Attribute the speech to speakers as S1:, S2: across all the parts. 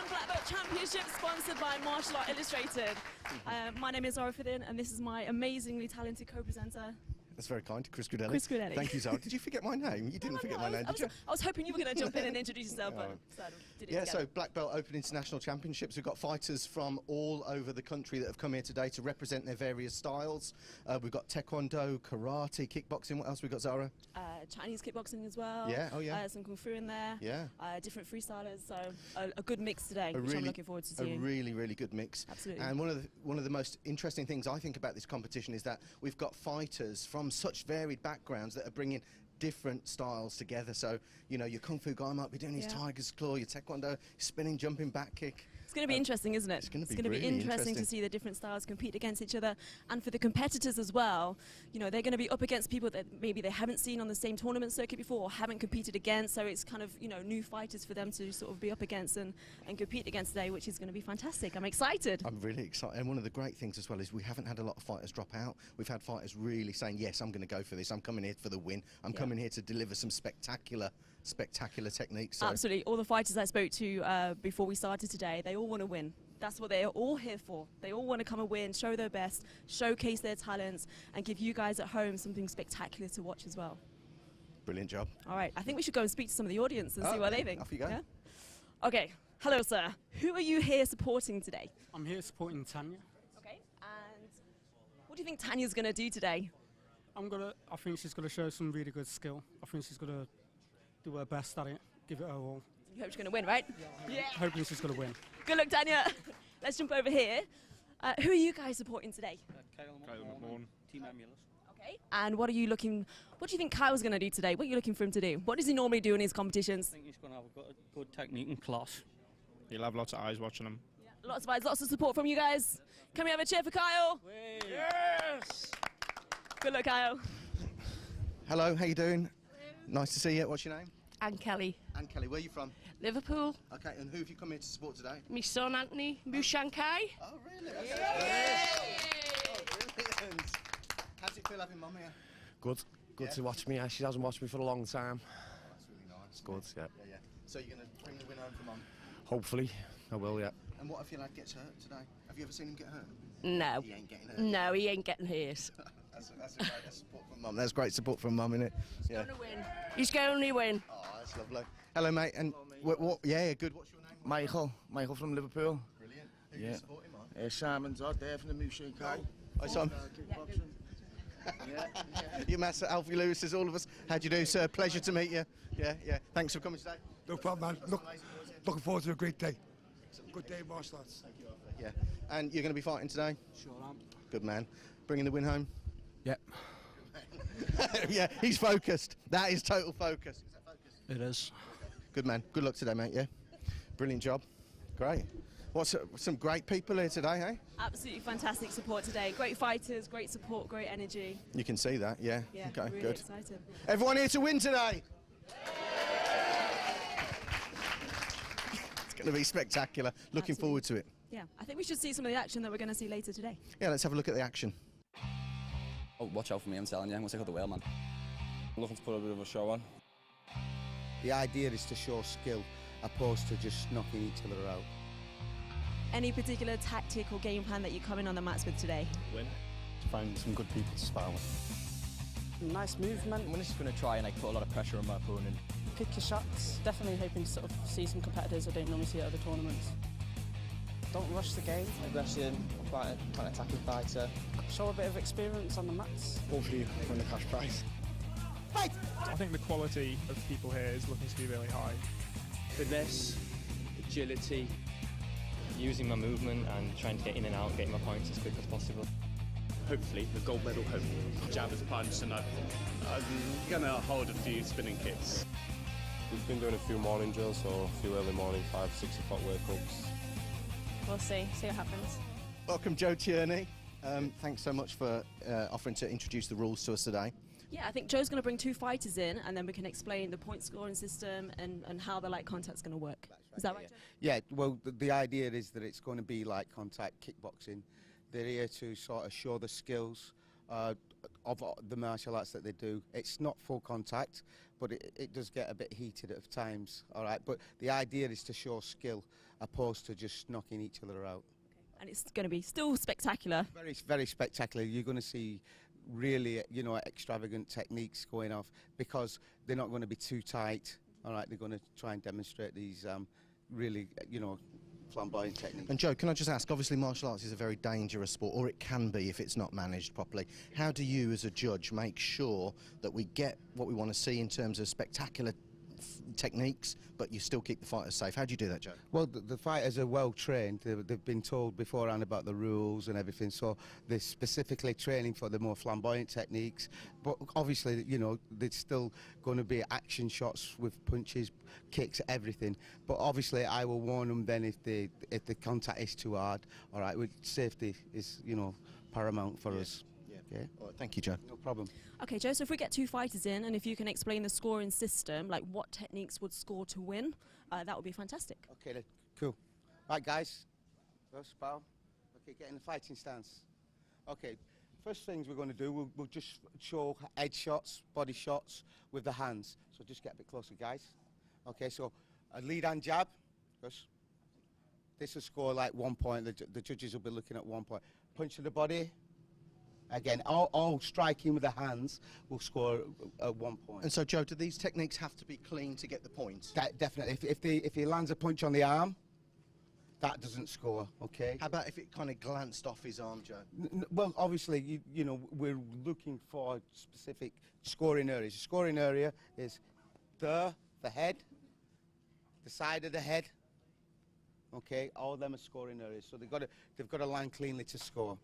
S1: Young Black Belt Championship, sponsored by Martial Art Illustrated. My name is Zara Fidin, and this is my amazingly talented co-presenter.
S2: That's very kind, Chris Grudelli.
S1: Chris Grudelli.
S2: Thank you, Zara. Did you forget my name? You didn't forget my name, did you?
S1: I was hoping you were going to jump in and introduce yourself, but did it
S2: Yeah,
S1: together.
S2: so Black Belt Open International Championships. We've got fighters from all over the country that have come here today to represent their various styles. We've got taekwondo, karate, kickboxing. What else we got, Zara?
S1: Chinese kickboxing as well.
S2: Yeah, oh yeah.
S1: Some kung fu in there.
S2: Yeah.
S1: Different freestylers. So a good mix today, which I'm looking forward to seeing.
S2: A really, really good mix.
S1: Absolutely.
S2: And one of the most interesting things I think about this competition is that we've got fighters from such varied backgrounds that are bringing different styles together. So, you know, your kung fu guy might be doing his tiger's claw, your taekwondo, spinning, jumping, back kick.
S1: It's going to be interesting, isn't it?
S2: It's going to be
S1: really interesting to see the different styles compete against each other. And for the competitors as well, you know, they're going to be up against people that maybe they haven't seen on the same tournament circuit before or haven't competed against. So it's kind of, you know, new fighters for them to sort of be up against and compete against today, which is going to be fantastic. I'm excited.
S2: I'm really excited. And one of the great things as well is we haven't had a lot of fighters drop out. We've had fighters really saying, yes, I'm going to go for this. I'm coming here for the win. I'm coming here to deliver some spectacular techniques. So.
S1: Absolutely. All the fighters I spoke to before we started today, they all want to win. That's what they're all here for. They all want to come and win, show their best, showcase their talents, and give you guys at home something spectacular to watch as well.
S2: Brilliant job.
S1: All right, I think we should go and speak to some of the audience and see what they think.
S2: Off you go.
S1: Yeah? Okay, hello sir. Who are you here supporting today?
S3: I'm here supporting Tanya.
S1: Okay, and what do you think Tanya's going to do today?
S3: I think she's going to show some really good skill. I think she's going to do her best at it, give it her all.
S1: You hope she's going to win, right?
S3: Yeah. Hoping she's going to win.
S1: Good luck, Tanya. Let's jump over here. Who are you guys supporting today?
S4: Kyle McMahon, Team Emulous.
S1: Okay. And what do you think Kyle's going to do today? What are you looking for him to do? What does he normally do in his competitions?
S4: I think he's going to have a good technique and class.
S5: He'll have lots of eyes watching him.
S1: Yeah. Lots of eyes, lots of support from you guys. Can we have a cheer for Kyle?
S4: Yes!
S1: Good luck, Kyle.
S2: Hello, how you doing? Nice to see you. What's your name?
S6: Anne Kelly.
S2: Anne Kelly, where are you from?
S6: Liverpool.
S2: Okay, and who have you come here to support today?
S6: My son Anthony Mushankai.
S2: Oh, really? Oh, brilliant. How's it feel having Mum here?
S7: Good to watch me. She hasn't watched me for a long time.
S2: Oh, that's really nice.
S7: It's good, yeah.
S2: So you're going to bring the win home for Mum?
S7: Hopefully, I will, yeah.
S2: And what if your lad gets hurt today? Have you ever seen him get hurt?
S6: No.
S2: He ain't getting hurt.
S6: No, he ain't getting hurt.
S2: That's a great support from Mum. That's great support from Mum, isn't it?
S6: He's going to win. He's going to win.
S2: Oh, that's lovely. Hello, mate. And what? Yeah, good. What's your name?
S7: Michael from Liverpool.
S2: Brilliant. Who are you supporting, Mike?
S7: Simon Dodd there from the Mushankai.
S2: Hi, Simon. Your master Alfie Lewis is all of us. How do you do, sir? Pleasure to meet you. Yeah. Thanks for coming today.
S8: No problem, man. Looking forward to a great day. Good day, martial arts.
S2: Thank you, Alfie. Yeah. And you're going to be fighting today?
S3: Sure am.
S2: Good man. Bringing the win home?
S8: Yep.
S2: Yeah, he's focused. That is total focus. Is that focus?
S3: It is.
S2: Good man. Good luck today, mate. Yeah. Brilliant job. Great. What's some great people here today, hey?
S1: Absolutely fantastic support today. Great fighters, great support, great energy.
S2: You can see that, yeah.
S1: Yeah,
S2: okay,
S1: really
S2: good.
S1: excited.
S2: Everyone here to win today? It's going to be spectacular. Looking forward to it.
S1: Yeah, I think we should see some of the action that we're going to see later today.
S2: Yeah, let's have a look at the action.
S9: Oh, watch out for me, I'm telling you. I'm going to take out the whale, man. I'm looking to put a bit of a show on.
S10: The idea is to show skill, opposed to just knocking each other out.
S1: Any particular tactic or game plan that you come in on the mats with today?
S5: Win.
S3: To find some good people to spar with.
S6: Nice movement.
S9: I'm just going to try and put a lot of pressure on my opponent.
S6: Pick your shots. Definitely hoping to sort of see some competitors I don't normally see at other tournaments. Don't rush the game.
S9: Aggression, quite an attacking fighter.
S6: Show a bit of experience on the mats.
S8: Hopefully win the cash prize.
S5: I think the quality of people here is looking to be really high.
S4: Finesse, agility, using my movement and trying to get in and out, getting my points as quick as possible.
S11: Hopefully a gold medal, hopefully jab as a punch, and I'm going to hold a few spinning kicks.
S5: We've been doing a few morning drills, so a few early morning 5-6 o'clock wake-ups.
S1: We'll see what happens.
S2: Welcome, Joe Tierney. Thanks so much for offering to introduce the rules to us today.
S1: Yeah, I think Joe's going to bring two fighters in, and then we can explain the point scoring system and how the light contact's going to work. Is that right, Joe?
S10: Yeah, well, the idea is that it's going to be like contact kickboxing. They're here to sort of show the skills of the martial arts that they do. It's not full contact, but it does get a bit heated at times, all right? But the idea is to show skill opposed to just knocking each other out.
S1: And it's going to be still spectacular.
S10: Very, very spectacular. You're going to see really, you know, extravagant techniques going off because they're not going to be too tight, all right? They're going to try and demonstrate these really, you know, flamboyant techniques.
S2: And Joe, can I just ask, obviously martial arts is a very dangerous sport, or it can be if it's not managed properly. How do you as a judge make sure that we get what we want to see in terms of spectacular techniques, but you still keep the fighters safe? How do you do that, Joe?
S10: Well, the fighters are well trained. They've been told beforehand about the rules and everything, so they're specifically training for the more flamboyant techniques. But obviously, you know, there's still going to be action shots with punches, kicks, everything. But obviously, I will warn them then if the contact is too hard. All right, safety is, you know, paramount for us. Okay.
S2: All right, thank you, Joe.
S10: No problem.
S1: Okay, Joe, so if we get 2 fighters in, and if you can explain the scoring system, like what techniques would score to win, that would be fantastic.
S10: Okay, then. Cool. Right, guys. First bow. Okay, get in the fighting stance. Okay, first things we're going to do, we'll just show head shots, body shots with the hands. So just get a bit closer, guys. Okay, so a lead hand jab. This will score like 1 point. The judges will be looking at 1 point. Punch to the body. Again, all striking with the hands will score 1 point.
S2: And so, Joe, do these techniques have to be clean to get the points?
S10: Definitely. If he lands a punch on the arm, that doesn't score, okay?
S2: How about if it kind of glanced off his arm, Joe?
S10: Well, obviously, you know, we're looking for specific scoring areas. The scoring area is the head, the side of the head, okay? All of them are scoring areas, so they've got to land cleanly to score.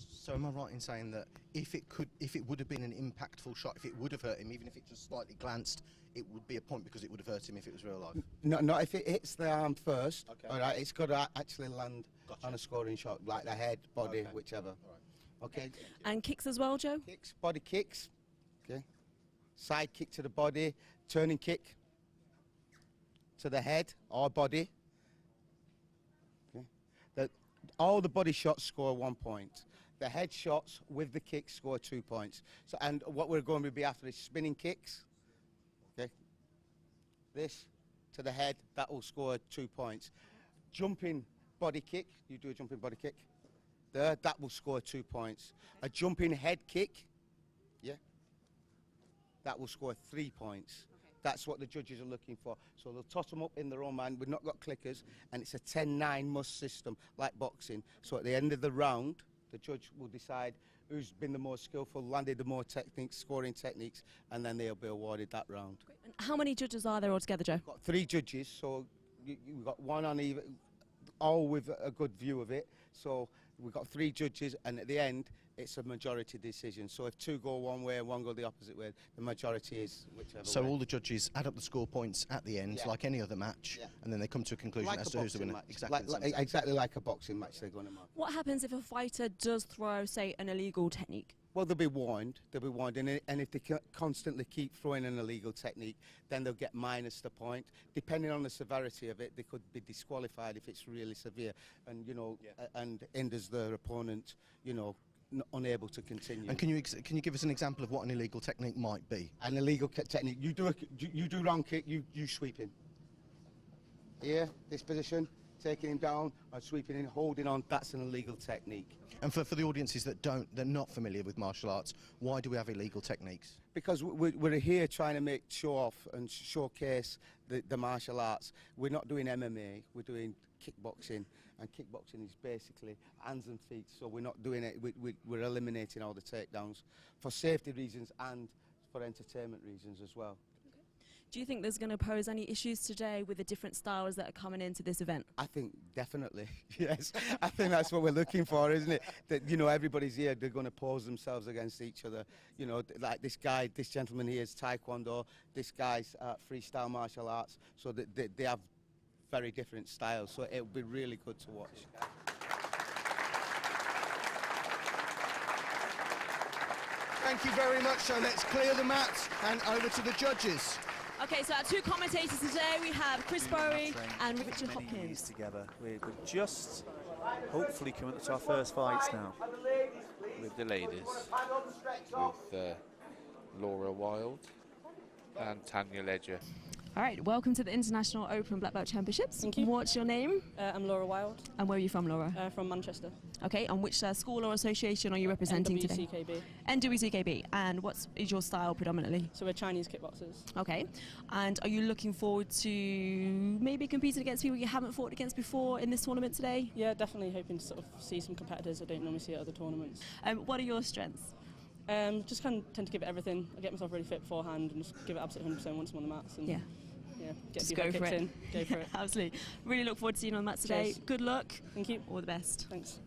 S2: So am I right in saying that if it would have been an impactful shot, if it would have hurt him, even if it just slightly glanced, it would be a point because it would have hurt him if it was real life?
S10: No, not if it hits the arm first.
S2: Okay.
S10: All right, it's got to actually land on a scoring shot, like the head, body, whichever.
S2: All right.
S10: Okay.
S1: And kicks as well, Joe?
S10: Kicks, body kicks. Okay. Side kick to the body, turning kick to the head or body. Okay. All the body shots score 1 point. The head shots with the kicks score 2 points. So, and what we're going to be after is spinning kicks. Okay. This to the head, that will score 2 points. Jumping body kick, you do a jumping body kick. There, that will score 2 points. A jumping head kick, yeah, that will score 3 points. That's what the judges are looking for. So they'll toss them up in their own mind. We've not got clickers, and it's a 10-9 must system, like boxing. So at the end of the round, the judge will decide who's been the most skillful, landed the more techniques, scoring techniques, and then they'll be awarded that round.
S1: Great. And how many judges are there altogether, Joe?
S10: We've got 3 judges, so you've got one on either, all with a good view of it. So we've got 3 judges, and at the end, it's a majority decision. So if 2 go one way and 1 go the opposite way, the majority is whichever way.
S2: So all the judges add up the score points at the end, like any other match, and then they come to a conclusion
S10: like
S2: as
S10: a
S2: to who's the
S10: boxing
S2: winner.
S10: match. Exactly like a boxing match they're going to mark.
S1: What happens if a fighter does throw, say, an illegal technique?
S10: Well, they'll be warned, and if they constantly keep throwing an illegal technique, then they'll get minus the point. Depending on the severity of it, they could be disqualified if it's really severe, and, you know, and hinders their opponent, you know, unable to continue.
S2: And can you give us an example of what an illegal technique might be?
S10: An illegal technique, you do wrong kick, you sweep in. Here, this position, taking him down, or sweeping in, holding on, that's an illegal technique.
S2: And for the audiences that they're not familiar with martial arts, why do we have illegal techniques?
S10: Because we're here trying to show off and showcase the martial arts. We're not doing MMA, we're doing kickboxing, and kickboxing is basically hands and feet, so we're not doing it, we're eliminating all the takedowns for safety reasons and for entertainment reasons as well.
S1: Do you think there's going to pose any issues today with the different styles that are coming into this event?
S10: I think definitely, yes. I think that's what we're looking for, isn't it? That, you know, everybody's here, they're going to pose themselves against each other. You know, like this gentleman here is Taekwondo, this guy's freestyle martial arts, so they have very different styles, so it'll be really good to watch.
S2: Thank you very much. So let's clear the mat and over to the judges.
S1: Okay, so our 2 commentators today, we have Chris Bowie and Richard Hopkins.
S12: Together. We're just hopefully coming to our first fights now.
S13: With the ladies, with Laura Wild And Tanya Ledger.
S1: All right, welcome to the International Open Black Belt Championships.
S6: Thank you.
S1: What's your name?
S6: I'm Laura Wild.
S1: And where are you from, Laura?
S6: From Manchester.
S1: Okay, and which school or association are you representing today?
S6: NWCKB.
S1: NWCKB. And what is your style predominantly?
S6: So we're Chinese kickboxers.
S1: Okay, and are you looking forward to maybe competing against people you haven't fought against before in this tournament today?
S6: Yeah, definitely hoping to sort of see some competitors I don't normally see at other tournaments.
S1: What are your strengths?
S6: Just kind of tend to give it everything. I get myself really fit beforehand and just give it absolutely 100% once I'm on the mats. And
S1: yeah,
S6: get
S1: just
S6: a few
S1: go
S6: head
S1: for
S6: kicks
S1: it.
S6: in. Go for it.
S1: Absolutely. Really look forward to seeing you on the mat today.
S6: Cheers.
S1: Good luck.
S6: Thank you.
S1: All the best.
S6: Thanks.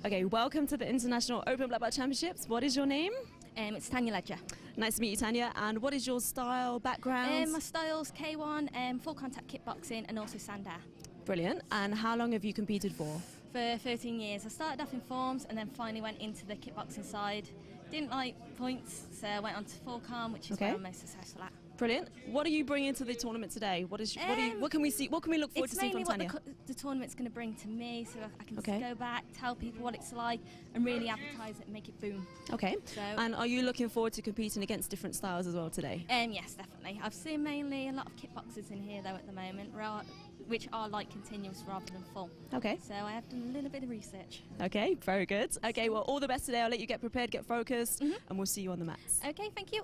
S1: Okay, welcome to the International Open Black Belt Championships. What is your name?
S14: It's Tanya Ledger.
S1: Nice to meet you, Tanya. And what is your style, background?
S14: My style's K1, full contact kickboxing and also Sandair.
S1: Brilliant. And how long have you competed for?
S14: For 13 years. I started off in forms and then finally went into the kickboxing side. Didn't like points, so I went on to full calm, which is where I'm most successful at.
S1: Brilliant. What are you bringing to the tournament today? What can we see? What can we look forward to seeing from Tanya?
S14: It's mainly what the tournament's going to bring to me, so I can just go back, tell people what it's like, and really advertise it and make it boom.
S1: Okay.
S14: So,
S1: and are you looking forward to competing against different styles as well today?
S14: Yes, definitely. I've seen mainly a lot of kickboxers in here though at the moment, which are like continuous rather than full.
S1: Okay.
S14: So I have done a little bit of research.
S1: Okay, very good. Okay, well, all the best today. I'll let you get prepared, get focused, and we'll see you on the mats.
S14: Okay, thank you.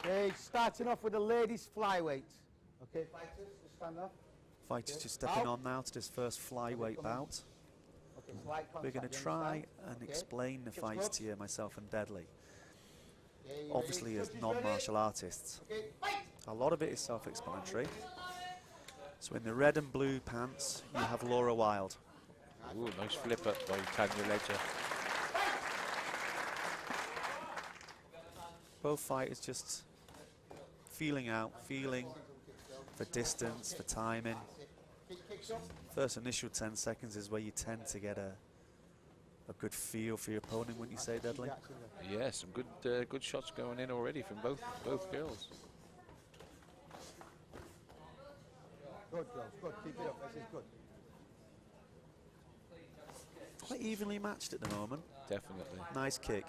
S10: Okay, starting off with the ladies flyweight. Okay, fighters, just stand up.
S12: Fighters just stepping on now to this first flyweight bout. We're going to try and explain the fights to you, myself and Deadly. Obviously, as non-martial artists, a lot of it is self-explanatory. So in the red and blue pants, you have Laura Wild.
S13: Ooh, nice flip up by Tanya Ledger.
S12: Both fighters just feeling for distance, for timing. First initial 10 seconds is where you tend to get a good feel for your opponent, wouldn't you say, Deadly?
S13: Yeah, some good shots going in already from both girls.
S10: Good, girls, good. Keep it up. This is good.
S12: Quite evenly matched at the moment.
S13: Definitely.
S12: Nice kick.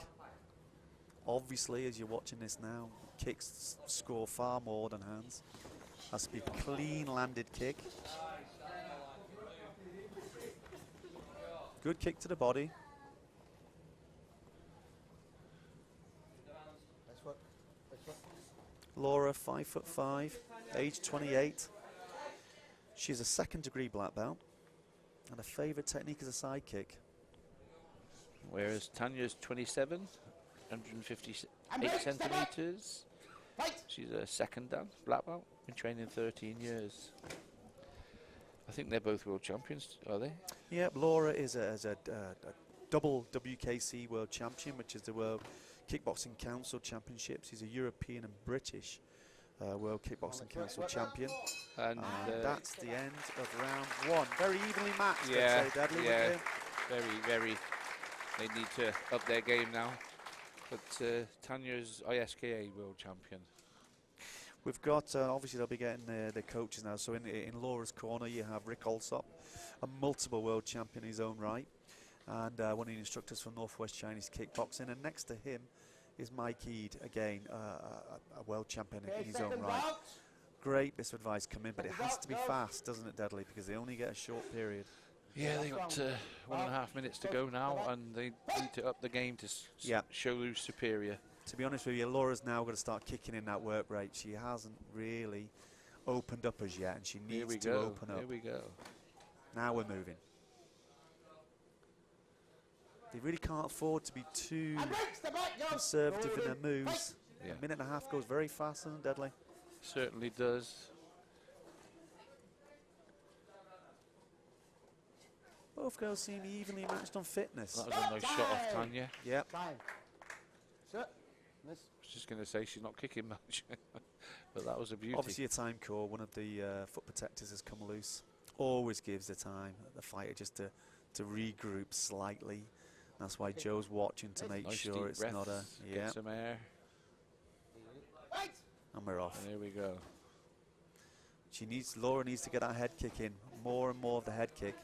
S12: Obviously, as you're watching this now, kicks score far more than hands. Has to be a clean landed kick. Good kick to the body. Laura, 5'5", age 28. She's a second-degree black belt, and her favourite technique is a side kick.
S13: Whereas Tanya's 27, 158 centimetres. She's a second dan black belt, been training 13 years. I think they're both world champions, are they?
S12: Yep, Laura is a double WKC world champion, which is the World Kickboxing Council Championships. He's a European and British World Kickboxing Council champion. And that's the end of round one. Very evenly matched,
S13: yeah,
S12: I'd say, Deadly,
S13: yeah, very. They need to up their game now. But Tanya's ISKA world champion.
S12: We've got, obviously they'll be getting the coaches now. So in Laura's corner you have Rick Alsop, a multiple world champion in his own right, and one of the instructors from Northwest Chinese Kickboxing. And next to him is Mike Eade, again, a world champion in his own right. Great bits of advice come in, but it has to be fast, doesn't it, Deadly? Because they only get a short period.
S13: Yeah, they got 1.5 minutes to go now, and they need to up the game to show who's superior.
S12: To be honest with you, Laura's now got to start kicking in that work rate. She hasn't really opened up as yet, and she needs to open up.
S13: Here we go.
S12: Now we're moving. They really can't afford to be too conservative in their moves.
S13: Yeah.
S12: A minute and a half goes very fast and Deadly.
S13: Certainly does.
S12: Both girls seem evenly matched on fitness.
S13: That was a nice shot off Tanya.
S12: Yep.
S13: I was just going to say she's not kicking much, but that was a beauty.
S12: Obviously a time call, one of the foot protectors has come loose. Always gives the time, the fighter just to regroup slightly. That's why Joe's watching to make
S13: nice
S12: sure it's not a...
S13: Get some air.
S12: And we're off.
S13: And here we go.
S12: Laura needs to get that head kick in. More and more of the head kick.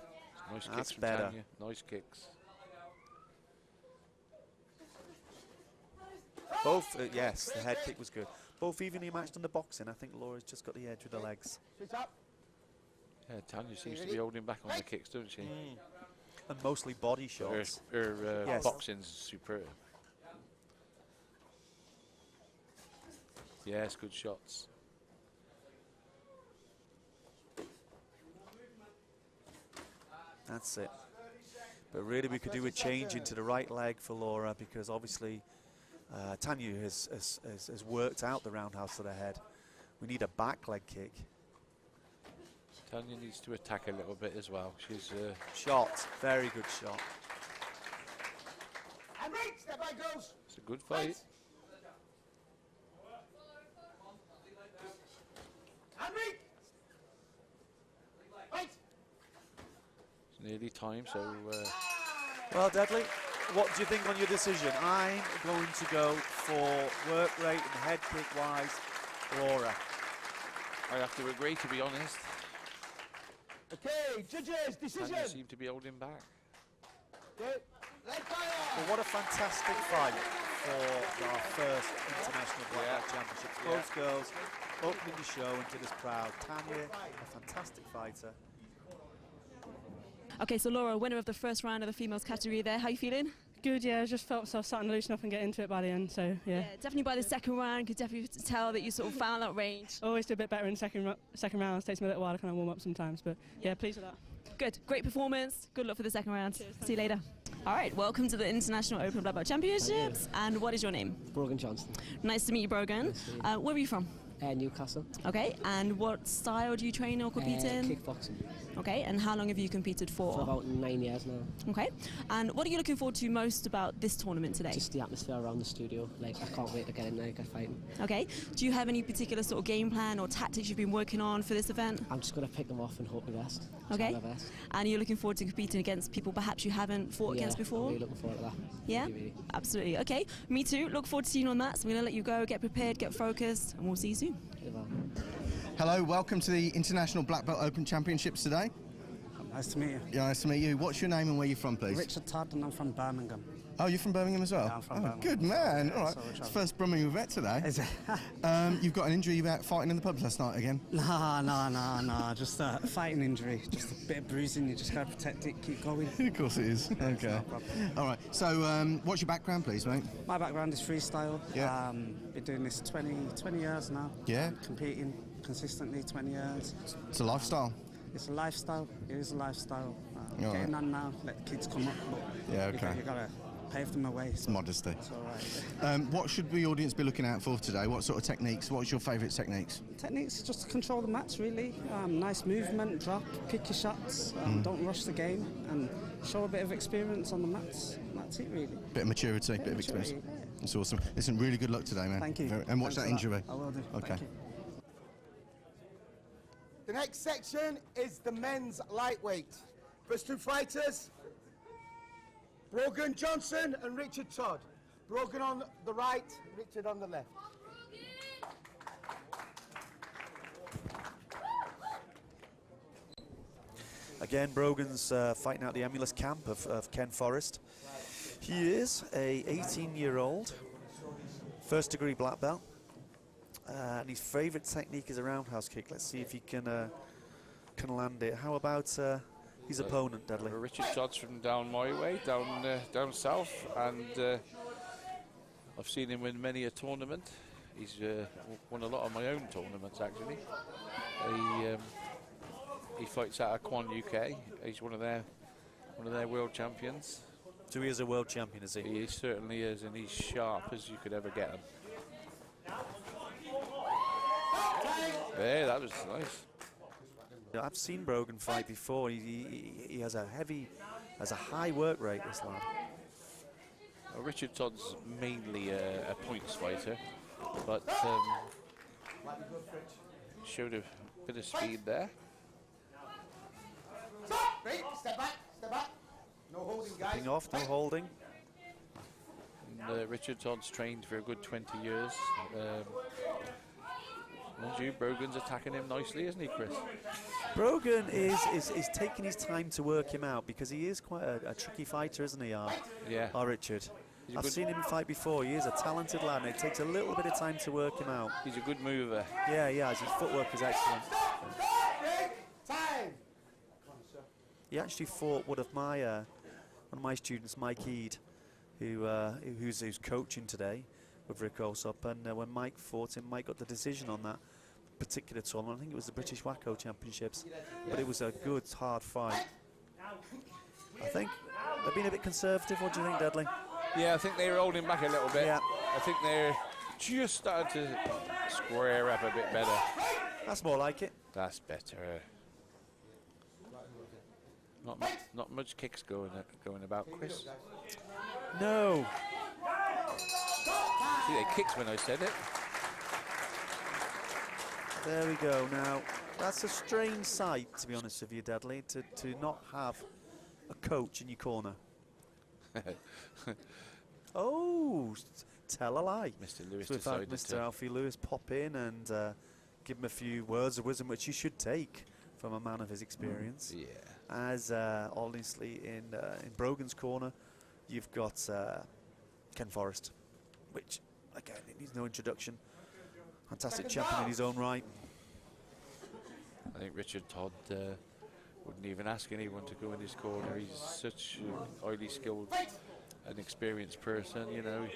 S13: Nice
S12: That's
S13: kicks from
S12: better.
S13: Tanya. Nice kicks.
S12: Both, yes, the head kick was good. Both evenly matched on the boxing. I think Laura's just got the edge with the legs.
S13: Yeah, Tanya seems to be holding back on the kicks, doesn't she?
S12: And mostly body shots.
S13: Her
S12: Yes.
S13: boxing's superb. Yes, good shots.
S12: That's it. But really, we could do a change into the right leg for Laura, because obviously Tanya has worked out the roundhouse to the head. We need a back leg kick.
S13: Tanya needs to attack a little bit as well. She's
S12: Shot, very good shot.
S10: And right, step back, girls.
S13: It's a good fight.
S10: And right. Right.
S13: It's nearly time, so
S12: Well, Deadly, what do you think on your decision? I'm going to go for work rate and head kick wise, Laura.
S13: I have to agree, to be honest.
S10: Okay, judges, decision.
S13: Tanya seem to be holding back.
S10: Okay. Leg fire.
S12: Well, what a fantastic fight for our first International Black Belt Championships. Both girls opening the show and did us proud. Tanya, a fantastic fighter.
S1: Okay, so Laura, winner of the first round of the females category there. How you feeling?
S6: Good, yeah. I just felt myself starting to loosen up and get into it by the end, so yeah.
S1: Definitely by the second round, could definitely tell that you sort of found that range.
S6: Always do a bit better in second round. It takes me a little while to kind of warm up sometimes, but yeah, pleased with that.
S1: Good, great performance. Good luck for the second round. See you later. All right, welcome to the International Open Black Belt Championships. And what is your name?
S15: Brogan Johnson.
S1: Nice to meet you, Brogan. Where are you from?
S15: Newcastle.
S1: Okay, and what style do you train or compete in?
S15: Kickboxing.
S1: Okay, and how long have you competed for?
S15: For about 9 years now.
S1: Okay, and what are you looking forward to most about this tournament today?
S15: Just the atmosphere around the studio. Like, I can't wait to get in there and get fighting.
S1: Okay, do you have any particular sort of game plan or tactics you've been working on for this event?
S15: I'm just going to pick them off and hope the best.
S1: Okay,
S15: Try my best.
S1: and you're looking forward to competing against people perhaps you haven't fought against before?
S15: I'm really looking forward to that.
S1: Yeah,
S15: Really.
S1: absolutely. Okay, me too. Look forward to seeing you on that. So I'm going to let you go, get prepared, get focused, and we'll see you soon.
S2: Hello, welcome to the International Black Belt Open Championships today.
S16: Nice to meet you.
S2: Yeah, nice to meet you. What's your name and where you're from, please?
S16: Richard Todd, and I'm from Birmingham.
S2: Oh, you're from Birmingham as well?
S16: Yeah, I'm from Birmingham.
S2: Good man. All right.
S16: So
S2: It's the first Birmingham we've met today.
S16: Is it?
S2: You've got an injury about fighting in the pub last night again?
S16: No. Just a fighting injury. Just a bit of bruising. You just got to protect it, keep going.
S2: Of course it is. Okay. All right. So, what's your background, please, mate?
S16: My background is freestyle.
S2: Yeah.
S16: Been doing this 20 years now.
S2: Yeah.
S16: Competing consistently 20 years.
S2: It's a lifestyle.
S16: It's a lifestyle. It is a lifestyle.
S2: All
S16: Getting
S2: right.
S16: on now. Let the kids come up. But
S2: Yeah, okay.
S16: You got to pave them away.
S2: It's modesty.
S16: It's all right.
S2: What should the audience be looking out for today? What sort of techniques? What's your favourite techniques?
S16: Techniques just to control the mats, really. Nice movement, drop, pick your shots, don't rush the game, and show a bit of experience on the mats. That's it, really.
S2: Bit of maturity, bit of experience. That's awesome. Listen, really good luck today, man.
S16: Thank you.
S2: And watch
S16: Thanks
S2: that
S16: for
S2: injury.
S16: I will do.
S2: Okay.
S16: Thank you.
S10: The next section is the men's lightweight. First two fighters, Brogan Johnson and Richard Todd. Brogan on the right, Richard on the left.
S12: Again, Brogan's fighting out the emulous camp of Ken Forrest. He is a 18-year-old, first degree black belt. And his favourite technique is a roundhouse kick. Let's see if he can land it. How about his opponent, Deadly?
S13: Richard Todd's from down my way, down south, and I've seen him win many a tournament. He's won a lot of my own tournaments, actually. He fights out of Kwan, UK. He's one of their world champions.
S12: So he is a world champion, is he?
S13: He certainly is, and he's sharp as you could ever get him. Yeah, that was nice.
S12: I've seen Brogan fight before. He has a high work rate, this lad.
S13: Well, Richard Todd's mainly a points fighter, but showed a bit of speed there.
S10: Right, step back. No holding, guys.
S12: Stepping off, no holding.
S13: And, Richard Todd's trained for a good 20 years. Mind you, Brogan's attacking him nicely, isn't he, Chris?
S12: Brogan is taking his time to work him out because he is quite a tricky fighter, isn't he,
S13: Yeah.
S12: Richard? I've seen him fight before. He is a talented lad, and it takes a little bit of time to work him out.
S13: He's a good mover.
S12: Yeah, his footwork is excellent. He actually fought one of my students, Mike Eade, who's coaching today with Rick Alsop, and when Mike fought him, Mike got the decision on that particular tournament. I think it was the British Wacko Championships, but it was a good, hard fight. I think they've been a bit conservative. What do you think, Dudley?
S13: Yeah, I think they were holding back a little bit. Yeah. I think they're just starting to square up a bit better.
S12: That's more like it.
S13: That's better. Not much kicks going about, Chris.
S12: No.
S13: See, they kicked when I said it.
S12: There we go. Now, that's a strange sight, to be honest with you, Dudley, to not have a coach in your corner. Oh, tell a lie.
S13: Mr. Lewis
S12: so
S13: decided
S12: Mr.
S13: to.
S12: Alfie Lewis pop in and give him a few words of wisdom, which you should take from a man of his experience.
S13: Yeah.
S12: As honestly, in Brogan's corner, you've got Ken Forrest, which again it needs no introduction. Fantastic champion in his own right.
S13: I think Richard Todd wouldn't even ask anyone to go in his corner. He's such a highly skilled and experienced person, you know.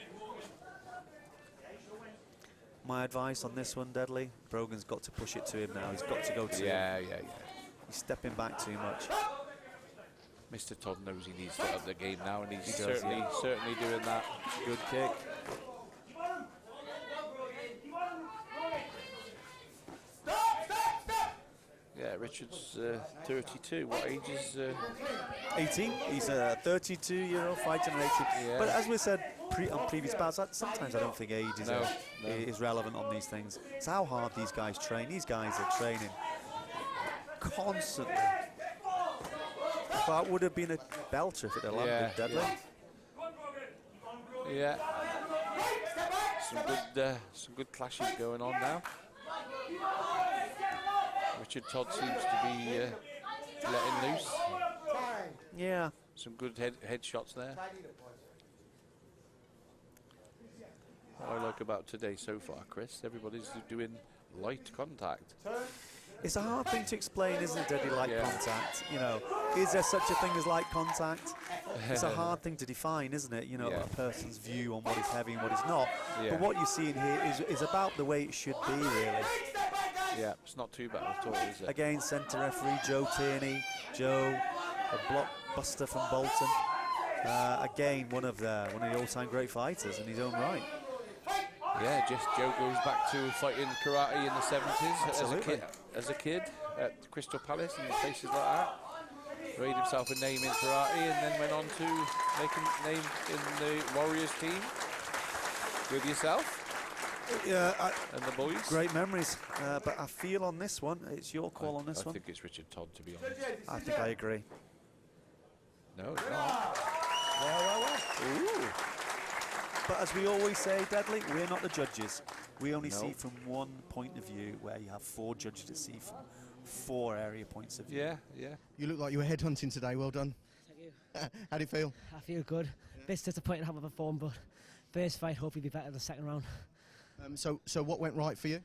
S12: My advice on this one, Deadly, Brogan's got to push it to him now. He's got to go to him.
S13: Yeah.
S12: He's stepping back too much.
S13: Mr. Todd knows he needs to up the game now, and he's
S12: does,
S13: certainly doing that.
S12: Good kick.
S13: Yeah, Richard's 32. What age is...
S12: 18. He's a 32-year-old fighting at 18.
S13: Yeah.
S12: But as we said on previous bouts, sometimes I don't think age is relevant on these things. It's how hard these guys train. These guys are training constantly. That would have been a belter if it had landed, Deadly.
S13: Yeah. Some good clashes going on now. Richard Todd seems to be letting loose.
S12: Yeah.
S13: Some good head shots there. What I like about today so far, Chris, everybody's doing light contact.
S12: It's a hard thing to explain, isn't it, Deadly, light contact? You know, is there such a thing as light contact? It's a hard thing to define, isn't it? You know, a person's view on what is heavy and what is not. But what you're seeing here is about the way it should be, really.
S13: Yeah, it's not too bad at all, is it?
S12: Again, centre referee Joe Tierney. Joe, a blockbuster from Bolton. Again, one of the all-time great fighters in his own right.
S13: Yeah, Joe goes back to fighting karate in the 70s as a kid at Crystal Palace and places like that. Made himself a name in karate and then went on to make a name in the Warriors team with yourself.
S12: Yeah,
S13: and the boys.
S12: Great memories, but I feel on this one, it's your call on this one.
S13: I think it's Richard Todd, to be honest.
S12: I think I agree.
S13: No, it's not.
S12: Well. Ooh. But as we always say, Deadly, we're not the judges. We only see from one point of view, where you have 4 judges to see from 4 area points of view.
S13: Yeah.
S2: You look like you were headhunting today. Well done.
S15: Thank you.
S2: How do you feel?
S15: I feel good. Bit disappointed how I performed, but first fight hopefully be better than the second round.
S2: So what went right for you?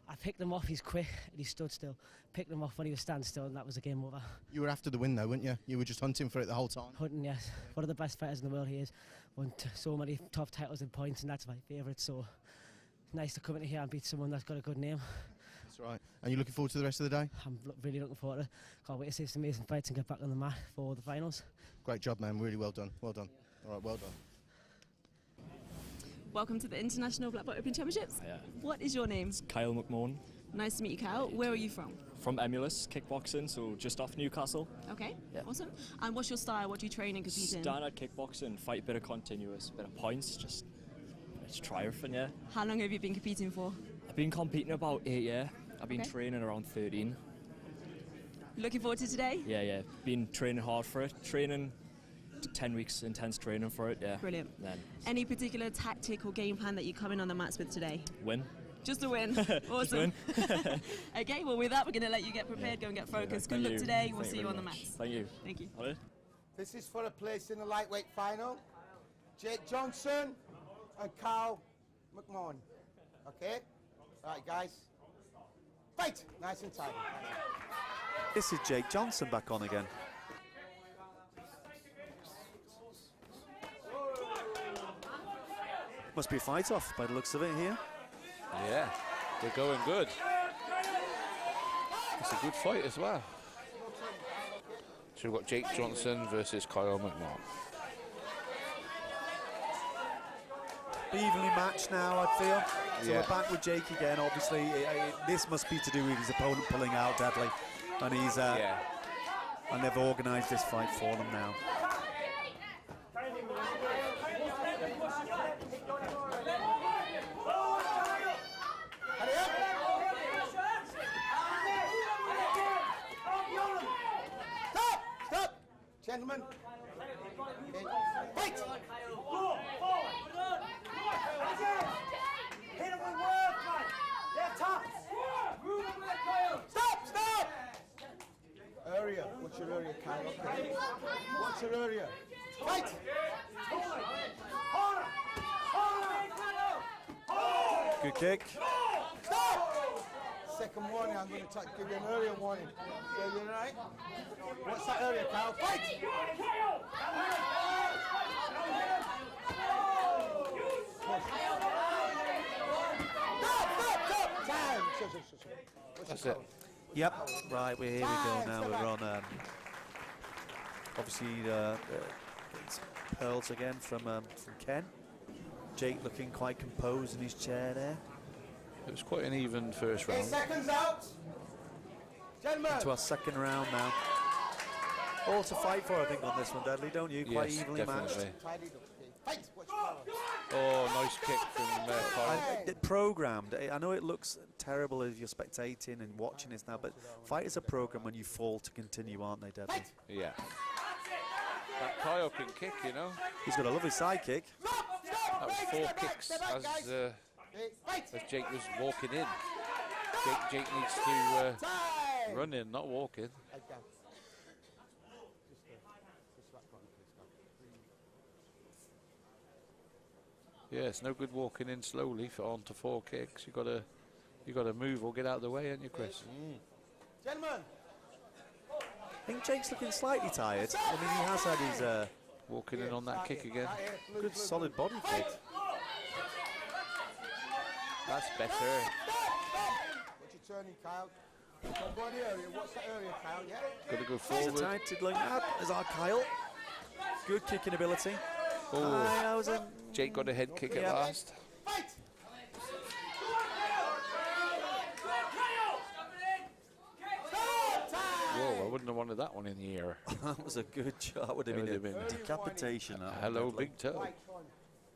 S15: I picked him off, he's quick, and he stood still. Picked him off when he was standstill, and that was the game over.
S2: You were after the win, though, weren't you? You were just hunting for it the whole time?
S15: Hunting, yes. One of the best fighters in the world he is. Won so many top titles and points, and that's my favourite, so nice to come in here and beat someone that's got a good name.
S2: That's right. And you looking forward to the rest of the day?
S15: I'm really looking forward to it. Can't wait to see some amazing fights and get back on the mat for the finals.
S2: Great job, man. Really well done. Well done. All right, well done.
S1: Welcome to the International Black Belt Open Championships.
S17: Yeah.
S1: What is your name?
S17: Kyle McMahon.
S1: Nice to meet you, Kyle. Where are you from?
S17: From Emulus Kickboxing, so just off Newcastle.
S1: Okay, awesome. And what's your style? What do you train and compete in?
S17: Standard kickboxing, fight a bit of continuous, bit of points, just try everything, yeah.
S1: How long have you been competing for?
S17: I've been competing about 8 years. I've been training around 13.
S1: Looking forward to today?
S17: Yeah. Been training hard for it. Training 10 weeks intense training for it, yeah.
S1: Brilliant.
S17: Then
S1: any particular tactic or game plan that you come in on the mats with today?
S17: Win.
S1: Just a win. Awesome. Okay, well with that we're going to let you get prepared, go and get focused. Good luck today. We'll see you on the mats.
S17: Thank you.
S1: Thank you.
S10: This is for a place in the lightweight final. Jake Johnson and Carl McMahon. Okay? All right, guys. Fight! Nice and tight.
S12: This is Jake Johnson back on again. Must be a fight off by the looks of it here.
S13: Yeah, they're going good. It's a good fight as well. So we've got Jake Johnson versus Kyle McMahon.
S12: Evenly matched now, I feel. So
S13: Yeah.
S12: we're back with Jake again, obviously. This must be to do with his opponent pulling out deadly. And he's... and they've organised this fight for them now.
S10: Stop! Gentlemen. Okay. Fight! Stop! Area. What's your area, Kyle? Okay. What's your area? Fight!
S12: Good kick.
S10: Stop! Second warning, I'm going to give you an area warning. Yeah, you alright? What's that area, Kyle? Fight! Stop! Time!
S13: That's it.
S12: Yep, right, here we go now. We're on, obviously, it's pearls again from Ken. Jake looking quite composed in his chair there.
S13: It was quite an even first
S10: 8
S13: round.
S10: seconds out! Gentlemen!
S12: Into our second round now. All to fight for, I think, on this one, Dudley, don't you? Quite
S13: Yes,
S12: evenly
S13: definitely.
S12: matched.
S10: Fight! What's your power?
S13: Oh, nice kick from Kyle.
S12: Programmed. I know it looks terrible if you're spectating and watching this now, but fighters are programmed when you fall to continue, aren't they, Dudley?
S13: Yeah. That Kyle can kick, you know.
S12: He's got a lovely side kick.
S13: That was 4 kicks as Jake was walking in. Jake needs to run in, not walk in. Yeah, it's no good walking in slowly onto 4 kicks. You gotta move or get out of the way, ain't you, Chris?
S10: Gentlemen!
S12: I think Jake's looking slightly tired. I mean, he has had his...
S13: walking in on that kick again.
S12: Good solid body kick.
S13: That's better.
S10: What's your turning, Kyle? Body area. What's that area, Kyle? Yeah?
S13: Gotta go
S12: There's
S13: forward.
S12: a tight tiddling out. There's our Kyle. Good kicking ability.
S13: Oh, Jake got a head kick at last. Whoa, I wouldn't have wanted that one in the ear.
S12: That was a good shot. That would have been a decapitation. that one,
S13: Hello,
S12: deadly.
S13: big toe.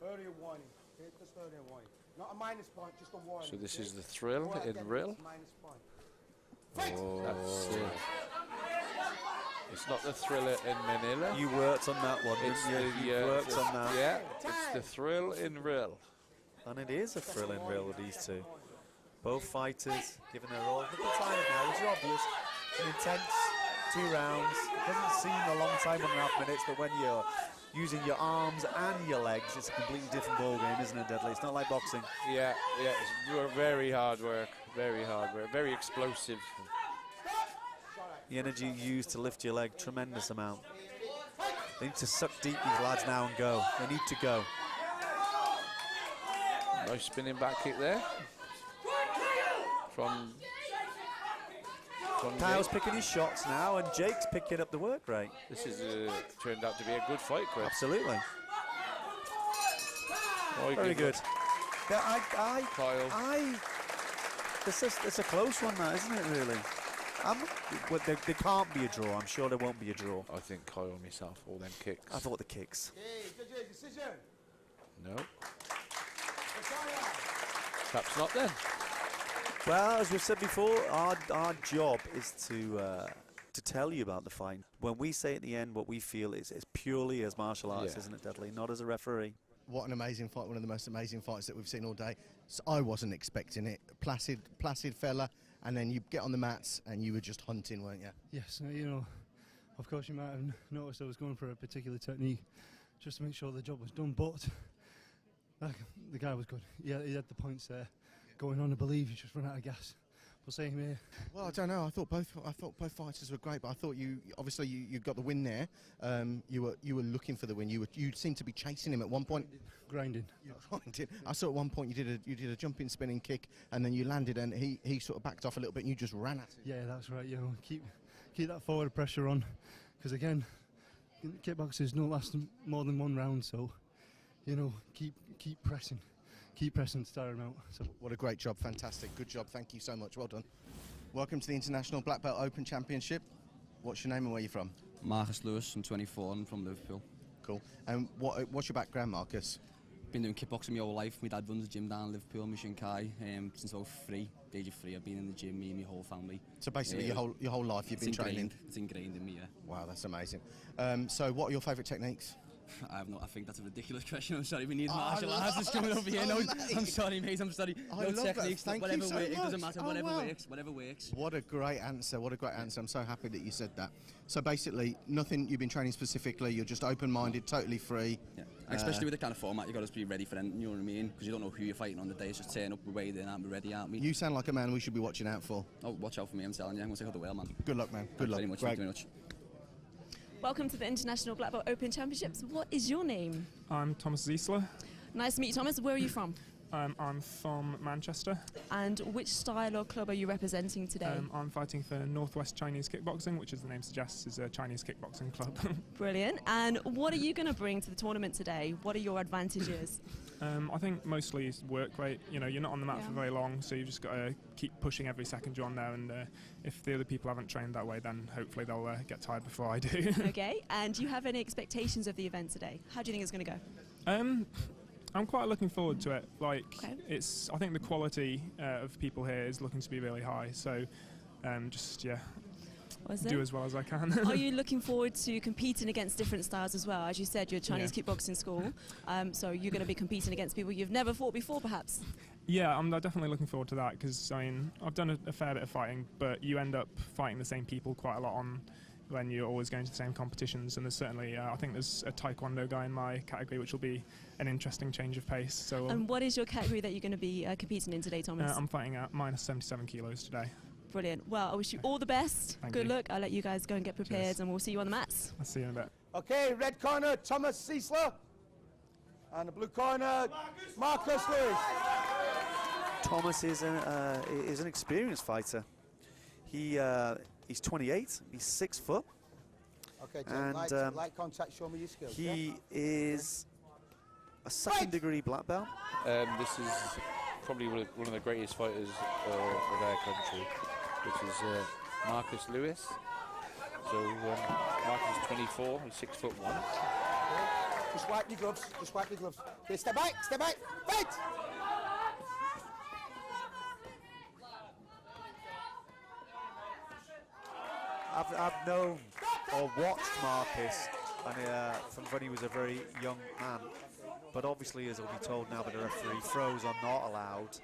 S10: Area warning. Okay, just area warning. Not a minus point, just a warning.
S13: So this is the Thrill in Rhyl. Oh,
S10: That's it.
S13: It's not the Thriller in Manila.
S12: You worked on that one,
S13: It's
S12: didn't you? You worked on that.
S13: Yeah, it's the Thrill in Rhyl.
S12: And it is a thrilling reel with these two. Both fighters giving their all. Look at the time now, which is obvious. An intense 2 rounds. It doesn't seem a long time, 1.5 minutes, but when you're using your arms and your legs, it's a completely different ball game, isn't it, Deadly? It's not like boxing.
S13: Yeah, it's very hard work. Very hard work. Very explosive.
S12: The energy you use to lift your leg, tremendous amount. They need to suck deep, these lads, now and go. They need to go.
S13: Nice spinning back kick there. From
S12: Kyle's
S13: Jake.
S12: picking his shots now, and Jake's picking up the work rate.
S13: This is turned out to be a good fight, Chris.
S12: Absolutely.
S13: Oh,
S12: Very good. Yeah,
S13: Kyle.
S12: It's a close one, that, isn't it, really? Well, there can't be a draw. I'm sure there won't be a draw.
S13: I think Kyle myself, all them kicks.
S12: I thought the kicks.
S10: Decision.
S13: No. Perhaps not then.
S12: Well, as we've said before, our job is to tell you about the fight. When we say at the end what we feel is purely as martial arts,
S13: Yeah.
S12: isn't it, Dudley? Not as a referee.
S2: What an amazing fight, one of the most amazing fights that we've seen all day. So I wasn't expecting it. Placid fella, and then you get on the mats and you were just hunting, weren't you?
S18: Yes, you know, of course you might have noticed I was going for a particular technique just to make sure the job was done, but the guy was good. He had the points there going on. I believe he just ran out of gas. But same here.
S2: Well, I don't know. I thought both fighters were great, but I thought you got the win there. You were looking for the win. You seemed to be chasing him at one point.
S18: Grinding.
S2: I saw at one point you did a jumping spinning kick, and then you landed, and he sort of backed off a little bit, and you just ran at him.
S18: Yeah, that's right. You know, keep that forward pressure on, because again, kickboxers don't last more than one round. So, you know, keep pressing. Keep pressing to tire him out. So.
S2: What a great job, fantastic, good job, thank you so much, well done. Welcome to the International Black Belt Open Championship. What's your name and where are you from?
S9: Marcus Lewis, I'm 24 and from Liverpool.
S2: Cool. And what's your background, Marcus?
S9: Been doing kickboxing my whole life. My dad runs a gym down in Liverpool, Mission Kai, since I was 3, the age of 3. I've been in the gym, me and my whole family.
S2: So basically your whole life you've been training?
S9: It's ingrained in me, yeah.
S2: Wow, that's amazing. So what are your favourite techniques?
S9: I think that's a ridiculous question. I'm sorry, we need martial arts is coming over here. No, I'm sorry, mate. I'm sorry. No techniques. Whatever works. It doesn't matter. Whatever works.
S2: What a great answer. What a great answer. I'm so happy that you said that. So basically, nothing. You've been training specifically. You're just open-minded, totally free.
S9: Yeah. Especially with the kind of format, you got to be ready for anything. You know what I mean? Because you don't know who you're fighting on the day. It's just turn up, we're weighed in, aren't we ready, aren't we?
S2: You sound like a man we should be watching out for.
S9: Oh, watch out for me. I'm telling you. I'm going to take out the whale, man.
S2: Good luck, man. Good luck.
S9: Very much.
S2: Great.
S9: Thank you very much.
S1: Welcome to the International Black Belt Open Championships. What is your name?
S19: I'm Thomas Ziesler.
S1: Nice to meet you, Thomas. Where are you from?
S19: I'm from Manchester.
S1: And which style or club are you representing today?
S19: I'm fighting for Northwest Chinese Kickboxing, which, as the name suggests, is a Chinese kickboxing club.
S1: Brilliant. And what are you going to bring to the tournament today? What are your advantages?
S19: I think mostly is work rate. You know, you're not on the mat for very long, so you've just got to keep pushing every second you're on there. And if the other people haven't trained that way, then hopefully they'll get tired before I do.
S1: Okay. And do you have any expectations of the event today? How do you think it's going to go?
S19: I'm quite looking forward to it. Like, I think the quality of people here is looking to be really high. So, do as well as I can.
S1: Are you looking forward to competing against different styles as well? As you said, you're a Chinese kickboxing school, so you're going to be competing against people you've never fought before, perhaps?
S19: Yeah, I'm definitely looking forward to that because, I mean, I've done a fair bit of fighting, but you end up fighting the same people quite a lot when you're always going to the same competitions, and there's certainly, I think there's a Taekwondo guy in my category, which will be an interesting change of pace. So.
S1: And what is your category that you're going to be competing in today, Thomas?
S19: I'm fighting at minus 77 kilos today.
S1: Brilliant. Well, I wish you all the best. Good luck. I'll let you guys go and get prepared. Cheers. And we'll see you on the mats.
S19: I'll see you in a bit.
S10: Okay, red corner, Thomas Ziesler. And the blue corner, Marcus Lewis.
S12: Thomas is an experienced fighter. He's 28, he's 6 foot.
S10: Okay,
S12: and
S10: light contact, show me your skills.
S12: He is a second degree black belt.
S13: This is probably one of the greatest fighters of our country, which is Marcus Lewis. So Marcus is 24, he's 6'1".
S10: Just wipe your gloves, Okay, step back, fight!
S12: I've known or watched Marcus from when he was a very young man, but obviously, as I'll be told now, that the referee throws are not allowed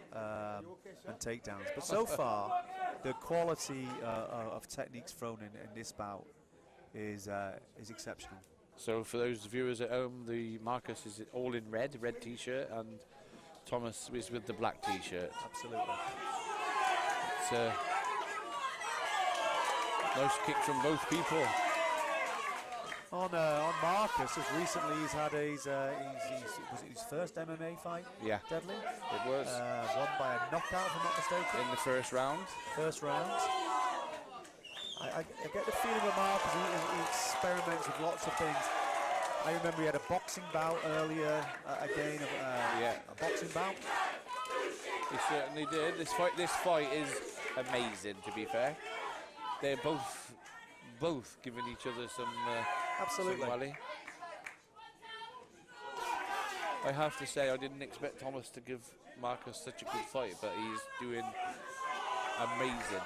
S12: and takedowns. But so far, the quality of techniques thrown in this bout is exceptional.
S13: So for those viewers at home, the Marcus is all in red t-shirt, and Thomas is with the black t-shirt.
S12: Absolutely.
S13: It's nice kick from both people.
S12: On Marcus, as recently he's had was it his first MMA fight?
S13: Yeah.
S12: Deadly?
S13: It was.
S12: Won by a knockout, if I'm not mistaken.
S13: In the first round.
S12: I get the feeling with Marcus, he experiments with lots of things. I remember he had a boxing bout earlier, a boxing bout.
S13: He certainly did. This fight is amazing, to be fair. They're both giving each other some
S12: absolutely.
S13: Some rally. I have to say, I didn't expect Thomas to give Marcus such a good fight, but he's doing amazing.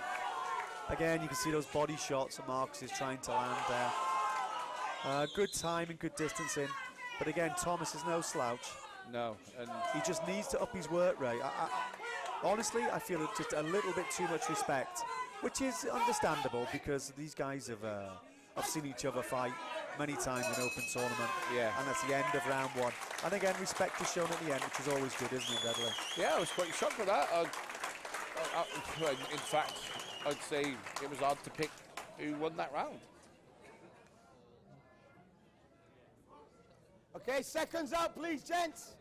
S12: Again, you can see those body shots that Marcus is trying to land there. Good time and good distancing, but again, Thomas is no slouch.
S13: No, and
S12: he just needs to up his work rate. Honestly, I feel it's just a little bit too much respect, which is understandable because these guys have seen each other fight many times in open tournament.
S13: Yeah.
S12: And that's the end of round 1. And again, respect is shown at the end, which is always good, isn't it, Dudley?
S13: Yeah, I was quite shocked with that. In fact, I'd say it was hard to pick who won that round.
S10: Okay, seconds out, please, gents.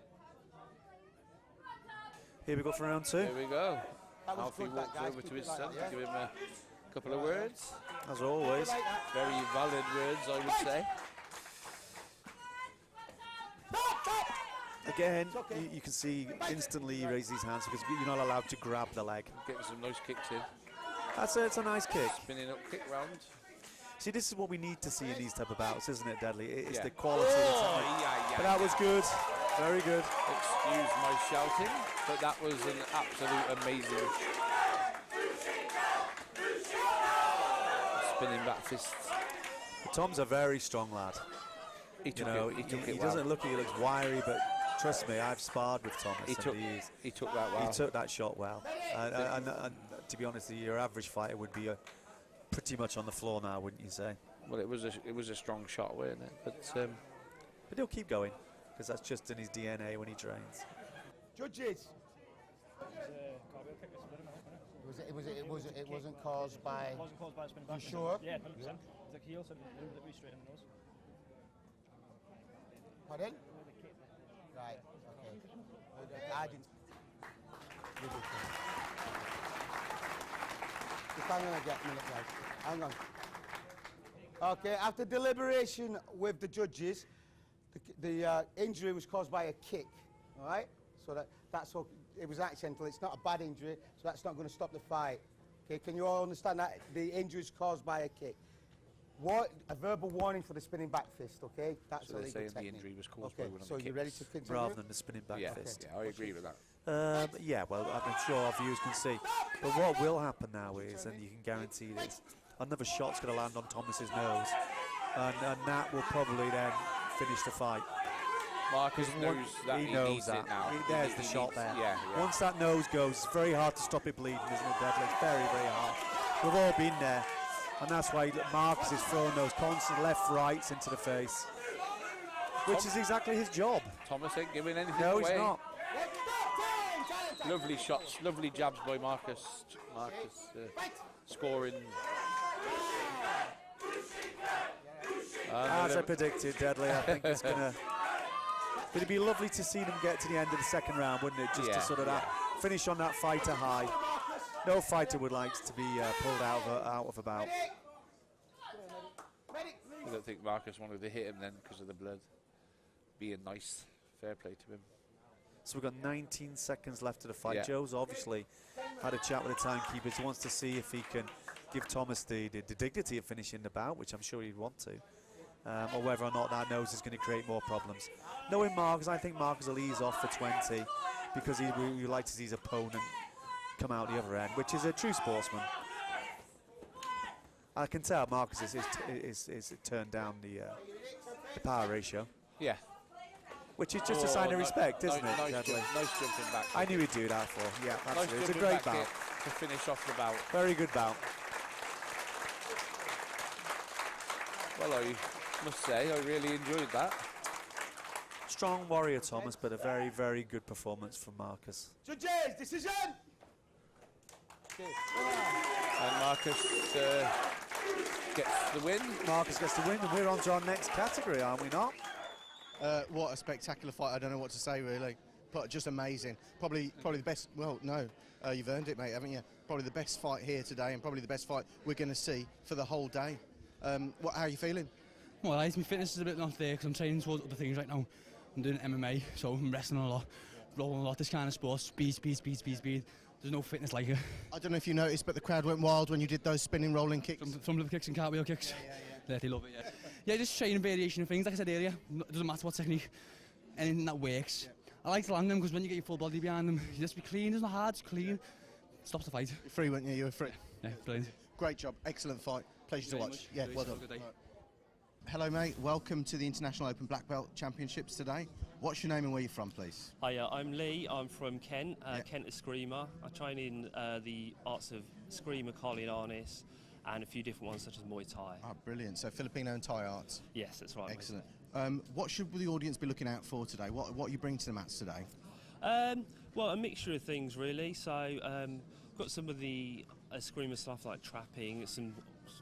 S12: Here we go for round 2.
S13: Here we go.
S10: That was
S13: Alfie
S10: good,
S13: walked
S10: that, guys.
S13: over to
S10: Keep
S13: his
S10: it like
S13: son
S10: that,
S13: to
S10: yeah.
S13: give him a couple of words.
S12: As always.
S13: Very valid words, I would say.
S12: Again, you can see instantly he raises his hands because you're not allowed to grab the leg.
S13: Getting some nice kicks in.
S12: It's a nice kick.
S13: Spinning up kick round.
S12: See, this is what we need to see in these type of bouts, isn't it, Deadly? It's
S13: Yeah.
S12: the quality of the technique.
S13: Yeah,
S12: But that was good. Very good.
S13: Excuse my shouting, but that was an absolute amazing spinning back fist.
S12: Tom's a very strong lad.
S13: He took
S12: he
S13: it
S12: doesn't
S13: well.
S12: look, he looks wiry, but trust me, I've sparred with Thomas.
S13: He took that well.
S12: He took that shot well. And to be honest, your average fighter would be pretty much on the floor now, wouldn't you say?
S13: Well, it was a strong shot, wasn't it? But
S12: he'll keep going because that's just in his DNA when he trains.
S10: Judges. It wasn't caused by.
S20: It wasn't caused by a spinning back.
S10: You sure?
S20: Yeah, 100%. It's like heel, so a little bit straight in the nose.
S10: Pardon? Right. Okay. I didn't. Just hang on a minute, guys. Hang on. Okay. After deliberation with the judges, the injury was caused by a kick. All right. So that's all. It was accidental. It's not a bad injury, so that's not going to stop the fight. Okay. Can you all understand that the injury is caused by a kick? A verbal warning for the spinning back fist, okay? That's
S13: so
S10: a
S13: they're
S10: legal
S13: saying
S10: technique.
S13: the injury was caused by one of the
S10: so
S13: kicks.
S10: you ready to continue?
S12: Rather than the spinning back fist.
S13: Yeah, I agree with that.
S12: Yeah, well, I'm sure our viewers can see. But what will happen now is, and you can guarantee this, another shot's going to land on Thomas's nose, and that will probably then finish the fight.
S13: Marcus knows that
S12: he knows
S13: needs
S12: that.
S13: it now.
S12: There's the shot there.
S13: Yeah.
S12: Once that nose goes, it's very hard to stop it bleeding, isn't it, Deadly? It's very, very hard. We've all been there. And that's why Marcus is throwing those constant left rights into the face, which is exactly his job.
S13: Thomas ain't giving anything
S12: No,
S13: away.
S12: he's not.
S13: Lovely shots, lovely jabs by Marcus. Scoring.
S12: As I predicted, Deadly, I think it's gonna. It'd be lovely to see them get to the end of the second round, wouldn't it? Just to sort of finish on that fighter high. No fighter would like to be pulled out of a bout.
S13: I don't think Marcus wanted to hit him then because of the blood. Being nice, fair play to him.
S12: So we've got 19 seconds left of the fight.
S13: Yeah.
S12: Joe's obviously had a chat with the timekeepers. He wants to see if he can give Thomas the dignity of finishing the bout, which I'm sure he'd want to. Or whether or not that nose is going to create more problems. Knowing Marcus, I think Marcus will ease off for 20 because he would like to see his opponent come out the other end, which is a true sportsman. I can tell Marcus is turned down the power ratio.
S13: Yeah.
S12: Which is just a sign of respect, isn't it?
S13: Nice jumping back.
S12: I knew he'd do that for. Yeah, absolutely.
S13: Nice
S12: It's a
S13: jumping
S12: great
S13: back
S12: bout.
S13: kick to finish off the bout.
S12: Very good bout.
S13: Well, I must say, I really enjoyed that.
S12: Strong warrior, Thomas, but a very, very good performance from Marcus.
S10: Judges, decision!
S13: And Marcus gets the win.
S12: Marcus gets the win, and we're on to our next category, are we not?
S2: What a spectacular fight. I don't know what to say, really. But just amazing. Probably the best. Well, no, you've earned it, mate, haven't you? Probably the best fight here today, and probably the best fight we're going to see for the whole day. How are you feeling?
S9: Well, my fitness is a bit not there because I'm training towards other things right now. I'm doing MMA, so I'm wrestling a lot, rolling a lot. This kind of sport, speed. There's no fitness like it.
S2: I don't know if you noticed, but the crowd went wild when you did those spinning, rolling kicks.
S9: Some of the kicks and cartwheel kicks. Yeah, they love it. Yeah, just training variation of things. Like I said earlier, it doesn't matter what technique, anything that works. I like to land them because when you get your full body behind them, you just be clean. It's not hard, it's clean. Stops the fight.
S2: You're free, weren't you? You were free.
S9: Yeah, brilliant.
S2: Great job, excellent fight. Pleasure to watch. Yeah, well done. Hello, mate. Welcome to the International Open Black Belt Championships today. What's your name and where you're from, please?
S21: Hi, I'm Lee. I'm from Kent. Kent Eskrima. I train in the arts of Eskrima, Carling Harness, and a few different ones such as Muay Thai.
S2: Ah, brilliant. So Filipino and Thai arts.
S21: Yes, that's right.
S2: Excellent. What should the audience be looking out for today? What are you bringing to the mats today?
S21: Well, a mixture of things really. So got some of the Eskrima stuff like trapping, some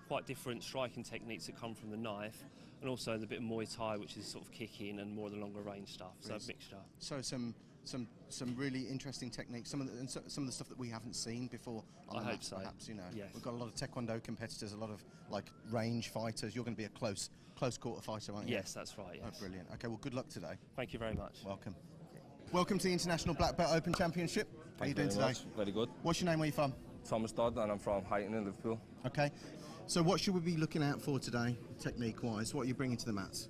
S21: quite different striking techniques that come from the knife, and also the bit of Muay Thai, which is sort of kicking and more of the longer range stuff. So a mixture.
S2: So some really interesting techniques, some of the stuff that we haven't seen before.
S21: I hope so.
S2: Perhaps, you know.
S21: Yes.
S2: We've got a lot of Taekwondo competitors, a lot of like range fighters. You're going to be a close quarter fighter, aren't you?
S21: Yes, that's right. Yes.
S2: Oh, brilliant. Okay, well, good luck today.
S21: Thank you very much.
S2: Welcome. Welcome to the International Black Belt Open Championship. How are you doing today?
S5: Very good.
S2: What's your name? Where are you from?
S5: Thomas Dodd, and I'm from Highton in Liverpool.
S2: Okay. So what should we be looking out for today, technique-wise? What are you bringing to the mats?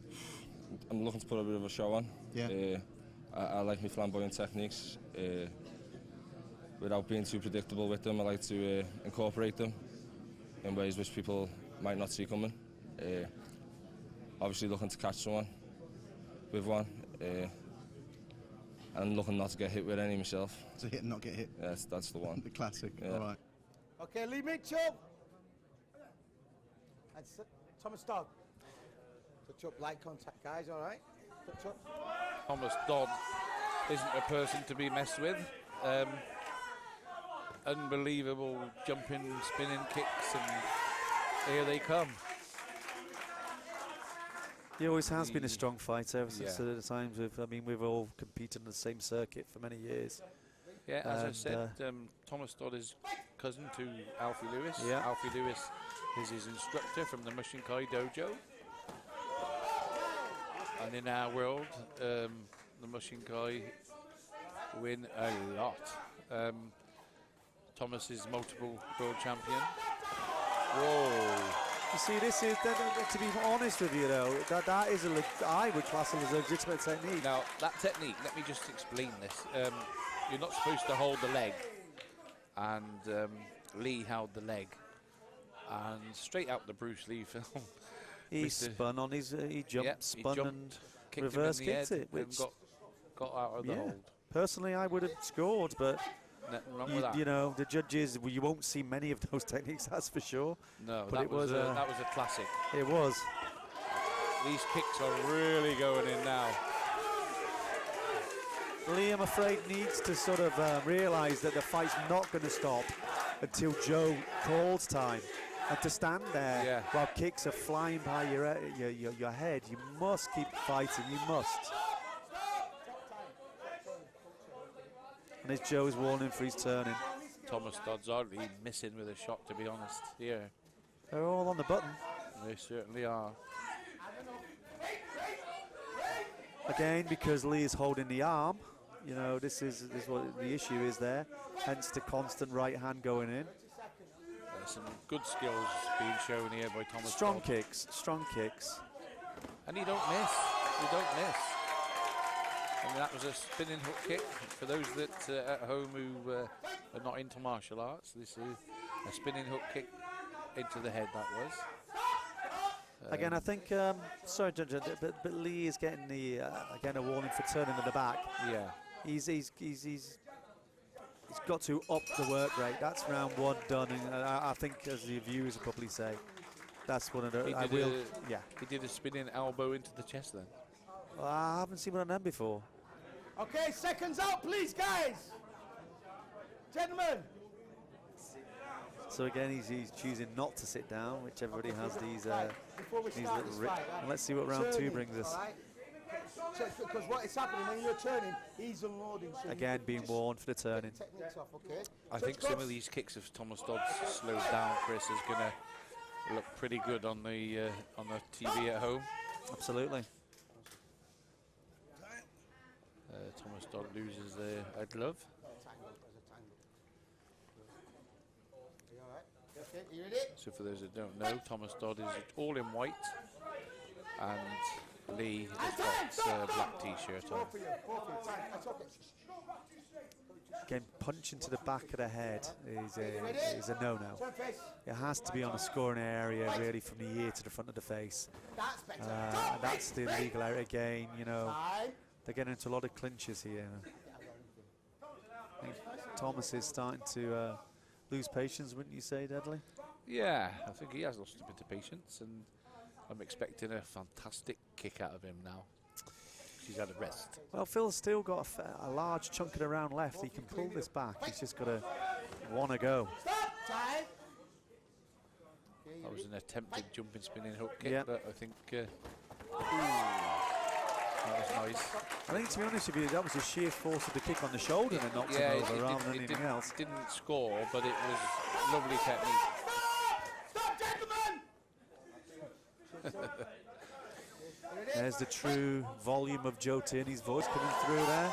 S5: I'm looking to put a bit of a show on.
S2: Yeah.
S5: I like my flamboyant techniques. Without being too predictable with them, I like to incorporate them in ways which people might not see coming. Obviously looking to catch someone with one, and looking not to get hit with any myself.
S2: To hit and not get hit?
S5: Yes, that's the one.
S2: The classic,
S5: Yeah.
S2: all right.
S10: Okay, Lee Mitchell. That's it. Thomas Dodd. Touch up, light contact, guys, all right? Touch up.
S13: Thomas Dodd isn't a person to be messed with. Unbelievable jumping, spinning kicks, and here they come.
S12: He always has been a strong fighter ever since the times we've all competed in the same circuit for many years.
S13: Yeah, as I said, Thomas Dodd is cousin to Alfie Lewis.
S12: Yeah.
S13: Alfie Lewis is his instructor from the Mushinkai Dojo. And in our world, the Mushinkai win a lot. Thomas is multiple world champion. Whoa.
S12: You see, this is, to be honest with you though, that is I would class it as a legitimate technique.
S13: Now, that technique, let me just explain this. You're not supposed to hold the leg, and Lee held the leg, and straight out the Bruce Lee film.
S12: He spun on his, he jumped, spun and reverse kicked it, which
S13: got out of the hold.
S12: Personally, I would have scored, but
S13: nothing wrong with that.
S12: You know, the judges, you won't see many of those techniques, that's for sure.
S13: No,
S12: but
S13: that was a classic.
S12: It was.
S13: These kicks are really going in now.
S12: Lee, I'm afraid, needs to sort of realise that the fight's not going to stop until Joe calls time. And to stand there while kicks are flying by your head, you must keep fighting, you must. And as Joe's warning for his turning.
S13: Thomas Dodd's hardly missing with a shot, to be honest. Yeah.
S12: They're all on the button.
S13: They certainly are.
S12: Again, because Lee is holding the arm, you know, this is what the issue is there. Hence the constant right hand going in.
S13: Some good skills being shown here by Thomas
S12: Strong
S13: Dodd.
S12: kicks, strong kicks.
S13: And he don't miss. He don't miss. And that was a spinning hook kick. For those that at home who are not into martial arts, this is a spinning hook kick into the head, that was.
S12: Again, I think, sorry, but Lee is getting the, again, a warning for turning to the back.
S13: Yeah.
S12: He's got to up the work rate. That's round one done, and I think, as the viewers will probably say, that's one of the.
S13: He did a spinning elbow into the chest then.
S12: Well, I haven't seen one of them before.
S10: Okay, seconds out, please, guys. Gentlemen.
S12: So again, he's choosing not to sit down, which everybody has these little and let's see what round two brings us.
S10: Because what is happening when you're turning, he's unloading. So
S12: again, being warned for the turning.
S10: Off, okay?
S13: I think some of these kicks of Thomas Dodd's slowed down, Chris, is going to look pretty good on the TV at home.
S12: Absolutely.
S13: Thomas Dodd loses a glove.
S10: Okay, you ready?
S13: So for those that don't know, Thomas Dodd is all in white, and Lee has got a black t-shirt on.
S12: Again, punching to the back of the head is a no-no. It has to be on a scoring area, really, from the ear to the front of the face. And that's the illegal area again, you know. They're getting into a lot of clinches here. I think Thomas is starting to lose patience, wouldn't you say, Dudley?
S13: Yeah, I think he has lost a bit of patience, and I'm expecting a fantastic kick out of him now. He's had a rest.
S12: Well, Phil's still got a large chunk of the round left. He can pull this back. He's just got to want to go.
S13: That was an attempted jumping spinning hook kick,
S12: Yeah.
S13: but I think that was nice.
S12: I think, to be honest with you, that was the sheer force of the kick on the shoulder that knocked him over rather than anything else.
S13: Didn't score, but it was lovely technique.
S12: There's the true volume of Joe Tierney's voice coming through there.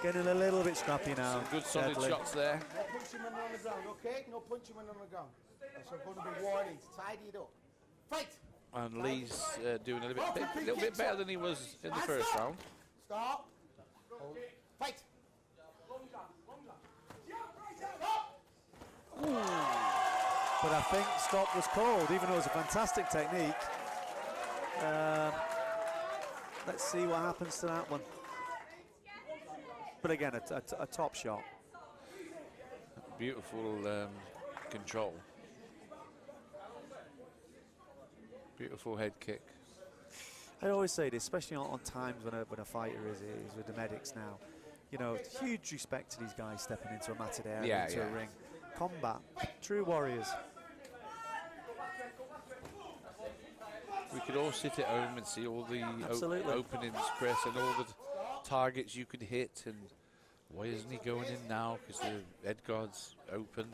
S12: Getting a little bit scrappy now.
S13: Some good solid
S12: Deadly.
S13: shots there.
S10: No punching when on the ground, okay? No punching when on the ground. That's going to be warnings. Tidy it up. Fight!
S13: And Lee's doing a little bit better than he was in the first round.
S10: Stop. Hold. Fight!
S12: But I think stop was called, even though it was a fantastic technique. Let's see what happens to that one. But again, a top shot.
S13: Beautiful control. Beautiful head kick.
S12: I always say this, especially on times when a fighter is with the medics now. You know, huge respect to these guys stepping into a matted area, into a ring. Combat, true warriors.
S13: We could all sit at home and see all the openings, Chris, and all the targets you could hit. And why isn't he going in now? Because the head guard's open.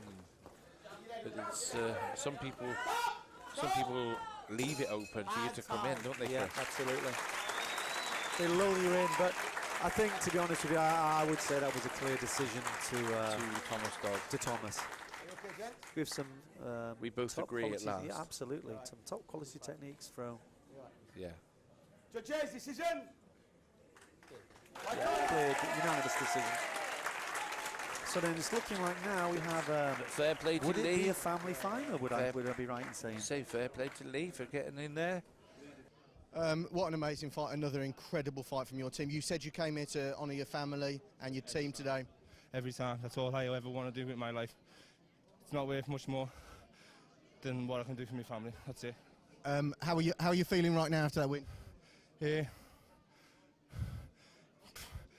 S13: But it's some people leave it open for you to come in, don't they?
S12: Yeah,
S13: Chris?
S12: absolutely. They lull you in, but I think, to be honest with you, I would say that was a clear decision to
S13: Thomas Dodd.
S12: To Thomas. With some
S13: we both
S12: top
S13: agree
S12: quality,
S13: at last.
S12: Yeah, absolutely. Some top quality techniques from.
S13: Yeah.
S10: Judges, decision.
S12: Unanimous decision. So then it's looking like now we have.
S13: Fair play to
S12: would
S13: Lee.
S12: it be a family final? Would I be right in saying?
S13: Say fair play to Lee for getting in there.
S2: What an amazing fight, another incredible fight from your team. You said you came here to honour your family and your team today.
S18: Every time. That's all I ever want to do with my life. It's not worth much more than what I can do for my family. That's it.
S2: How are you feeling right now after that win?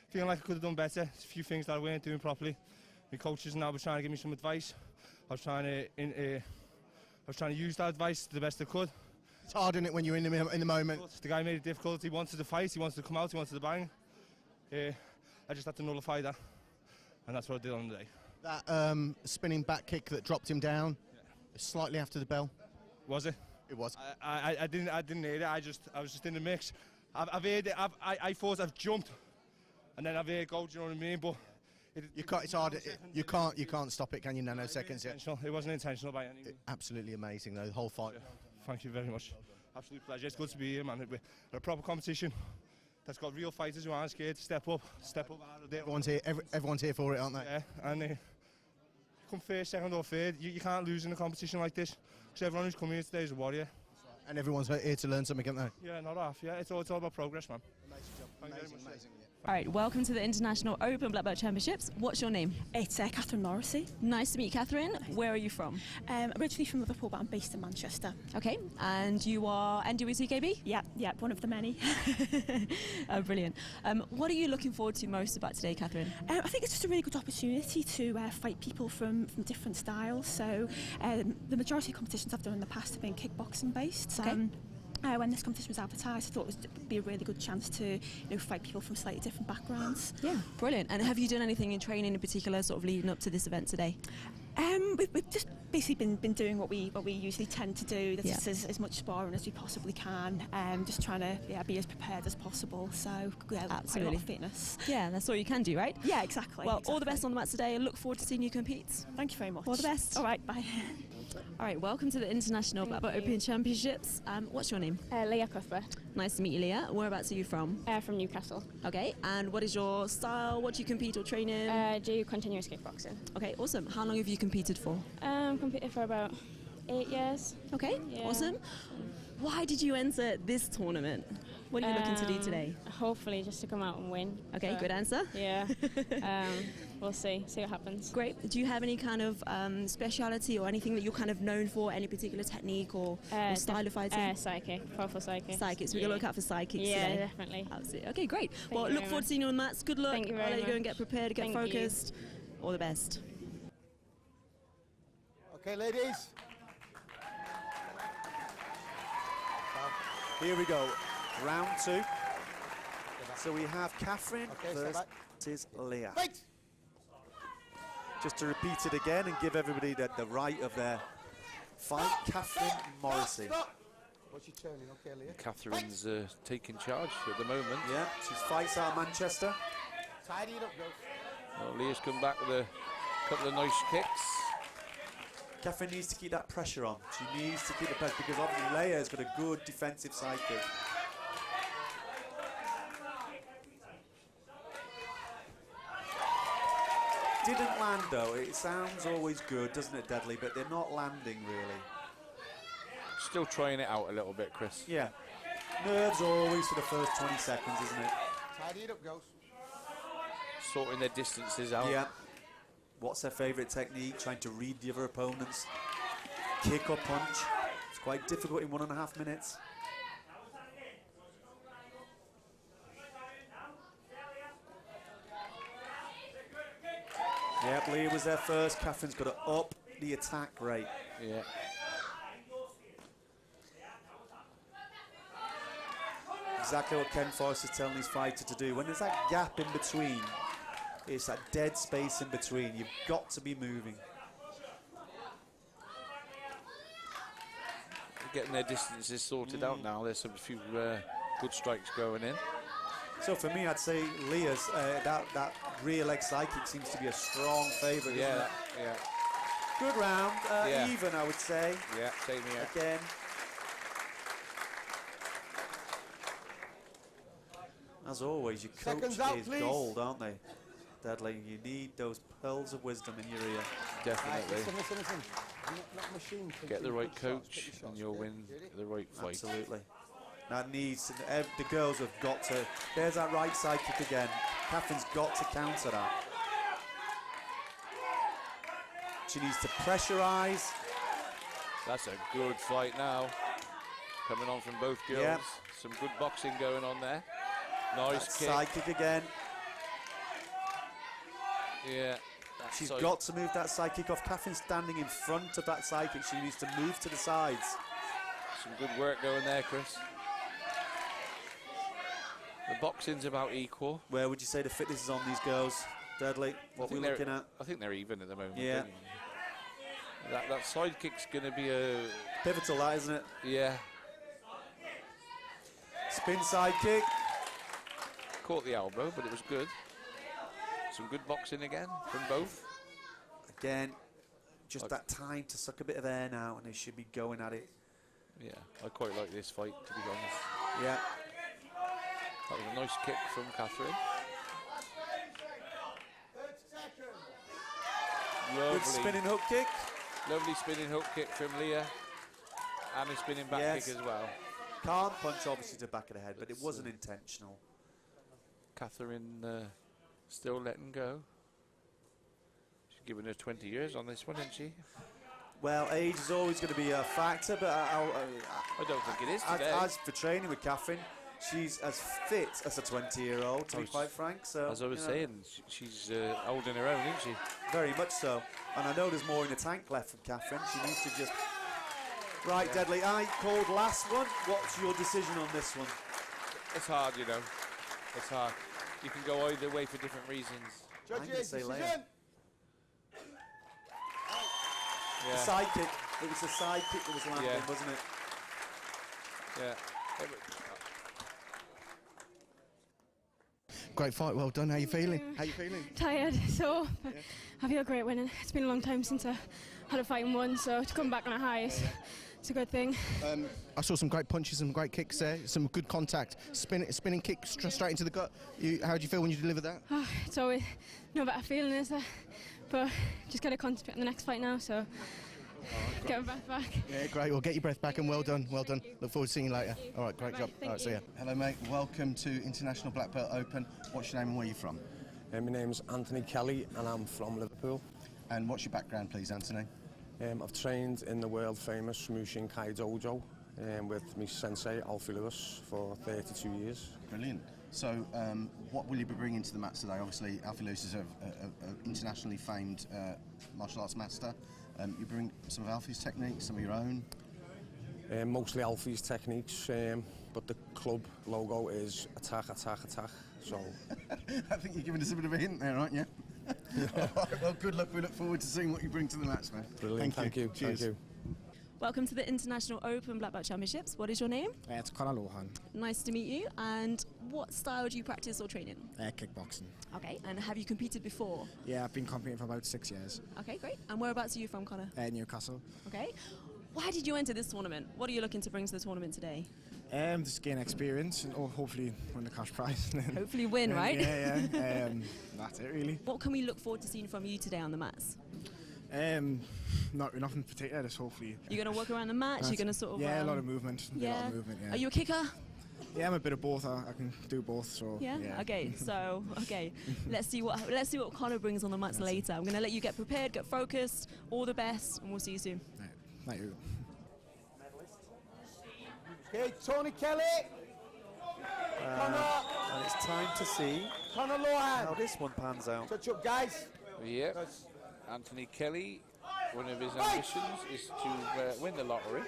S18: Feeling like I could have done better. There's a few things that I weren't doing properly. My coaches now were trying to give me some advice. I was trying to use that advice to the best I could.
S2: It's hard, isn't it, when you're in the moment?
S18: The guy made it difficult. He wanted to fight. He wanted to come out. He wanted to bang. I just had to nullify that, and that's what I did on the day.
S2: That spinning back kick that dropped him down, slightly after the bell.
S18: Was it?
S2: It was.
S18: I didn't hear it. I was just in the mix. I've heard it. I thought I've jumped, and then I've heard go. Do you know what I mean? But
S2: you can't. It's hard. You can't stop it, can you? Nanoseconds.
S18: It wasn't intentional by any means.
S2: Absolutely amazing, though. The whole fight.
S18: Yeah. Thank you very much. Absolute pleasure. It's good to be here, man. We're a proper competition that's got real fighters who aren't scared to step up out of there.
S2: Everyone's here for it, aren't they?
S18: Yeah, and come first, second or third, you can't lose in a competition like this, because everyone who's come here today is a warrior.
S2: And everyone's here to learn something, aren't they?
S18: Yeah, not half. Yeah, it's all about progress, man.
S2: Amazing job.
S18: Thank you very much.
S2: Amazing.
S1: All right, welcome to the International Open Black Belt Championships. What's your name?
S7: It's Catherine Morrissey.
S1: Nice to meet you, Catherine. Where are you from?
S7: Originally from Liverpool, but I'm based in Manchester.
S1: Okay, and you are NWCKB?
S7: Yeah, one of the many.
S1: Oh, brilliant. What are you looking forward to most about today, Catherine?
S7: I think it's just a really good opportunity to fight people from different styles. So the majority of competitions I've done in the past have been kickboxing based.
S1: Okay.
S7: When this competition was advertised, I thought it would be a really good chance to fight people from slightly different backgrounds.
S1: Yeah, brilliant. And have you done anything in training in particular, sort of leading up to this event today?
S7: We've just basically been doing what we usually tend to do. That's just as much sparring as we possibly can. Just trying to be as prepared as possible. So quite a lot of fitness.
S1: Yeah, that's all you can do, right?
S7: Yeah, exactly.
S1: Well, all the best on the mat today. I look forward to seeing you compete.
S7: Thank you very much.
S1: All the best.
S7: All right, bye.
S1: All right, welcome to the International Black Belt Open Championships. What's your name?
S3: Leah Cuthbert.
S1: Nice to meet you, Leah. Whereabouts are you from?
S3: From Newcastle.
S1: Okay, and what is your style? What do you compete or train in?
S3: Do continuous kickboxing.
S1: Okay, awesome. How long have you competed for?
S3: Competed for about 8 years.
S1: Okay,
S3: Yeah.
S1: awesome. Why did you enter this tournament? What are you looking to do today?
S3: Hopefully just to come out and win.
S1: Okay,
S3: But
S1: good answer.
S3: Yeah. We'll see what happens.
S1: Great. Do you have any kind of speciality or anything that you're kind of known for? Any particular technique or style of fighting?
S3: Psychic, powerful psychic.
S1: Psychics. We're going to look out for psychics
S3: Yeah,
S1: today.
S3: definitely.
S1: Absolutely. Okay, great.
S3: Thank
S1: Well,
S3: you
S1: look
S3: very
S1: forward to seeing you on the mats. Good luck.
S3: Thank you very
S1: I'll let you go and
S3: much.
S1: get prepared, get
S3: Thank you.
S1: focused. All the best.
S10: Okay, ladies.
S12: Here we go, round 2. So we have Catherine versus Leah.
S10: Fight!
S12: Just to repeat it again and give everybody the right of their fight, Catherine Morrissey.
S10: What's your turning? Okay, Leah.
S13: Catherine's taking charge at the moment.
S12: Yeah, she fights out of Manchester.
S10: Tidy it up, girls.
S13: Well, Leah's come back with a couple of nice kicks.
S12: Catherine needs to keep that pressure on. She needs to keep the pressure because obviously Leah's got a good defensive side kick. Didn't land though. It sounds always good, doesn't it, Deadly? But they're not landing really.
S13: Still trying it out a little bit, Chris.
S12: Yeah. Nerves always for the first 20 seconds, isn't it?
S10: Tidy it up, girls.
S13: Sorting their distances out.
S12: Yeah. What's their favourite technique? Trying to read the other opponents. Kick or punch. It's quite difficult in 1.5 minutes. Yep, Leah was there first. Catherine's got to up the attack rate.
S13: Yeah.
S12: Exactly what Ken Forrest is telling his fighter to do. When there's that gap in between, it's that dead space in between. You've got to be moving.
S13: Getting their distances sorted out now. There's a few good strikes going in.
S12: So for me, I'd say Leah's that rear leg psychic seems to be a strong favourite.
S13: Yeah,
S12: isn't it?
S13: yeah.
S12: Good round,
S13: Yeah.
S12: even I would say.
S13: Yeah, same here.
S12: Again. As always, your coach
S10: Seconds out,
S12: is
S10: please.
S12: gold, aren't they? Deadly. You need those pearls of wisdom in your ear.
S13: Definitely.
S10: Listen. Not machine.
S13: Get the right coach and you'll win the right fight.
S12: Absolutely. That needs to, the girls have got to. There's that right side kick again. Catherine's got to counter that. She needs to pressurise.
S13: That's a good fight now. Coming on from both girls.
S12: Yep.
S13: Some good boxing going on there. Nice
S12: That
S13: kick.
S12: side kick again.
S13: Yeah.
S12: She's got to move that side kick off. Catherine's standing in front of that side kick. She needs to move to the sides.
S13: Some good work going there, Chris. The boxing's about equal.
S12: Where would you say the fitness is on these girls? Deadly. What we're looking at?
S13: I think they're even at the moment.
S12: Yeah.
S13: That side kick's going to be a
S12: pivotal, that isn't it?
S13: Yeah.
S12: Spin side kick.
S13: Caught the elbow, but it was good. Some good boxing again from both.
S12: Again, just that time to suck a bit of air now, and they should be going at it.
S13: Yeah, I quite like this fight, to be honest.
S12: Yeah.
S13: That was a nice kick from Catherine.
S12: Good spinning hook kick.
S13: Lovely spinning hook kick from Leah. And a spinning back kick as well.
S12: Can't punch obviously to the back of the head, but it wasn't intentional.
S13: Catherine still letting go. She's given her 20 years on this one, isn't she?
S12: Well, age is always going to be a factor, but
S13: I don't think it is today.
S12: As for training with Catherine, she's as fit as a 20-year-old, to be quite frank. So,
S13: as I was saying, she's holding her own, isn't she?
S12: Very much so. And I know there's more in the tank left from Catherine. She needs to just... Right, Deadly, I called last one. What's your decision on this one?
S13: It's hard, you know. It's hard. You can go either way for different reasons.
S12: I'm going to say Leah.
S13: Yeah.
S12: The side kick. It was the side kick that was landing,
S13: Yeah.
S12: wasn't it?
S13: Yeah.
S2: Great fight, well done. How you feeling? How you feeling?
S8: Tired, so I feel great winning. It's been a long time since I had a fight and won, so to come back on a high it's a good thing.
S2: I saw some great punches, some great kicks there, some good contact, spinning kick straight into the gut. How do you feel when you deliver that?
S8: It's always no better feeling, is there? But just got to concentrate on the next fight now, so get my breath back.
S2: Yeah, great. Well, get your breath back and well done. Well done. Look forward to seeing you later. All right, great job. All right, see ya. Hello, mate. Welcome to International Black Belt Open. What's your name and where are you from?
S22: My name's Anthony Kelly and I'm from Liverpool.
S2: And what's your background, please, Anthony?
S22: I've trained in the world famous Mushin Kai Dojo with my sensei Alfie Lewis for 32 years.
S2: Brilliant. So what will you be bringing to the mats today? Obviously Alfie Lewis is an internationally famed martial arts master. You bring some of Alfie's techniques, some of your own?
S22: Mostly Alfie's techniques, but the club logo is attack, attack, attack. So
S2: I think you're giving us a bit of a hint there, aren't you? All right, well, good luck. We look forward to seeing what you bring to the match, man.
S22: Brilliant. Thank you.
S2: Cheers.
S22: Thank you.
S1: Welcome to the International Open Black Belt Championships. What is your name?
S23: It's Conor Lohan.
S1: Nice to meet you. And what style do you practice or train in?
S23: Kickboxing.
S1: Okay, and have you competed before?
S23: Yeah, I've been competing for about 6 years.
S1: Okay, great. And whereabouts are you from, Conor?
S23: Newcastle.
S1: Okay. Why did you enter this tournament? What are you looking to bring to the tournament today?
S23: Just gain experience and hopefully win the cash prize.
S1: Hopefully win, right?
S23: Yeah. That's it, really.
S1: What can we look forward to seeing from you today on the mats?
S23: Nothing particular, just hopefully.
S1: You're going to walk around the match? You're going to sort of...
S23: Yeah, a lot of movement.
S1: Yeah.
S23: A lot of movement, yeah.
S1: Are you a kicker?
S23: Yeah, I'm a bit of both. I can do both, so...
S1: Yeah? Okay, so, let's see what Conor brings on the mats later. I'm going to let you get prepared, get focused. All the best, and we'll see you soon.
S23: Right. Thank you.
S10: Okay, Tony Kelly.
S12: And it's time to see
S10: Conor Lohan.
S12: how this one pans out.
S10: Touch up, guys.
S13: Yeah. Anthony Kelly, one of his ambitions is to win the lottery,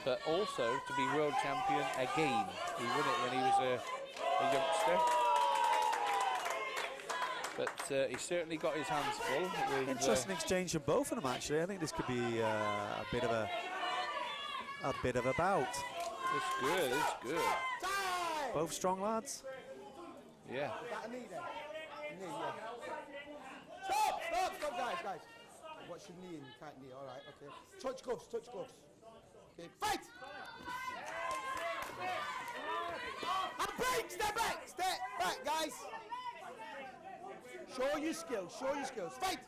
S13: but also to be world champion again. He won it when he was a youngster. But he's certainly got his hands full. With,
S12: Interesting exchange from both of them, actually. I think this could be a bit of a bout.
S13: It's good, it's good.
S12: Both strong lads.
S13: Yeah.
S10: Stop, guys. What's your knee? You can't knee. All right, okay. Touch gloves. Okay, fight! And break! Step back, guys. Show your skills. Fight!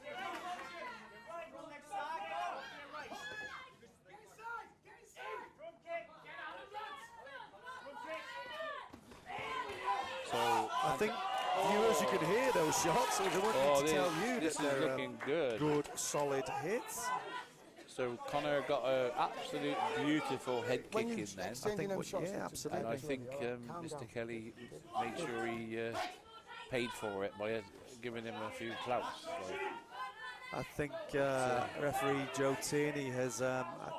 S12: So I think viewers, you could hear those shots. So they want me to tell you
S13: this
S12: that
S13: is
S12: they're
S13: looking good.
S12: Good, solid hits.
S13: So Conor got an absolute beautiful head kick in then.
S12: I think, absolutely.
S13: And I think Mr. Kelly made sure he paid for it by giving him a few clouts. So.
S12: I think referee Joe Tierney has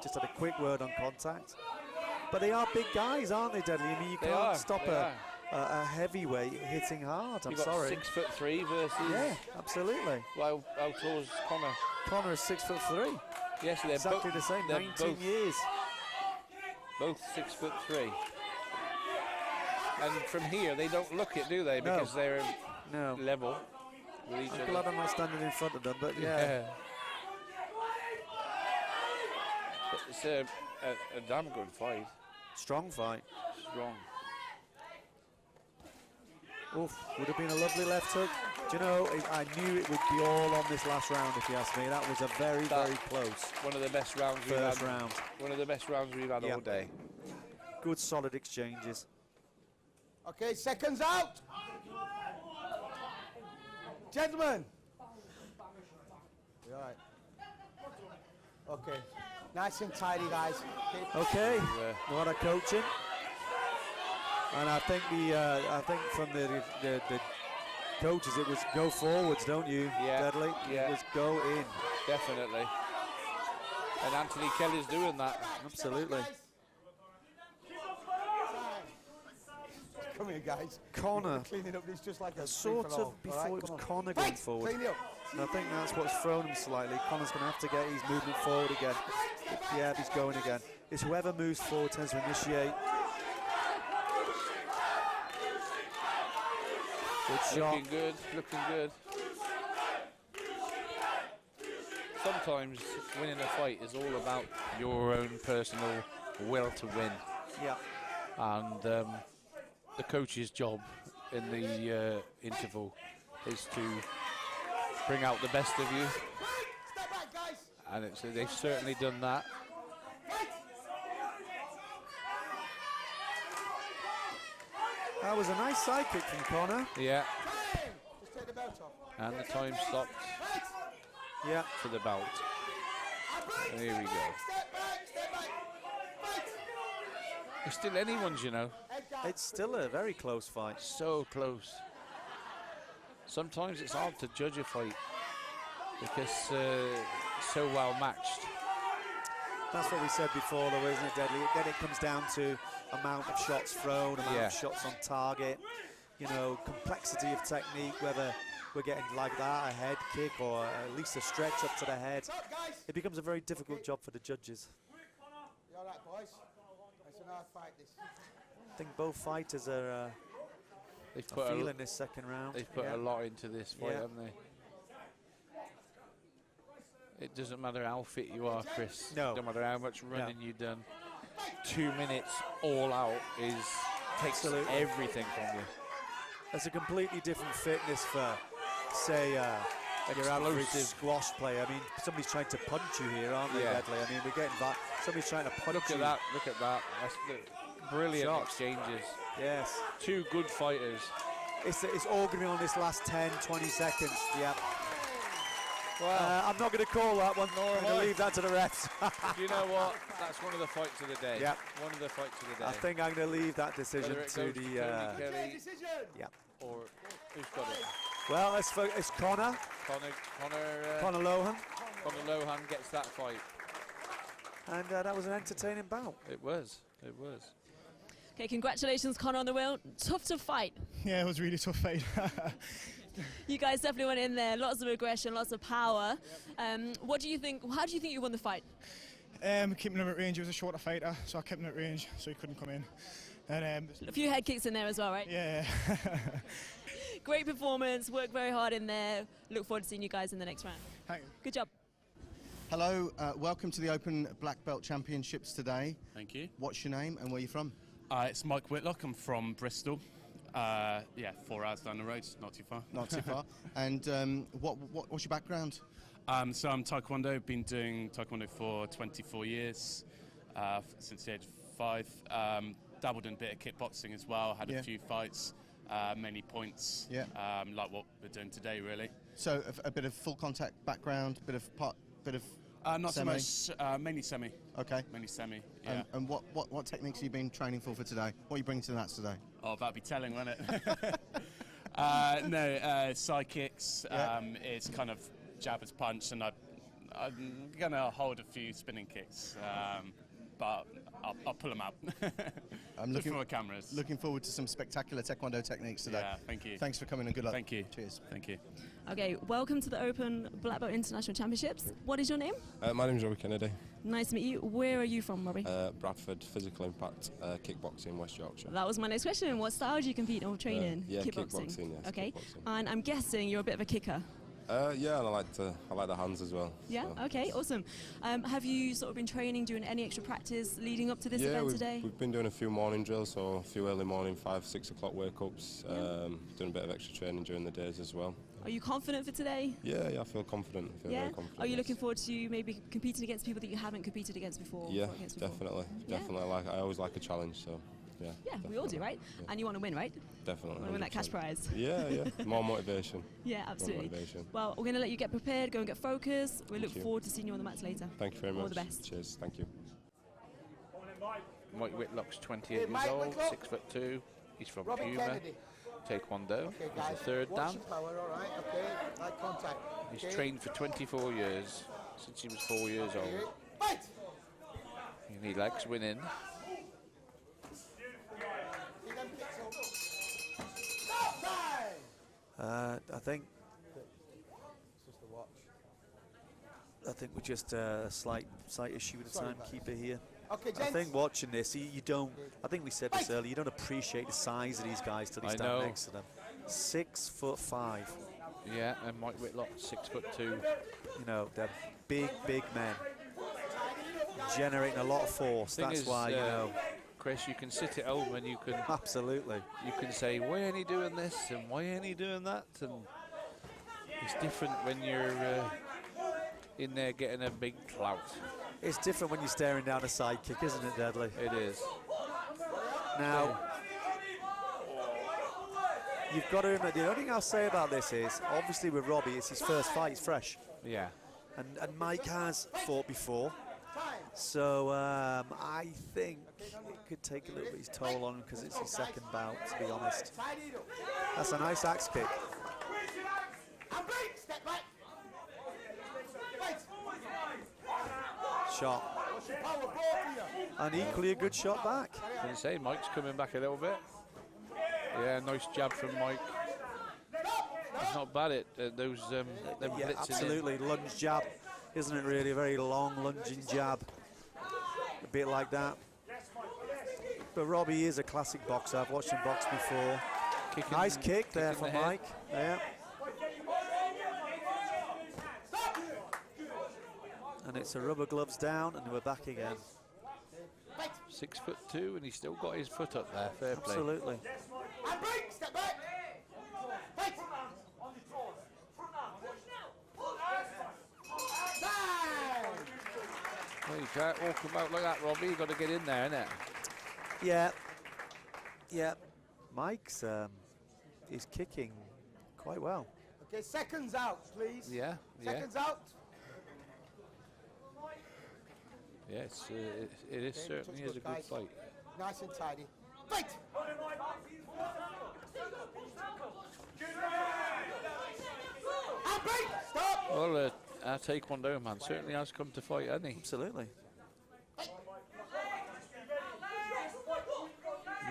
S12: just had a quick word on contact. But they are big guys, aren't they, Deadly? I mean, you can't stop a heavyweight hitting hard. I'm sorry.
S13: 6'3" versus.
S12: Yeah, absolutely.
S13: Well, how tall is Conor?
S12: Conor is 6'3".
S13: Yes, they're
S12: exactly the same. 19 years.
S13: Both 6'3". And from here, they don't look it, do they? Because they're level with each other.
S12: I'm glad I'm not standing in front of them, but yeah.
S13: It's a damn good fight.
S12: Strong fight.
S13: Strong.
S12: Oof, would have been a lovely left hook. Do you know, I knew it would be all on this last round, if you ask me. That was a very, very close.
S13: One of the best rounds we've had.
S12: First round.
S13: One of the best rounds we've had all day.
S12: Good, solid exchanges.
S10: Okay, seconds out. Gentlemen. All right. Okay. Nice and tidy, guys.
S12: Okay, a lot of coaching. And I think from the coaches, it was go forwards, don't you, Deadly?
S13: Yeah.
S12: It was go in.
S13: Definitely. And Anthony Kelly's doing that.
S12: Absolutely.
S10: Come here, guys.
S12: Conor.
S10: Cleaning up this just like a
S12: sort of before it was Conor going forward. And I think that's what's thrown him slightly. Conor's going to have to get his movement forward again. Yeah, he's going again. It's whoever moves forward tends to initiate. Good shot. Looking good, looking good. Sometimes winning a fight is all about your own personal will to win.
S4: Yeah.
S12: And the coach's job in the interval is to bring out the best of you. And they've certainly done that.
S4: That was a nice side kick from Connor.
S12: Yeah.
S10: Just take the belt off.
S12: And the time stopped.
S4: Yeah.
S12: For the belt. And here we go. It's still anyone's, you know.
S4: It's still a very close fight.
S12: So close. Sometimes it's hard to judge a fight because so well matched.
S4: That's what we said before, though, isn't it, Deadly? Then it comes down to amount of shots thrown, amount of shots on target, you know, complexity of technique, whether we're getting like that, a head kick, or at least a stretch up to the head. It becomes a very difficult job for the judges.
S10: You all right, boys? It's an hard fight, this.
S4: I think both fighters are feeling this second round.
S12: They've put a lot into this fight, haven't they? It doesn't matter how fit you are, Chris.
S4: No.
S12: Don't matter how much running you've done. 2 minutes all out takes everything from you.
S4: That's a completely different fitness for, say, your average squash player. I mean, somebody's trying to punch you here, aren't they, Deadly? I mean, we're getting that. Somebody's trying to punch you.
S12: Look at that. That's the brilliant exchanges.
S4: Yes.
S12: Two good fighters.
S4: It's all going to be on this last 10, 20 seconds. Yeah. Well, I'm not going to call that one. I'm going to leave that to the refs.
S12: You know what? That's one of the fights of the day.
S4: Yeah.
S12: One of the fights of the day.
S4: I think I'm going to leave that decision to the...
S12: Kelly,
S4: yeah.
S12: Or who's got it?
S4: Well, it's Connor.
S12: Connor
S4: Lohan.
S12: Connor Lohan gets that fight.
S4: And that was an entertaining bout.
S12: It was. It was.
S1: Okay, congratulations, Connor, on the wheel. Tough to fight.
S23: Yeah, it was a really tough fight.
S1: You guys definitely went in there, lots of aggression, lots of power. What do you think? How do you think you won the fight?
S23: Keeping him at range. He was a shorter fighter, so I kept him at range, so he couldn't come in. And
S1: a few head kicks in there as well, right?
S23: Yeah.
S1: Great performance. Worked very hard in there. Look forward to seeing you guys in the next round.
S23: Thank you.
S1: Good job.
S2: Hello, welcome to the Open Black Belt Championships today.
S11: Thank you.
S2: What's your name and where are you from?
S11: It's Mike Whitlock. I'm from Bristol. 4 hours down the road, not too far.
S2: Not too far. And what's your background?
S11: So I'm Taekwondo. Been doing Taekwondo for 24 years, since the age of 5. Dabbled in a bit of kickboxing as well. Had a few fights, many points.
S2: Yeah.
S11: Like what we're doing today, really.
S2: So a bit of full contact background, bit of
S11: not
S2: semi?
S11: so much. Mainly semi.
S2: Okay.
S11: Mainly semi. Yeah.
S2: And what techniques have you been training for today? What are you bringing to the mats today?
S11: Oh, that'd be telling, wouldn't it? Side kicks. It's kind of jabber's punch, and I'm gonna hold a few spinning kicks, but I'll pull them out.
S2: I'm
S11: looking for cameras.
S2: Looking forward to some spectacular Taekwondo techniques today.
S11: Yeah, thank you.
S2: Thanks for coming and good luck.
S11: Thank you.
S2: Cheers.
S11: Thank you.
S1: Okay, welcome to the Open Black Belt International Championships. What is your name?
S14: My name's Robbie Kennedy.
S1: Nice to meet you. Where are you from, Robbie?
S14: Bradford, Physical Impact, kickboxing, West Yorkshire.
S1: That was my next question. What style do you compete or train in?
S14: Yeah, kickboxing, yes.
S1: Okay,
S14: Kickboxing.
S1: and I'm guessing you're a bit of a kicker.
S14: Yeah, and I like the hands as well.
S1: Yeah.
S14: So.
S1: Okay. Awesome. Have you sort of been training, doing any extra practice leading up to this event today?
S14: We've been doing a few morning drills, so a few early morning 5-6 o'clock wake-ups. Doing a bit of extra training during the days as well.
S1: Are you confident for today?
S14: Yeah, I feel confident. I feel very confident.
S1: Are you looking forward to maybe competing against people that you haven't competed against before?
S14: Yeah,
S1: against before?
S14: definitely.
S1: Yeah.
S14: Definitely. I always like a challenge, so yeah.
S1: Yeah, we all do, right?
S14: Yeah.
S1: And you want to win, right?
S14: Definitely.
S1: Want to win that cash prize?
S14: Yeah. More motivation.
S1: Yeah, absolutely.
S14: More motivation.
S1: Well, we're going to let you get prepared, go and get focused. We look
S14: you.
S1: forward to seeing you on the mats later.
S14: Thank you very much.
S1: All the best.
S14: Cheers. Thank you.
S12: Mike Whitlock's 28 years old, 6'2". He's from
S10: Robbie
S12: Puma.
S10: Kennedy.
S12: Taekwondo.
S10: Okay,
S12: He's
S10: guys.
S12: the third
S10: Watch
S12: dan.
S10: your power, all right, okay. Eye contact.
S12: He's
S10: okay.
S12: trained for 24 years, since he was 4 years old.
S10: Fight!
S12: And he likes winning.
S4: I think we're just a slight issue with the timekeeper here.
S10: Okay,
S4: I
S10: gents.
S4: think watching this, you don't. I think we said this earlier. You don't appreciate the size of these guys till you
S12: I
S4: stand
S12: know.
S4: next to them. 6'5".
S13: Yeah, and Mike Whitlock, 6'2".
S4: You know, they're big men, generating a lot of force.
S13: Thing
S4: That's
S13: is,
S4: why, you know.
S13: Chris, you can sit at home and you can
S4: absolutely.
S13: You can say, why ain't he doing this and why ain't he doing that? And it's different when you're in there getting a big clout.
S4: It's different when you're staring down a side kick, isn't it, Deadly?
S13: It is.
S4: Now, you've got to remember, the only thing I'll say about this is, obviously with Robbie, it's his first fight, he's fresh.
S13: Yeah.
S4: And Mike has fought before. So I think it could take a little bit of his toll on him because it's his second bout, to be honest. That's a nice axe kick. Shot. And equally a good shot back.
S13: I was say, Mike's coming back a little bit. Yeah, nice jab from Mike. It's not bad at those them
S4: Yeah,
S13: blitzing
S4: absolutely. Lunge jab, isn't it really? A very long lunging jab. A bit like that. But Robbie is a classic boxer. I've watched him box before. Nice kick there from Mike. Yeah. And it's a rubber gloves down, and we're back again.
S13: 6'2", and he's still got his foot up there. Fair play.
S4: Absolutely.
S6: Step back. Fight.
S13: Well, you can't walk him out like that, Robbie. You've got to get in there, innit?
S4: Yeah. Yeah. Mike's is kicking quite well.
S6: Okay, seconds out, please.
S13: Yeah.
S6: Seconds out.
S13: Yes, it is certainly is a good fight.
S6: Nice and tidy. Fight! Stop!
S13: Well, our Taekwondo man certainly has come to fight, hasn't he?
S4: Absolutely.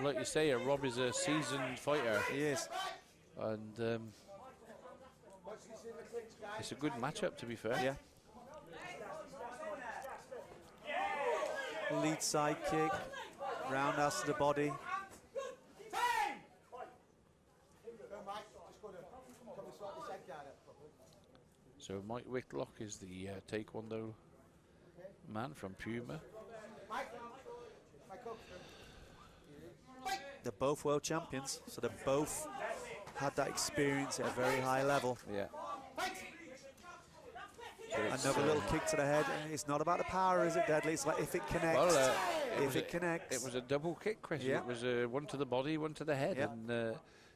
S13: Like you say, Rob is a seasoned fighter.
S4: He is.
S13: And it's a good matchup, to be fair.
S4: Yeah. Lead side kick, roundhouse to the body.
S13: So Mike Whitlock is the Taekwondo man from Puma.
S4: They're both world champions, so they've both had that experience at a very high level.
S13: Yeah.
S4: Another little kick to the head. It's not about the power, is it, Deadly? It's like if it connects.
S13: Well,
S4: if it connects.
S13: It was a double kick, Chris.
S4: Yeah.
S13: It was one to the body, one to the head, and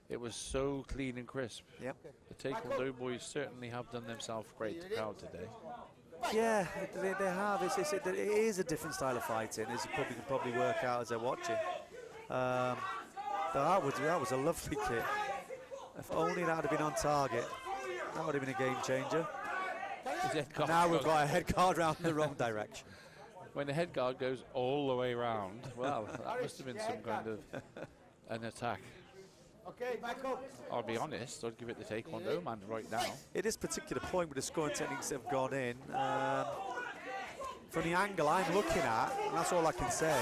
S13: it was so clean and crisp.
S4: Yep.
S13: The Taekwondo boys certainly have done themselves great to crowd today.
S4: Yeah, they have. It is a different style of fighting, as you can probably work out as they're watching. That was a lovely kick. If only that had been on target, that would have been a game changer. Now we've got a head guard round the wrong direction.
S13: When the head guard goes all the way around, well, that must have been some kind of an attack.
S6: Okay, Michael.
S13: I'll be honest, I'd give it the Taekwondo man right now.
S4: At this particular point with the scoring techniques that have gone in, from the angle I'm looking at, and that's all I can say.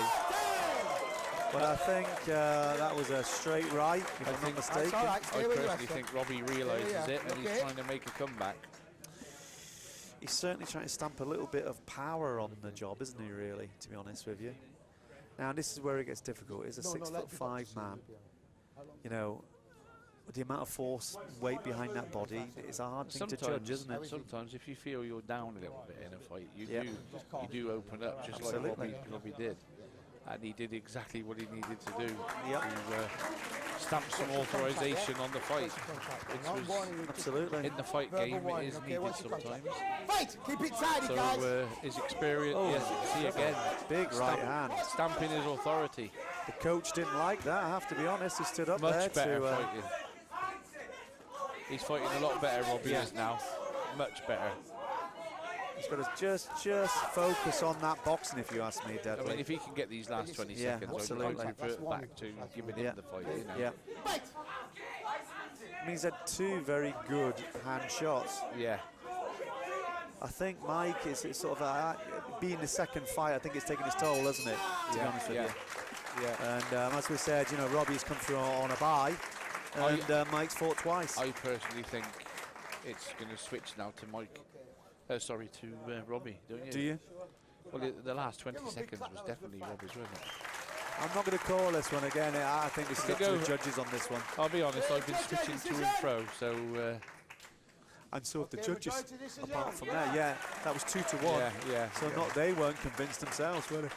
S4: But I think that was a straight right, if I'm not mistaken.
S13: I personally think Robbie realises it and he's trying to make a comeback.
S4: He's certainly trying to stamp a little bit of power on the job, isn't he, really, to be honest with you? Now, this is where it gets difficult. He's a 6'5" man. You know, with the amount of force and weight behind that body, it's a hard thing to judge, isn't it?
S13: Sometimes if you feel you're down a little bit in a fight, you do open up, just
S4: Absolutely.
S13: like Robbie did. And he did exactly what he needed to do
S4: Yep.
S13: to stamp some authorization on the fight. Which was
S4: absolutely
S13: in the fight game, it is needed sometimes.
S6: Fight! Keep it tidy,
S13: So
S6: guys.
S13: his experience, see again,
S4: big right hand,
S13: stamping his authority.
S4: The coach didn't like that, I have to be honest. He stood up there
S13: Much better
S4: to
S13: fighting. He's fighting a lot better, Robbie is now. Much better.
S4: He's got to just focus on that boxing, if you ask me, Deadly.
S13: I mean, if he can get these last 20
S4: Yeah,
S13: seconds,
S4: absolutely.
S13: I'd revert back to giving him the fight. You know?
S4: Yeah. I mean, he's had two very good hand shots.
S13: Yeah.
S4: I think Mike is sort of being the second fight. I think it's taking its toll, hasn't it? To be honest with you.
S13: Yeah.
S4: And as we said, you know, Robbie's come through on a bye,
S12: and Mike's fought twice.
S13: I personally think it's going to switch now to Mike. Sorry, to Robbie, don't you?
S12: Do you?
S13: Well, the last 20 seconds was definitely Robbie's, wasn't it?
S12: I'm not going to call this one again. I think it's up to the judges on this one.
S13: I'll be honest, I've been switching to and fro, so...
S12: and so have the judges, apart from that. Yeah, that was 2-1.
S13: Yeah.
S12: So they weren't convinced themselves, were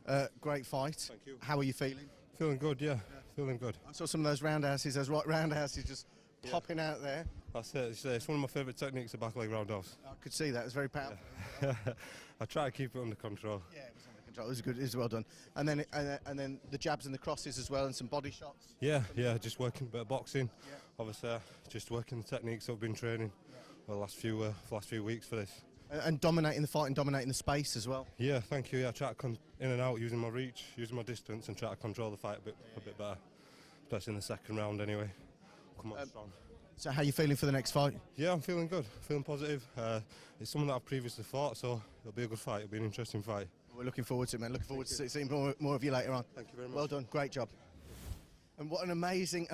S12: they?
S2: Great fight.
S22: Thank you.
S2: How are you feeling?
S22: Feeling good, yeah. Feeling good.
S2: I saw some of those roundhouses, those right roundhouses just popping out there.
S22: That's it. It's one of my favourite techniques, the back leg roundhouse.
S2: I could see that. It was very powerful.
S22: Yeah. I try to keep it under control.
S2: Yeah, it was under control. It was good. It was well done. And then the jabs and the crosses as well, and some body shots.
S22: Yeah, just working a bit of boxing. Yeah. Obviously, just working the techniques I've been training the last few weeks for this.
S2: And dominating the fight and dominating the space as well.
S22: Yeah, thank you. Yeah, I try to in and out, using my reach, using my distance, and try to control the fight a bit better, especially in the second round. Anyway, come on strong.
S2: So how are you feeling for the next fight?
S22: Yeah, I'm feeling good, feeling positive. It's someone that I've previously fought, so it'll be a good fight. It'll be an interesting fight.
S2: We're looking forward to it, man. Looking forward to seeing more of you later on.
S22: Thank you very much.
S2: Well done, great job. And what an amazing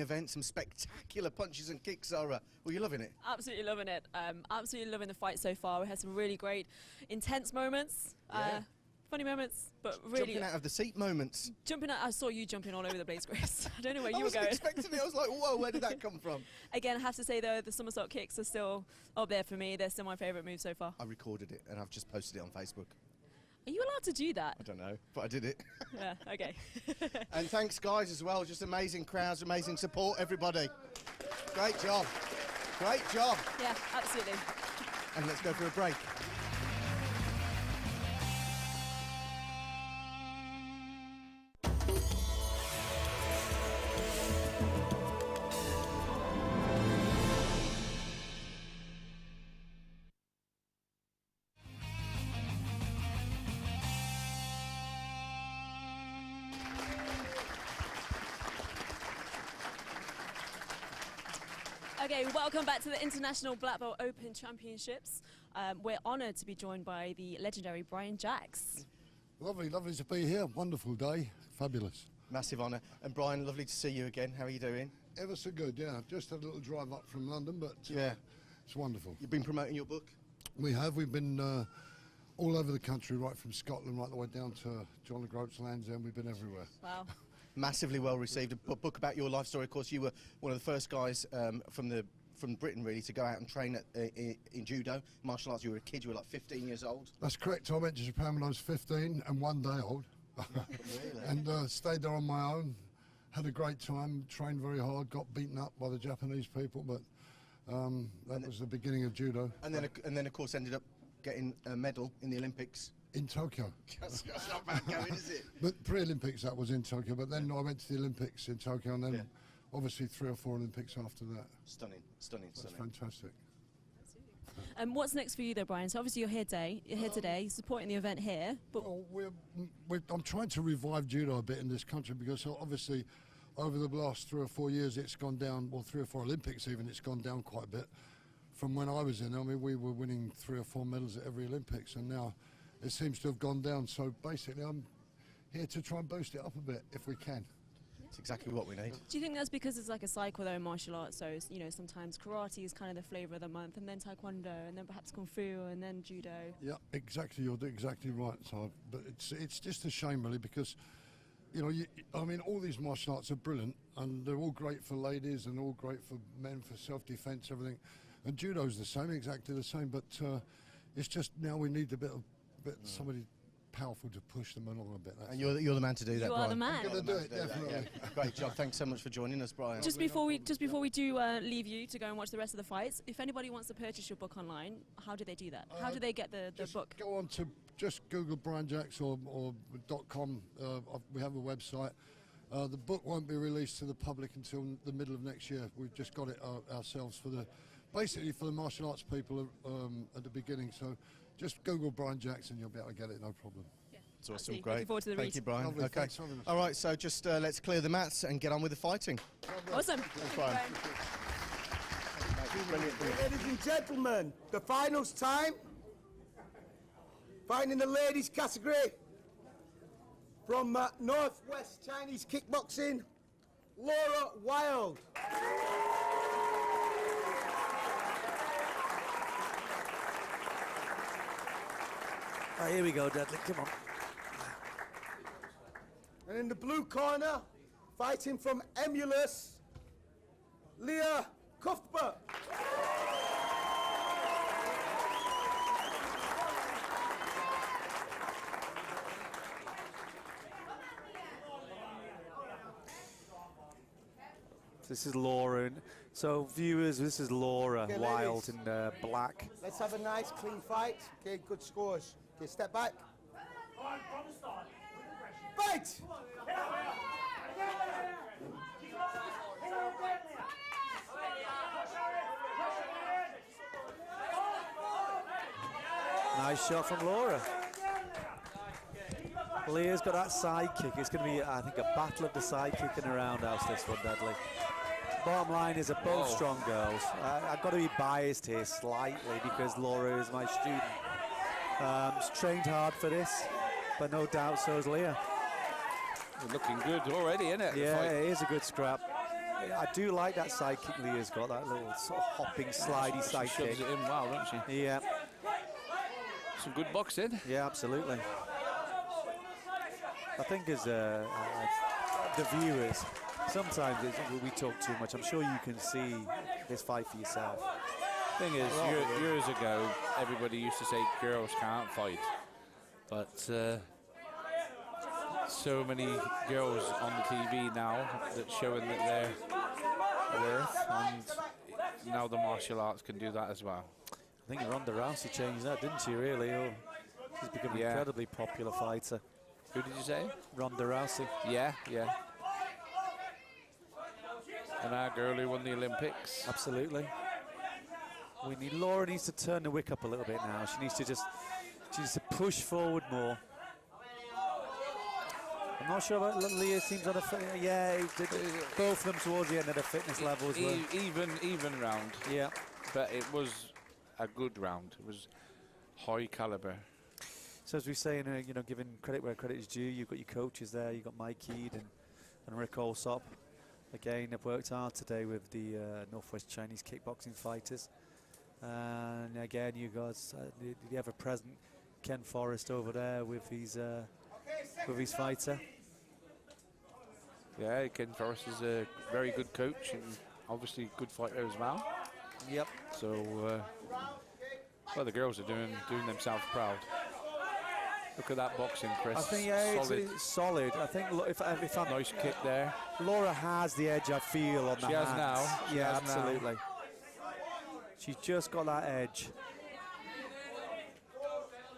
S2: event. Some spectacular punches and kicks, Zara. Were you loving it?
S1: Absolutely loving it. Absolutely loving the fight so far. We had some really great, intense moments. Funny moments, but really...
S2: Jumping out of the seat moments.
S1: I saw you jumping all over the place, Chris. I don't know where you were
S2: going. I wasn't expecting it. I was like, whoa, where did that come from?
S1: Again, I have to say, though, the somersault kicks are still up there for me. They're still my favourite move so far.
S2: I recorded it, and I've just posted it on Facebook.
S1: Are you allowed to do that?
S2: I don't know, but I did it.
S1: Yeah, okay.
S2: And thanks, guys, as well. Just amazing crowds, amazing support, everybody. Great job. Great job.
S1: Yeah, absolutely.
S2: And let's go for a break.
S1: Okay, welcome back to the International Black Belt Open Championships. We're honoured to be joined by the legendary Brian Jacks.
S15: Lovely to be here. Wonderful day. Fabulous.
S2: Massive honour. And Brian, lovely to see you again. How are you doing?
S15: Ever so good, yeah. Just had a little drive up from London, but it's wonderful.
S2: You've been promoting your book?
S15: We have. We've been all over the country, right from Scotland right the way down to John O'Groats Land's End. We've been everywhere.
S1: Wow.
S2: Massively well received. A book about your life story. Of course, you were one of the first guys from Britain really to go out and train in judo, martial arts. You were a kid. You were like 15 years old.
S15: That's correct. I went to Japan when I was 15 and 1 day old.
S2: Really?
S15: And stayed there on my own. Had a great time. Trained very hard. Got beaten up by the Japanese people, but that was the beginning of judo.
S2: And then of course ended up getting a medal in the Olympics.
S15: In Tokyo.
S2: That's not bad going, is it?
S15: But pre-Olympics that was in Tokyo, but then I went to the Olympics in Tokyo, and then obviously 3 or 4 Olympics after that.
S2: Stunning.
S15: That's fantastic.
S1: And what's next for you though, Brian? So obviously you're here today, supporting the event here. But
S15: I'm trying to revive judo a bit in this country, because obviously over the last 3 or 4 years it's gone down, well 3 or 4 Olympics even, it's gone down quite a bit from when I was in. I mean, we were winning 3 or 4 medals at every Olympics, and now it seems to have gone down. So basically I'm here to try and boost it up a bit if we can.
S2: It's exactly what we need.
S1: do you think that's because it's like a cycle though in martial arts? So you know, sometimes karate is kind of the flavour of the month, and then taekwondo, and then perhaps kung fu, and then judo.
S15: Yeah, exactly. You're exactly right. So, but it's just a shame really, because you know, I mean, all these martial arts are brilliant, and they're all great for ladies and all great for men, for self-defense, everything. And judo's the same, exactly the same. But it's just now we need a bit somebody powerful to push them along a bit.
S2: And you're the man to do that,
S1: You
S2: Brian.
S1: are the man.
S15: I'm going to do it, definitely.
S2: Yeah. Great job. Thanks so much for joining us, Brian.
S1: Just before we do leave you to go and watch the rest of the fights, if anybody wants to purchase your book online, how do they do that? How do they get the book?
S15: Go on to just Google Brian Jacks or .com. We have a website. The book won't be released to the public until the middle of next year. We've just got it ourselves basically for the martial arts people at the beginning. So just Google Brian Jacks and you'll be able to get it, no problem.
S2: It's awesome,
S1: Looking
S2: great.
S1: forward to the
S2: Thank
S1: read.
S2: you, Brian.
S15: Lovely,
S2: Okay.
S15: thanks for having us.
S2: All right, so just let's clear the mats and get on with the fighting.
S1: Awesome.
S2: Thanks, Brian. Brilliant.
S6: Ladies and gentlemen, the finals time. Fighting in the ladies category. From Northwest Chinese Kickboxing, Laura Wild.
S4: Oh, here we go, Dudley, come on.
S6: And in the blue corner, fighting from Emulous, Leah Cuthbert.
S4: This is Laura. So, viewers, this is Laura
S6: Okay,
S4: Wild
S6: ladies.
S4: in black.
S6: Let's have a nice clean fight. Okay, good scores. Okay, step back. Fight!
S4: Nice shot from Laura. Leah's got that side kick. It's going to be, I think, a battle of the side kick in a roundhouse, this one, Dudley. Bottom line is they're both strong girls. I've got to be biased here slightly because Laura is my student. She's trained hard for this, but no doubt so is Leah.
S13: You're looking good already, isn't it?
S4: Yeah, it is a good scrap. I do like that side kick Leah's got, that little sort of hopping, slidey side
S13: She
S4: kick.
S13: shoves it in well, doesn't she?
S4: Yeah.
S13: Some good boxing.
S4: Yeah, absolutely. I think as the viewers, sometimes we talk too much. I'm sure you can see this fight for yourself.
S13: Thing is, years ago, everybody used to say girls can't fight, but so many girls on the TV now that's showing that they're worth, and now the martial arts can do that as well.
S4: I think Ronda Rousey changed that, didn't she, really? Oh, she's become an incredibly popular fighter.
S13: Who did you say?
S4: Ronda Rousey.
S13: Yeah, yeah. And our girl who won the Olympics.
S4: Absolutely. Laura needs to turn the wick up a little bit now. She needs to push forward more. I'm not sure about Leah. Seems on a both of them towards the end of the fitness levels.
S13: Even round.
S4: Yeah,
S13: but it was a good round. It was high caliber.
S4: So as we say, giving credit where credit is due, you've got your coaches there. You've got Mike Heed and Rick Alsop. Again, they've worked hard today with the Northwest Chinese kickboxing fighters. And again, you guys, the ever-present Ken Forrest over there with his fighter.
S13: Yeah, Ken Forrest is a very good coach and obviously good fighter as well.
S4: Yep.
S13: So, well, the girls are doing themselves proud. Look at that boxing, Chris.
S4: I think it's solid. I think if I'm
S13: nice kick there.
S4: Laura has the edge, I feel, on the
S13: She has
S4: hands.
S13: now.
S4: Yeah, absolutely. She's just got that edge.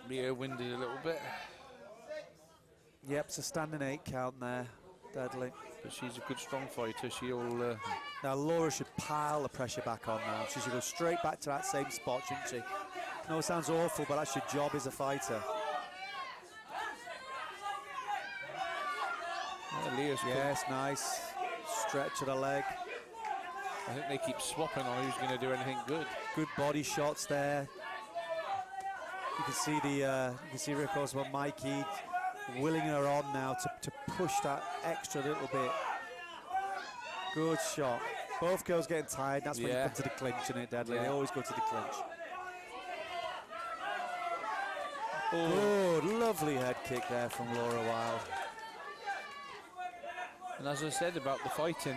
S13: Leah winded a little bit.
S4: Yep, it's a standing 8 count there, Deadly.
S13: But she's a good, strong fighter. She'll.
S4: Now Laura should pile the pressure back on now. She should go straight back to that same spot, shouldn't she? No, it sounds awful, but that's your job as a fighter.
S13: Yeah, Leah's
S4: yes, nice stretch of the leg.
S13: I think they keep swapping on who's going to do anything good.
S4: Good body shots there. You can see Rick Oswald, Mikey willing her on now to push that extra little bit. Good shot. Both girls getting tired. That's when you come to the clinch, isn't it, Deadly? They always go to the clinch. Good, lovely head kick there from Laura Wild.
S13: And as I said about the fighting,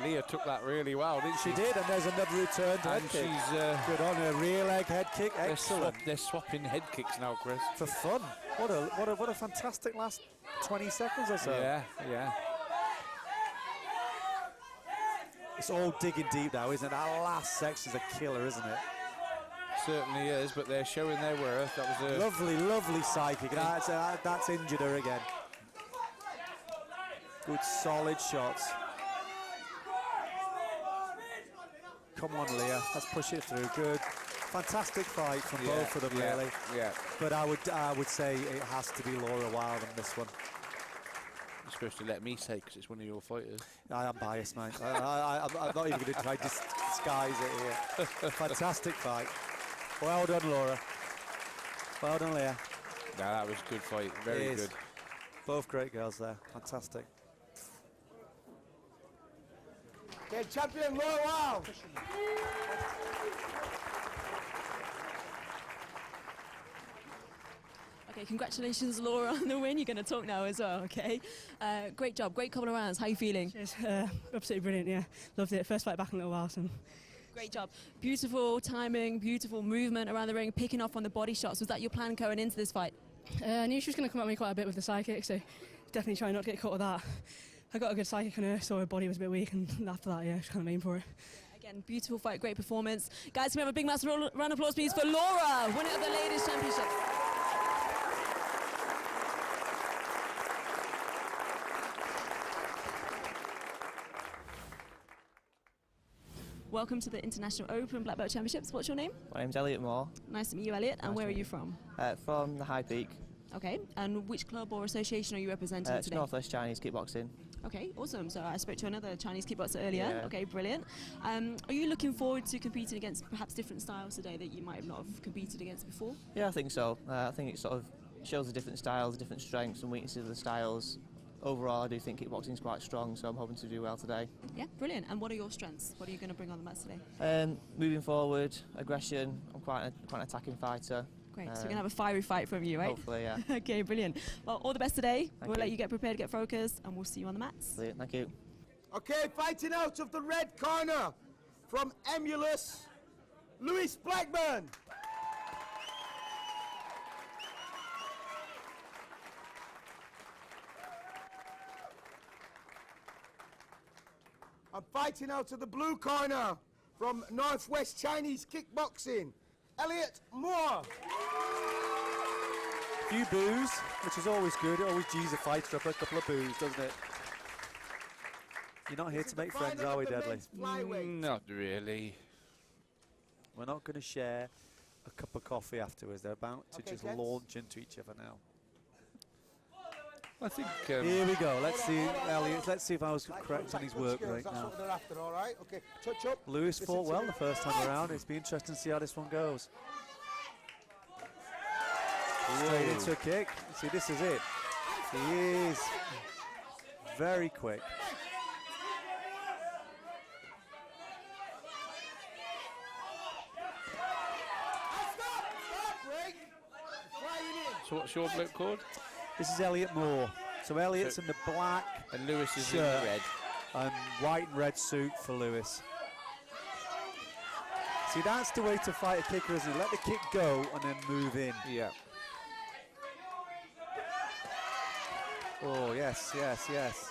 S13: Leah took that really well, didn't she?
S4: She did, and there's another return to head kick.
S13: She's
S4: good on her rear leg head kick. Excellent.
S13: They're swapping head kicks now, Chris.
S4: For fun. What a fantastic last 20 seconds or so.
S13: Yeah, yeah.
S4: It's all digging deep now, isn't it? That last section's a killer, isn't it?
S13: Certainly is, but they're showing their worth. That was a
S4: lovely side kick. That's injured her again. Good solid shots. Come on, Leah. Let's push it through. Good, fantastic fight from both of them, really.
S13: Yeah.
S4: But I would say it has to be Laura Wild on this one.
S13: You're supposed to let me say because it's one of your fighters.
S4: I am biased, mate. I'm not even going to try to disguise it here. Fantastic fight. Well done, Laura. Well done, Leah.
S13: Yeah, that was a good fight. Very good.
S4: Both great girls there. Fantastic.
S6: Okay, champion Laura Rhyl.
S1: Okay, congratulations, Laura, on the win. You're going to talk now as well, okay? Great job, great couple of rounds. How are you feeling?
S16: Cheers. Absolutely brilliant, yeah. Loved it. First fight back in a little while, so.
S1: Great job. Beautiful timing, beautiful movement around the ring, picking off on the body shots. Was that your plan going into this fight?
S16: I knew she was going to come at me quite a bit with the side kick, so definitely try not to get caught with that. I got a good side kick on her, so her body was a bit weak, and after that, yeah, just kind of aim for it.
S1: Again, beautiful fight, great performance. Guys, can we have a big massive round of applause, please, for Laura, winner of the Ladies' Championship. Welcome to the International Open Black Belt Championships. What's your name?
S17: My name's Elliot Moore.
S1: Nice to meet you, Elliot. And
S17: Nice
S1: where
S17: to
S1: are
S17: meet
S1: you from?
S17: From the High Peak.
S1: Okay. And which club or association are you representing
S17: It's
S1: today?
S17: Northwest Chinese Kickboxing.
S1: Okay, awesome. So I spoke to another Chinese kickboxer earlier.
S17: Yeah.
S1: Okay, brilliant. Are you looking forward to competing against perhaps different styles today that you might have not have competed against before?
S17: Yeah, I think so. I think it sort of shows the different styles, the different strengths and weaknesses of the styles. Overall, I do think kickboxing is quite strong, so I'm hoping to do well today.
S1: Yeah, brilliant. And what are your strengths? What are you going to bring on the mat today?
S17: Moving forward, aggression. I'm quite an attacking fighter.
S1: Great. So we're going to have a fiery fight from you, right?
S17: Hopefully, yeah.
S1: Okay, brilliant. Well, all the best today.
S17: Thank
S1: We'll
S17: you.
S1: let you get prepared, get focused, and we'll see you on the mats.
S17: Brilliant, thank you.
S6: Okay, fighting out of the red corner from Emulous, Lewis Blackburn. And fighting out of the blue corner from Northwest Chinese Kickboxing, Elliot Moore.
S4: Few boos, which is always good. It always G's a fighter up a couple of boos, doesn't it? You're not here to make friends, are we, Deadly?
S13: Not really.
S4: We're not going to share a cup of coffee afterwards. They're about to just launch into each other now.
S13: I think.
S4: Here we go. Let's see, Elliot. Let's see if I was correct on his work rate
S6: That's
S4: now.
S6: what they're after, all right? Okay, touch up.
S4: Lewis
S6: Listen
S4: fought
S6: to
S4: well
S6: me.
S4: the first time around. It's be interesting to see how this one goes. Straight into a kick. See, this is it. He is very quick.
S13: So what's your bloke called?
S4: This is Elliot Moore. So Elliot's in the black
S13: and Lewis is
S4: shirt
S13: in the red.
S4: and white and red suit for Lewis. See, that's the way to fight a kicker, isn't it? Let the kick go and then move in.
S13: Yeah.
S4: Oh, yes, yes, yes.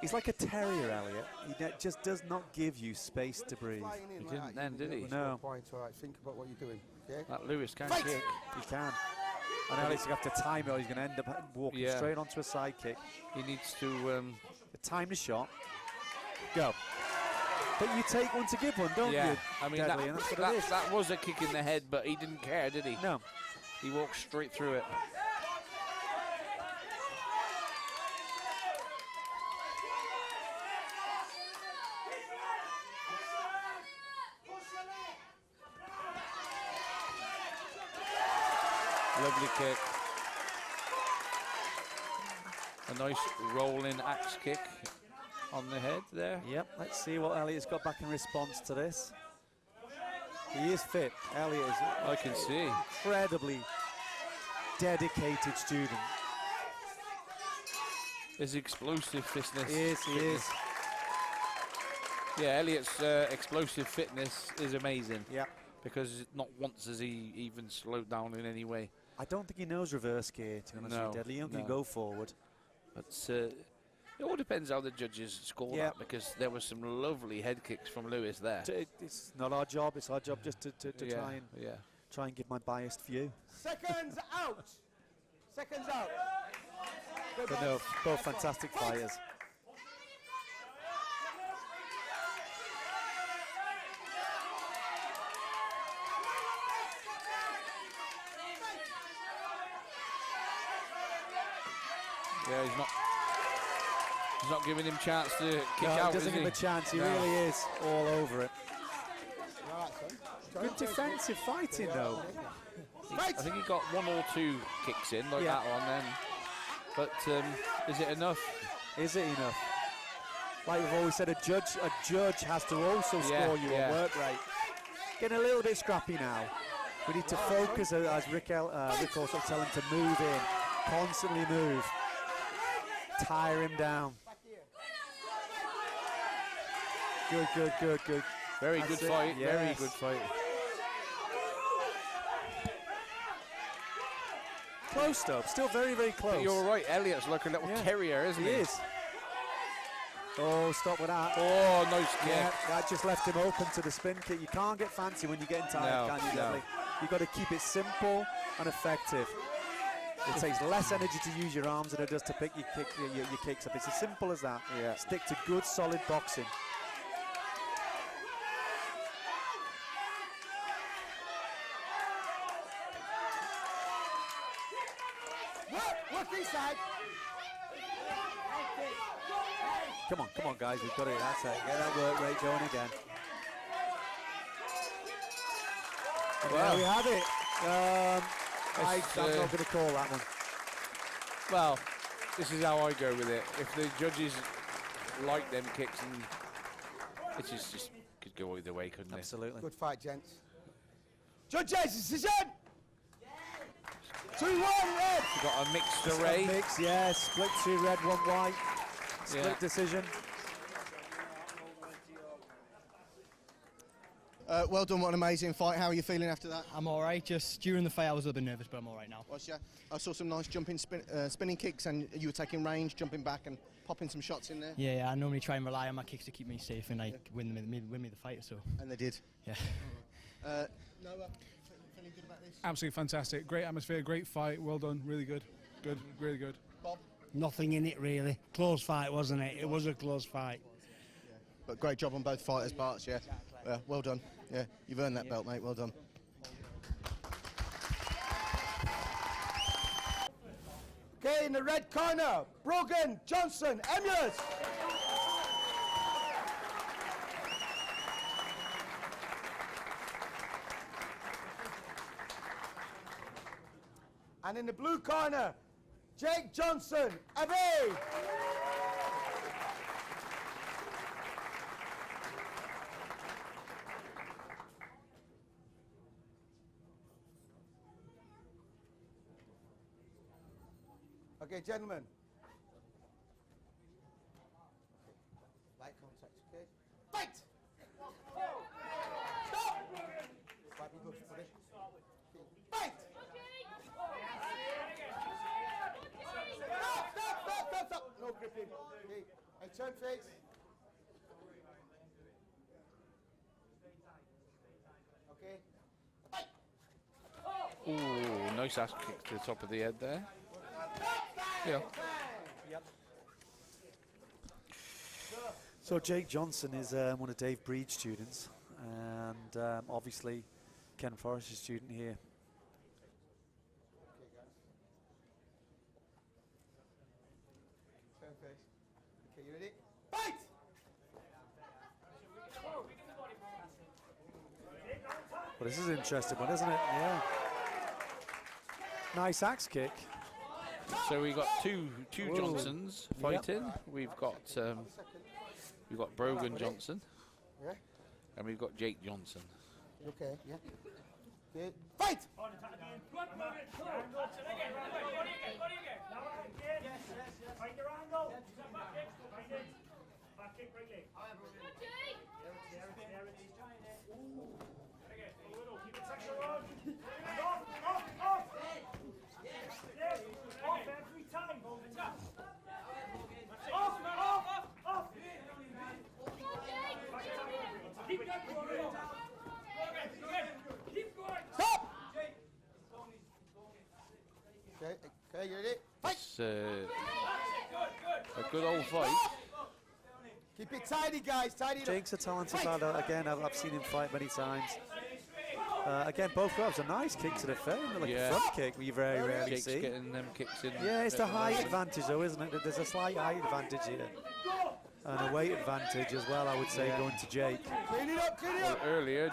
S4: He's like a terrier, Elliot. He just does not give you space to breathe.
S13: He didn't then, did he?
S4: No.
S6: Point, all right, think about what you're doing, okay?
S13: That Lewis can
S6: Fight!
S13: kick.
S4: He can. And Elliot's going to have to time it or he's going to end up walking straight onto a side kick.
S13: He needs to
S4: time the shot. Go. But you take one to give one, don't
S13: yeah.
S4: you?
S13: I mean,
S4: Deadly, and that's what it is.
S13: that was a kick in the head, but he didn't care, did he?
S4: No.
S13: He walked straight through it. Lovely kick. A nice rolling axe kick on the head there.
S4: Yep, let's see what Elliot's got back in response to this. He is fit. Elliot is
S13: I can see.
S4: Incredibly dedicated student.
S13: His explosive fitness.
S4: He is.
S13: Yeah, Elliot's explosive fitness is amazing.
S4: Yeah.
S13: Because not once has he even slowed down in any way.
S4: I don't think he knows reverse gear, to be honest with you, Deadly. He don't think he go forward.
S13: But it all depends how the judges score that, because there were some lovely head kicks from Lewis there.
S4: It's not our job. It's our job just to try and give my biased view.
S6: Seconds out. Seconds out.
S4: But no, both fantastic fighters.
S13: Yeah, he's not giving him chance to kick out.
S4: Doesn't give him a chance. He really is all over it.
S6: Right,
S4: Good defensive fighting though.
S13: I think he got one or two kicks in like that one then. But is it enough?
S4: Is it enough? Like we've always said, a judge has to also score you on work rate. Getting a little bit scrappy now. We need to focus, as Rick also tell him to move in, constantly move, tire him down. Good.
S13: Very good fight.
S4: Yes.
S13: Very good fight.
S4: Close though, still very, very close.
S13: But you're right, Elliot's like a little terrier, isn't he?
S4: He is. Oh, stop with that.
S13: Oh, nice kick.
S4: Yeah, that just left him open to the spin kick. You can't get fancy when you're getting tired, can you, Dudley? You've got to keep it simple and effective. It takes less energy to use your arms than it does to pick your kicks up. It's as simple as that.
S13: Yeah.
S4: Stick to good, solid boxing.
S6: Work inside.
S4: Come on, guys, we've got it. That's it. Get that work rate going again. And there we have it. I'm not going to call that one.
S13: Well, this is how I go with it. If the judges like them kicks, and it just could go either way, couldn't it?
S4: Absolutely.
S6: Good fight, gents. Judges, decision! 2-1, red!
S13: We've got a mixed array.
S4: Mix, yeah. Split 2 red, 1 white. Split decision.
S2: Well done, what an amazing fight. How are you feeling after that?
S9: I'm all right. Just during the fight, I was a little bit nervous, but I'm all right now.
S2: I saw some nice jumping, spinning kicks, and you were taking range, jumping back and popping some shots in there.
S9: Yeah, I normally try and rely on my kicks to keep me safe and like win me the fight. So.
S2: And they did.
S9: Yeah.
S2: Noah, feeling good about this?
S23: Absolutely fantastic. Great atmosphere, great fight. Well done. Really good. Good, really good.
S2: Bob?
S19: Nothing in it really. Close fight, wasn't it? It was a close fight.
S2: But great job on both fighters' parts, yeah. Well done. Yeah, you've earned that belt, mate. Well done.
S6: Okay, in the red corner, Brogan, Johnson, Emulous. And in the blue corner, Jake Johnson, Abbey. Okay, gentlemen. Light contact, okay? Fight! Stop! Might be good, buddy. Fight! Stop! No gripping. Okay, and turn face. Okay. Fight!
S13: Ooh, nice ass kick to the top of the head there. Yeah.
S4: Yep. So Jake Johnson is one of Dave Breed's students, and obviously Ken Forrest is a student here.
S6: Okay, guys. Turn face. Okay, you ready? Fight!
S4: Well, this is an interesting one, isn't it? Yeah. Nice axe kick.
S13: So we got two Johnsons fighting. We've got Brogan Johnson,
S6: Yeah.
S13: and we've got Jake Johnson.
S6: Okay, yeah. Okay. Fight! Stop! Okay, you ready? Fight!
S13: It's a good old fight.
S6: Keep it tidy, guys. Tidy it up.
S4: Jake's a talented lad. Again, I've seen him fight many times. Again, both gloves, a nice kick to the face, like a front kick we very rarely
S13: Jake's
S4: see.
S13: getting them kicks in.
S4: Yeah, it's the height advantage though, isn't it? There's a slight height advantage here. And a weight advantage as well, I would say, going to Jake.
S6: Clean it up, clean it
S13: Well,
S6: up.
S13: earlier,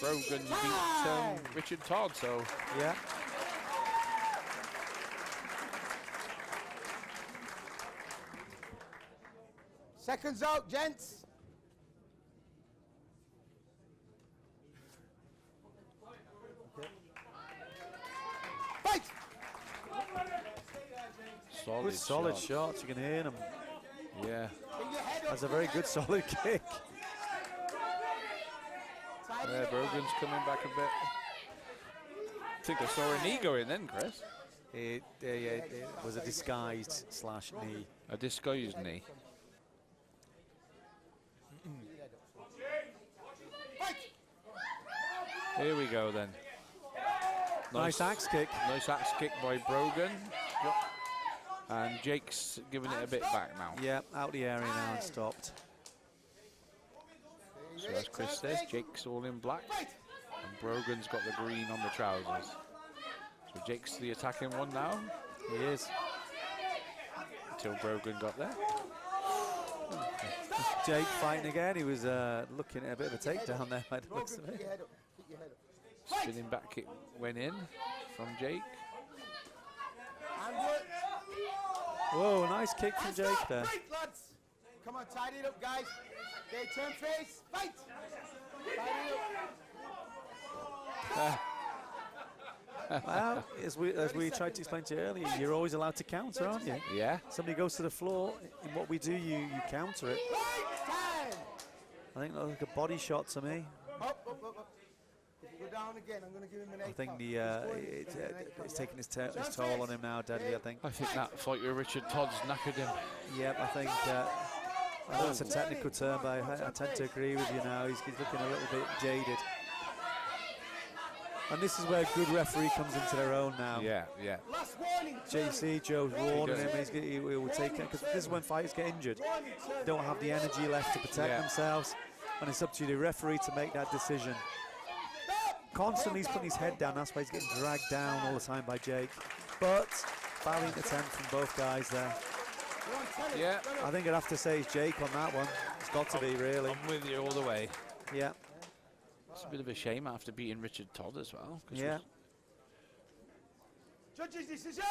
S13: Brogan beat Richard Todd, so...
S4: Yeah.
S6: Seconds out, gents. Fight!
S12: Solid shots, you can hear them.
S13: Yeah.
S12: That's a very good solid kick.
S13: Yeah, Brogan's coming back a bit. I think I saw a knee go in then, Chris.
S12: It was a disguised slash knee.
S13: A disguised knee. Here we go then.
S12: Nice axe kick.
S13: Nice axe kick by Brogan. And Jake's giving it a bit back now.
S12: Yeah, out the area now and stopped.
S13: So as Chris says, Jake's all in black. And Brogan's got the green on the trousers. So Jake's the attacking one now.
S12: He is.
S13: Until Brogan got there.
S12: Jake fighting again. He was looking at a bit of a takedown there by the looks of it.
S13: Spinning back kick went in from Jake.
S12: Whoa, nice kick from Jake there.
S6: Fight, lads. Come on, tidy it up, guys. Okay, turn face. Fight. Tidy it up.
S12: Well, as we tried to explain to you earlier, you're always allowed to counter, aren't you?
S13: Yeah.
S12: Somebody goes to the floor, in what we do, you counter it. I think that looks like a body shot to me.
S6: Up. If you go down again, I'm going to give him an 8
S12: I think
S6: count.
S12: it's taking his toll on him now, Deadly, I think.
S13: I think that fight with Richard Todd's knackered him.
S12: Yep, I think I know it's a technical term, but I tend to agree with you now. He's looking a little bit jaded. And this is where good referee comes into their own now.
S13: Yeah.
S12: JC, Joe's warning him. He will take it, because this is when fighters get injured. They don't have the energy left to protect themselves, and it's up to the referee to make that decision. Constantly he's putting his head down, that's why he's getting dragged down all the time by Jake. But valiant attempt from both guys there.
S13: Yeah.
S12: I think I'd have to say it's Jake on that one. It's got to be, really.
S13: I'm with you all the way.
S12: Yeah.
S13: It's a bit of a shame after beating Richard Todd as well.
S12: Yeah.
S6: Judges' decision.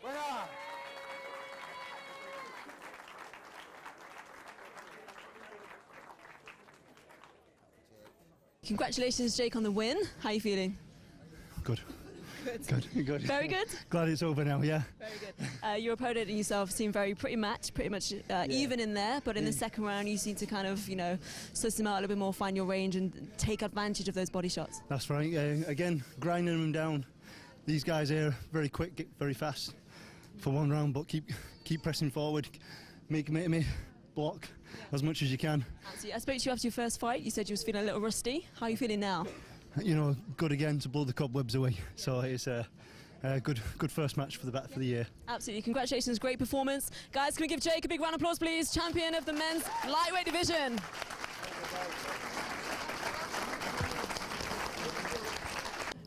S6: Winner.
S1: Congratulations, Jake, on the win. How are you feeling?
S18: Good. Good.
S1: Very good?
S18: Glad it's over now, yeah.
S1: Very good. Your opponent and yourself seem pretty much even in there, but in the second round you seem to kind of, suss him out a little bit more, find your range and take advantage of those body shots.
S18: That's right. Again, grinding them down. These guys here, very quick, get very fast for one round, but keep pressing forward, make me block as much as you can.
S1: Absolutely. I spoke to you after your first fight. You said you was feeling a little rusty. How are you feeling now?
S18: Good again to blow the cobwebs away. So it's a good first match for the year.
S1: Absolutely. Congratulations. Great performance. Guys, can we give Jake a big round of applause, please? Champion of the men's lightweight division.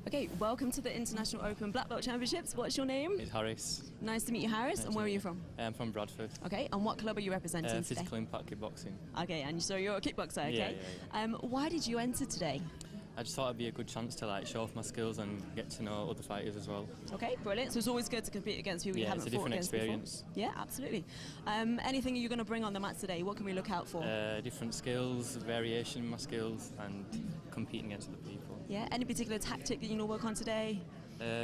S1: Okay, welcome to the International Open Black Belt Championships. What's your name?
S5: It's Harris.
S1: Nice to meet you, Harris. And where are you from?
S5: I'm from Bradford.
S1: Okay, and what club are you representing today?
S5: Physical Impact Kickboxing.
S1: Okay, and so you're a kickboxer, okay?
S5: Yeah.
S1: Why did you enter today?
S5: I just thought it'd be a good chance to show off my skills and get to know other fighters as well.
S1: Okay, brilliant. So it's always good to compete against people you haven't fought against before. Yeah, it's a different experience. Yeah, absolutely. Anything you're going to bring on the mat today? What can we look out for?
S5: Different skills, variation in my skills, and competing against other people.
S1: Yeah, any particular tactic that you want to work on today?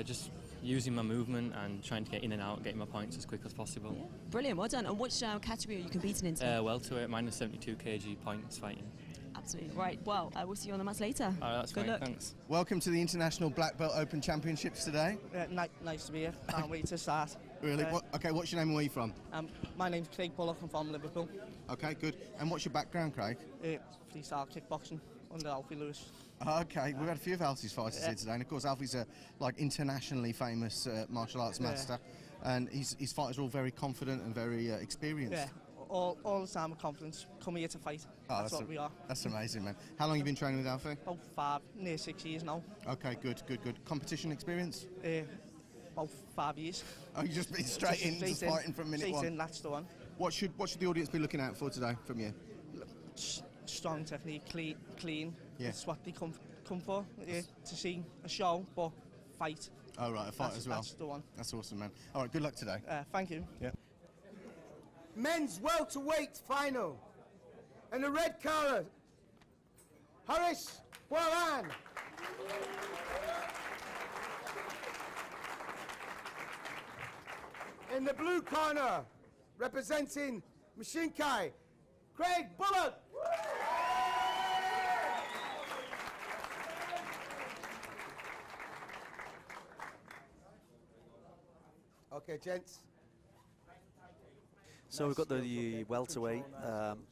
S5: Just using my movement and trying to get in and out, getting my points as quick as possible.
S1: Yeah. Brilliant, well done. And which category are you competing into?
S5: Welterweight, minus 72 kg points fighting.
S1: Absolutely. Right, well, we'll see you on the mats later.
S5: All right, that's
S1: Good
S5: fine,
S1: luck.
S5: thanks.
S2: Welcome to the International Black Belt Open Championships today.
S20: Nice to be here. Can't wait to start.
S2: Really? Okay, what's your name and where are you from?
S20: My name's Craig Bullock. I'm from Liverpool.
S2: Okay, good. And what's your background, Craig?
S20: Freestyle kickboxing under Alfie Lewis.
S2: Okay, we've had a few of Alfie's fighters here today, and of course Alfie's a internationally famous martial arts master, and his fighters are all very confident and very experienced.
S20: Yeah, all the time with confidence. Come here to fight. That's what we are.
S2: That's amazing, man. How long have you been training with Alfie?
S20: About near 6 years now.
S2: Okay, good. Competition experience?
S20: About 5 years.
S2: Oh, you just been straight in, just fighting from minute one?
S20: Straight in, that's the one.
S2: What should the audience be looking out for today from you?
S20: Strong technique, clean.
S2: Yeah.
S20: That's what they come for, to see a show, but fight.
S2: Oh, right, a fight as well.
S20: That's the one.
S2: That's awesome, man. All right, good luck today.
S20: Thank you.
S2: Yeah.
S6: men's welterweight final. In the red corner, Horace Warren. In the blue corner, representing Mashinkai, Craig Bullock. Okay, gents.
S12: So we've got the welterweight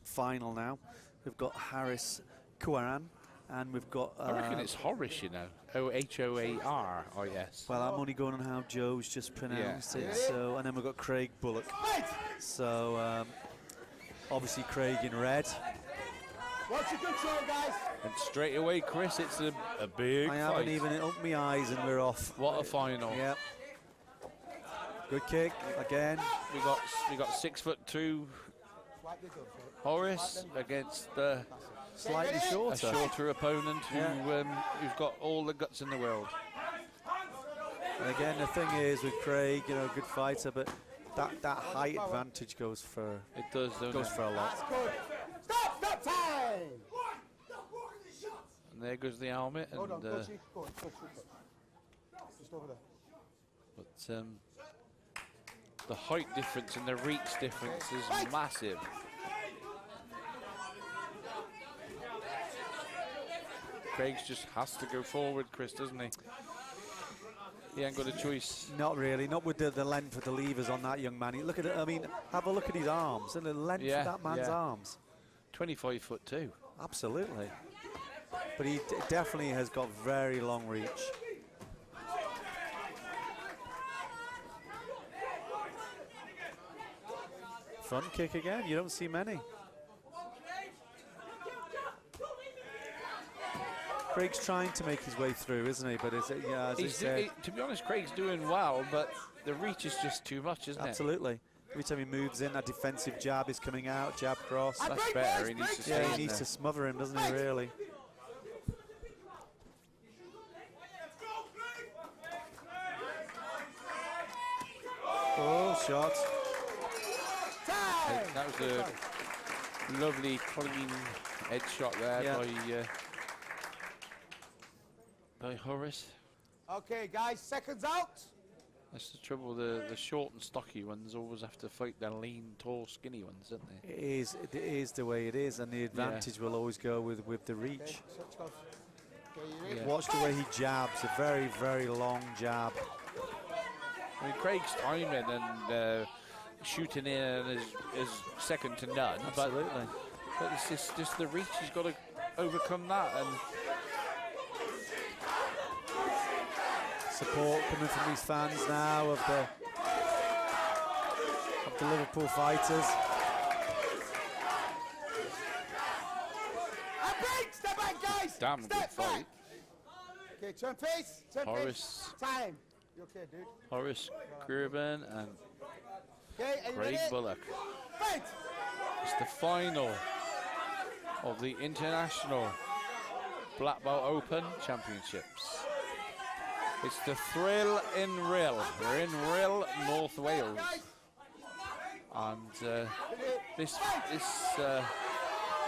S12: final now. We've got Harris Kuaran, and we've got...
S13: I reckon it's Horace, you know. Horaris.
S12: Well, I'm only going on how Joe's just pronounced it. So, and then we've got Craig Bullock. So, obviously Craig in red.
S6: What's your control, guys?
S13: And straight away, Chris, it's a big
S12: I
S13: fight.
S12: haven't even opened my eyes and we're off.
S13: What a final.
S12: Yep. Good kick again.
S13: We got 6'2" Horace against
S12: slightly
S13: a shorter opponent who's got all the guts in the world.
S12: And again, the thing is with Craig, you know, good fighter, but that height advantage goes for
S13: a lot.
S6: Stop time!
S13: And there goes the helmet. And,
S6: Hold on, go, Chief. Go on, just over there.
S13: But the height difference and the reach difference is massive. Craig just has to go forward, Chris, doesn't he? He ain't got a choice.
S12: Not really, not with the length of the levers on that young man. Look at it, I mean, have a look at his arms and the length of that man's arms.
S13: 25'2".
S12: Absolutely. But he definitely has got very long reach. Front kick again, you don't see many. Craig's trying to make his way through, isn't he? But as he said,
S13: to be honest, Craig's doing well, but the reach is just too much, isn't it?
S12: Absolutely. Every time he moves in, that defensive jab is coming out, jab cross.
S13: That's better. He needs to
S12: he needs to smother him, doesn't he, really? Oh, shot.
S13: That was a lovely, clean head shot there by Horace.
S6: Okay, guys, seconds out.
S13: That's the trouble. The short and stocky ones always have to fight the lean, tall, skinny ones, don't they?
S12: It is the way it is, and the advantage will always go with the reach. Watch the way he jabs, a very, very long jab.
S13: I mean, Craig's timing and shooting in is second to none.
S12: Absolutely.
S13: But it's just the reach. He's got to overcome that. And
S12: support coming from these fans now of the Liverpool fighters.
S6: Step back, guys.
S13: Damn good fight.
S6: Okay, turn face.
S13: Horace.
S6: Time. You okay, dude?
S13: Horace Gerben and Craig Bullock.
S6: Fight.
S13: It's the final of the International Black Belt Open Championships. It's the Thrill in Rhyl. We're in Rhyl, North Wales. And this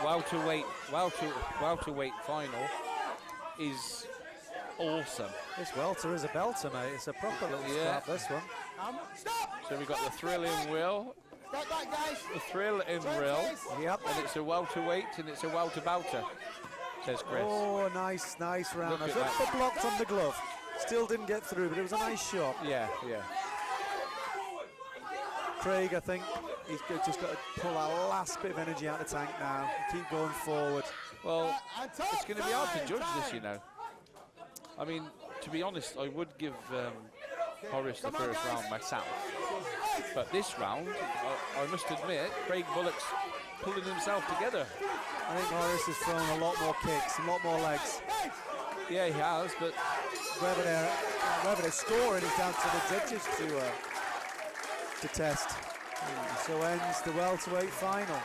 S13: welterweight final is awesome.
S12: This welter is a belter, mate. It's a proper little scrap, this one.
S13: So we've got the Thrill in Rhyl.
S6: Step back, guys.
S13: The Thrill in Rhyl.
S12: Yep.
S13: And it's a welterweight and it's a welterbouter, says Chris.
S12: Oh, nice round.
S13: Look
S12: I
S13: at
S12: think blocked on the glove. Still didn't get through, but it was a nice shot.
S13: Yeah.
S12: Craig, I think he's just got to pull that last bit of energy out of the tank now. Keep going forward.
S13: Well, it's going to be hard to judge this, you know. I mean, to be honest, I would give Horace the first round myself. But this round, I must admit, Craig Bullock's pulling himself together.
S12: I think Horace has thrown a lot more kicks, a lot more legs.
S13: Yeah, he has, but
S12: whether they're scoring is down to the judges to test. So ends the welterweight final.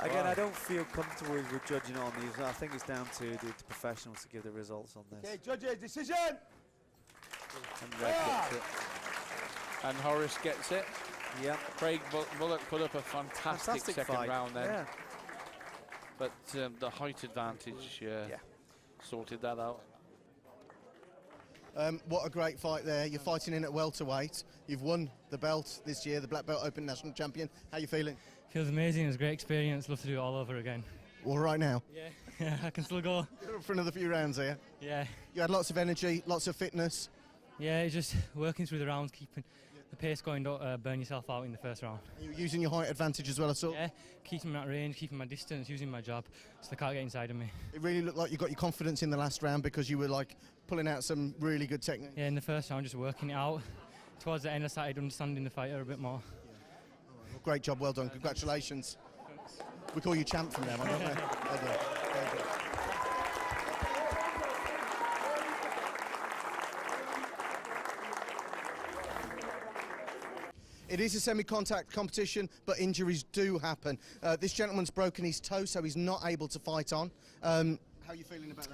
S12: Again, I don't feel comfortable with judging on these. I think it's down to the professionals to give the results on this.
S6: Okay, judges, decision.
S13: And Red gets it. And Horace gets it.
S12: Yeah.
S13: Craig Bullock put up a fantastic second
S12: fight.
S13: round then.
S12: Yeah.
S13: But the height advantage sorted that out.
S2: What a great fight there. You're fighting in at welterweight. You've won the belt this year, the Black Belt Open National Champion. How are you feeling?
S5: Feels amazing. It was a great experience. Love to do it all over again.
S2: All right now?
S5: Yeah, I can still go.
S2: You're up for another few rounds here?
S5: Yeah.
S2: You had lots of energy, lots of fitness.
S5: Yeah, it's just working through the rounds, keeping the pace going, don't burn yourself out in the first round.
S2: You're using your height advantage as well, I saw?
S5: Yeah, keeping that range, keeping my distance, using my jab, so they can't get inside of me.
S2: It really looked like you got your confidence in the last round because you were like pulling out some really good technique.
S5: Yeah, in the first round, just working it out. Towards the end, I started understanding the fighter a bit more.
S2: Well, great job, well done, congratulations. We call you champ from now on, don't we? Well done. Very good. It is a semi-contact competition, but injuries do happen. This gentleman's broken his toe, so he's not able to fight on. How are you feeling about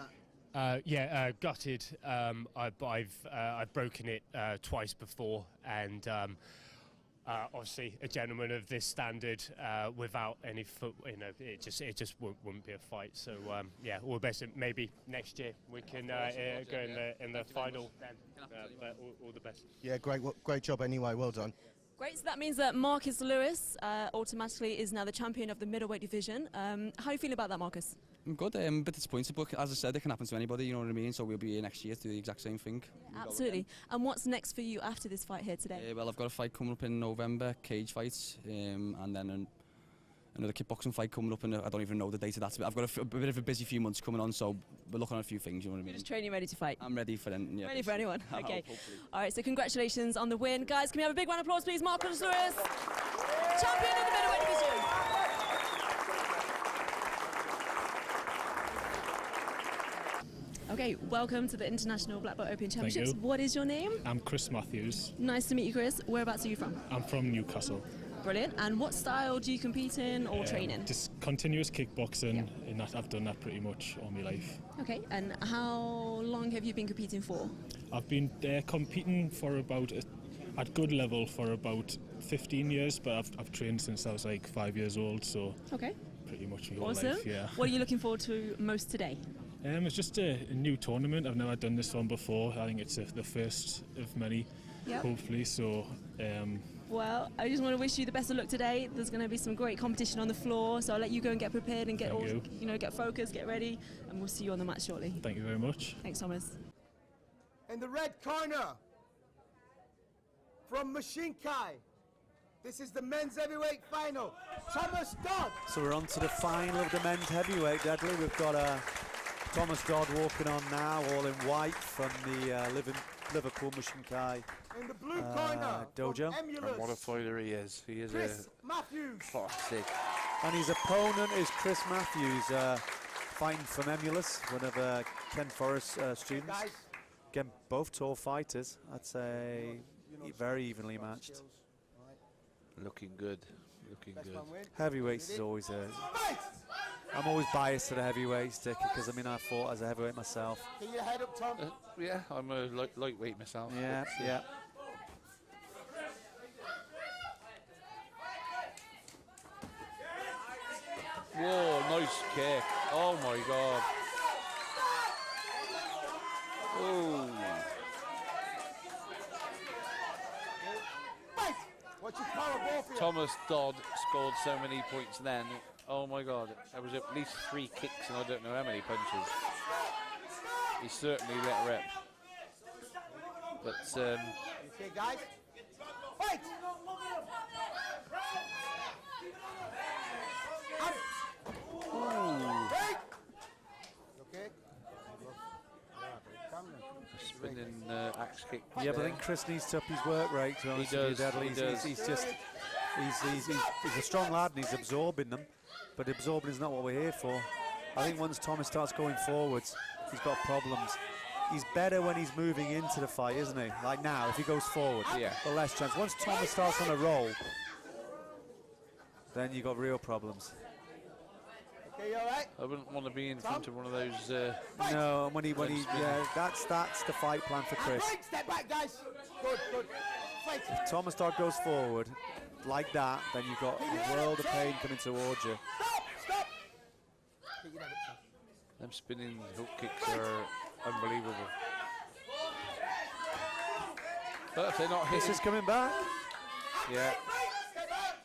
S2: that?
S3: Gutted. I've broken it twice before, and obviously a gentleman of this standard without any foot, it just wouldn't be a fight. So all the best. Maybe next year we can go in the final. Then, but all the best.
S2: Yeah, great job anyway. Well done.
S1: Great, so that means that Marcus Lewis automatically is now the champion of the middleweight division. How are you feeling about that, Marcus?
S7: I'm good. I'm a bit disappointed, but as I said, it can happen to anybody, you know what I mean? So we'll be here next year to do the exact same thing.
S1: Absolutely. And what's next for you after this fight here today?
S7: Well, I've got a fight coming up in November, cage fights, and then another kickboxing fight coming up, and I don't even know the date of that. I've got a bit of a busy few months coming on, so we're looking at a few things, you know what I mean?
S1: You're just training ready to fight?
S7: I'm ready for anything, yeah.
S1: Ready for anyone? Okay.
S7: Hopefully.
S1: All right, so congratulations on the win. Guys, can we have a big round of applause, please? Marcus Lewis, champion of the middleweight division. Okay, welcome to the International Black Belt Open Championships.
S21: you.
S1: What is your name?
S21: I'm Chris Matthews.
S1: Nice to meet you, Chris. Whereabouts are you from?
S21: I'm from Newcastle.
S1: Brilliant. And what style do you compete in or train in?
S21: Just continuous kickboxing, and that I've done that pretty much all my life.
S1: Okay, and how long have you been competing for?
S21: I've been competing for at good level for about 15 years, but I've trained since I was like 5 years old, so
S1: okay,
S21: pretty much my whole
S1: awesome.
S21: life, yeah.
S1: What are you looking forward to most today?
S21: It's just a new tournament. I've never done this one before. I think it's the first of many, hopefully, so...
S1: Well, I just want to wish you the best of luck today. There's going to be some great competition on the floor, so I'll let you go and get prepared and get get focused, get ready, and we'll see you on the mat shortly.
S21: Thank you very much.
S1: Thanks, Thomas.
S6: In the red corner, from Mashinkai, this is the men's heavyweight final. Thomas Dodd.
S4: So we're on to the final of the men's heavyweight, Deadly. We've got Thomas Dodd walking on now, all in white, from the Liverpool Mashinkai
S6: in the blue corner,
S4: dojo.
S13: And what a fighter he is. He is
S6: Chris Matthews.
S13: Classic.
S4: And his opponent is Chris Matthews, fighting from Emulus, one of Ken Forrest's students. Again, both tall fighters. I'd say very evenly matched.
S13: Looking good. Looking good.
S4: Heavyweights is always I'm always biased to the heavyweights, Dick, because I fought as a heavyweight myself.
S6: Get your head up, Tom.
S13: Yeah, I'm a lightweight myself.
S4: Yeah, yeah.
S13: Whoa, nice kick. Oh my god. Oh. Thomas Dodd scored so many points then. Oh my god. There was at least 3 kicks and I don't know how many punches. He certainly let rip. But
S6: okay, guys. Fight! Okay.
S13: Spinning axe kick.
S4: Yeah, but I think Chris needs to up his work rate. To be honest with you, Deadly. He's a strong lad and he's absorbing them, but absorbing is not what we're here for. I think once Thomas starts going forwards, he's got problems. He's better when he's moving into the fight, isn't he? Like now, if he goes forward, but less chance. Once Thomas starts on a roll, then you got real problems.
S6: Okay, you all right?
S13: I wouldn't want to be in front of one of those.
S4: No, that's the fight plan for Chris.
S6: Step back, guys. Good, good.
S4: If Thomas Dodd goes forward like that, then you've got a world of pain coming towards you.
S13: Them spinning hook kicks are unbelievable. But if they're not hitting,
S4: This is coming back.
S13: yeah.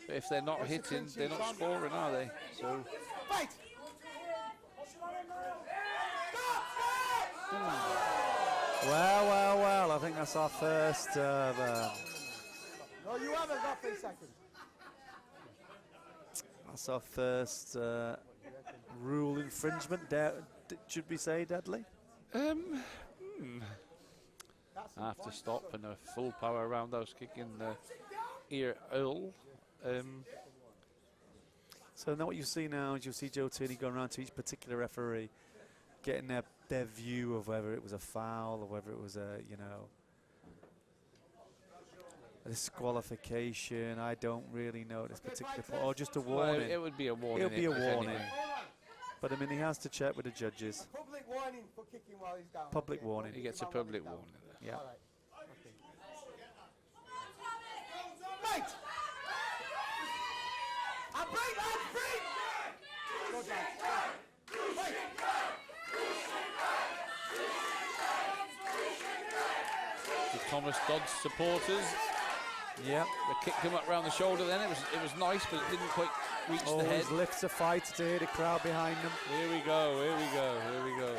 S13: But if they're not hitting, they're not scoring, are they? So.
S4: Well, I think that's our first.
S6: No, you haven't got 3 seconds.
S4: That's our first rule infringement. Should we say, Deadly?
S13: I have to stop and a full power roundhouse kick in the ear Rhyl.
S12: So now what you see now is you'll see Joe Tierney going around to each particular referee, getting their view of whether it was a foul or whether it was a, you know, a disqualification. I don't really know at this particular point, or just a warning.
S13: Well, it would be a warning.
S12: It'll be a warning. But I mean, he has to check with the judges.
S6: Public warning for kicking while he's down.
S12: Public warning.
S13: He gets a public warning.
S12: Yeah.
S6: Right. And break, lads, break! Good, lads. Right.
S13: The Thomas Dodd supporters.
S12: Yeah.
S13: They kicked him up round the shoulder then. It was nice, but it didn't quite reach the head.
S12: Always lifts a fighter to hear the crowd behind them.
S13: Here we go, here we go, here we go.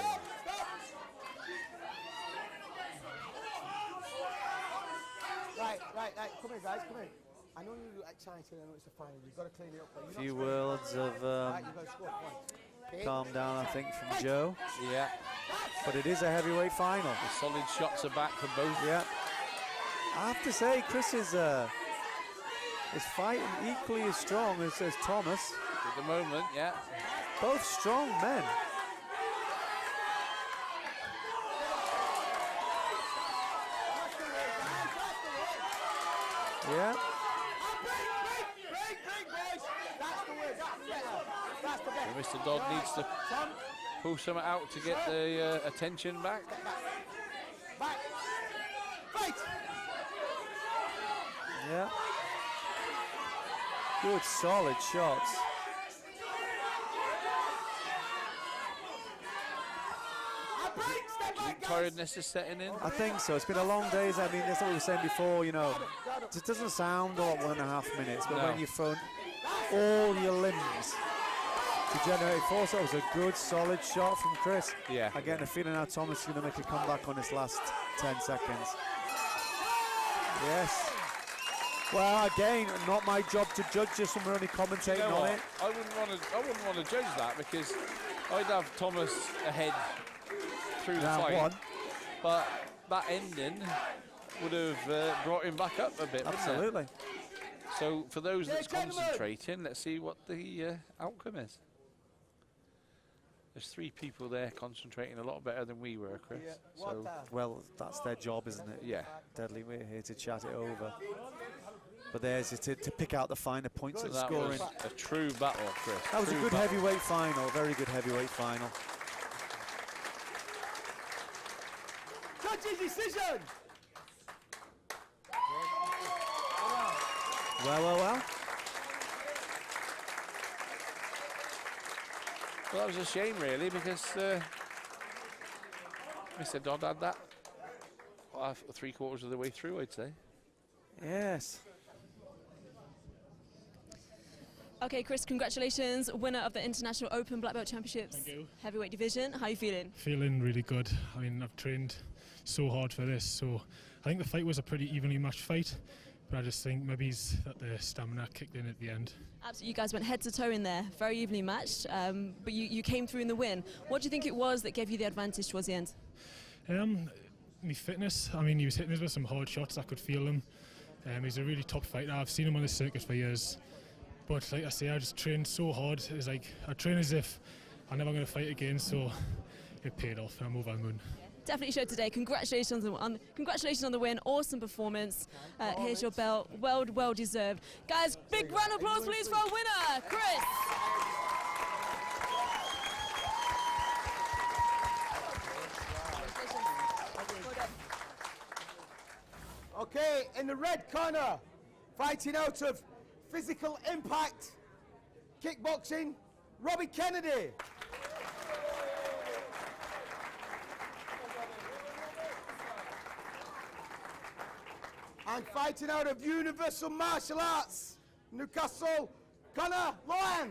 S6: Right. Come here, guys, come here. I know you're excited, I know it's the final. You've got to clean it up.
S12: A few words of
S6: Right, you've got to score points.
S12: calm down, I think, from Joe.
S13: Yeah.
S12: But it is a heavyweight final.
S13: The solid shots are back for both.
S12: Yeah. I have to say, Chris is fighting equally as strong as Thomas.
S13: At the moment, yeah.
S12: Both strong men. Yeah.
S13: And Mr. Dodd needs to pull something out to get the attention back.
S12: Yeah. Good, solid shots.
S13: Do you think tiredness is setting in?
S12: I think so. It's been a long day. I mean, that's what we were saying before, you know. It doesn't sound a lot 1.5 minutes, but
S13: No.
S12: when you've thrown all your limbs to generate force, that was a good, solid shot from Chris.
S13: Yeah.
S12: I get the feeling now Thomas is going to make a comeback on this last 10 seconds. Yes. Well, again, not my job to judge this, and we're only commentating
S13: You know
S12: on
S13: what?
S12: it.
S13: I wouldn't want to judge that because I'd have Thomas ahead through the
S12: Round
S13: fight.
S12: one.
S13: But that ending would have brought him back up a bit, wouldn't it?
S12: Absolutely.
S13: So for those that's concentrating, let's see what the outcome is. There's 3 people there concentrating a lot better than we were, Chris. So
S12: Well, that's their job, isn't it?
S13: Yeah.
S12: Deadly, we're here to chat it over. But theirs is to pick out the finer points of
S13: that
S12: scoring.
S13: was a true battle, Chris.
S12: That was a
S13: True
S12: good
S13: battle.
S12: heavyweight final, very good heavyweight final.
S6: Judge's decision!
S12: Well.
S13: Well, that was a shame, really, because Mr. Dodd had that 3/4 of the way through, I'd say.
S12: Yes.
S1: Okay, Chris, congratulations, winner of the International Open Black Belt Championships heavyweight division. How are you feeling?
S21: Feeling really good. I mean, I've trained so hard for this, so I think the fight was a pretty evenly matched fight, but I just think maybe that the stamina kicked in at the end.
S1: Absolutely, you guys went head to toe in there, very evenly matched, but you came through in the win. What do you think it was that gave you the advantage towards the end?
S21: My fitness. I mean, he was hitting us with some hard shots. I could feel him. He's a really top fighter. I've seen him on the circuit for years. But like I say, I just trained so hard. It's like I train as if I'm never going to fight again. So it paid off, and I'm over the moon.
S1: Definitely showed today. Congratulations on the win. Awesome performance. Here's your belt. Well deserved. Guys, big round of applause, please, for our winner, Chris.
S6: Okay, in the red corner, fighting out of Physical Impact Kickboxing, Robbie Kennedy. And fighting out of Universal Martial Arts, Newcastle, Conor Lohan.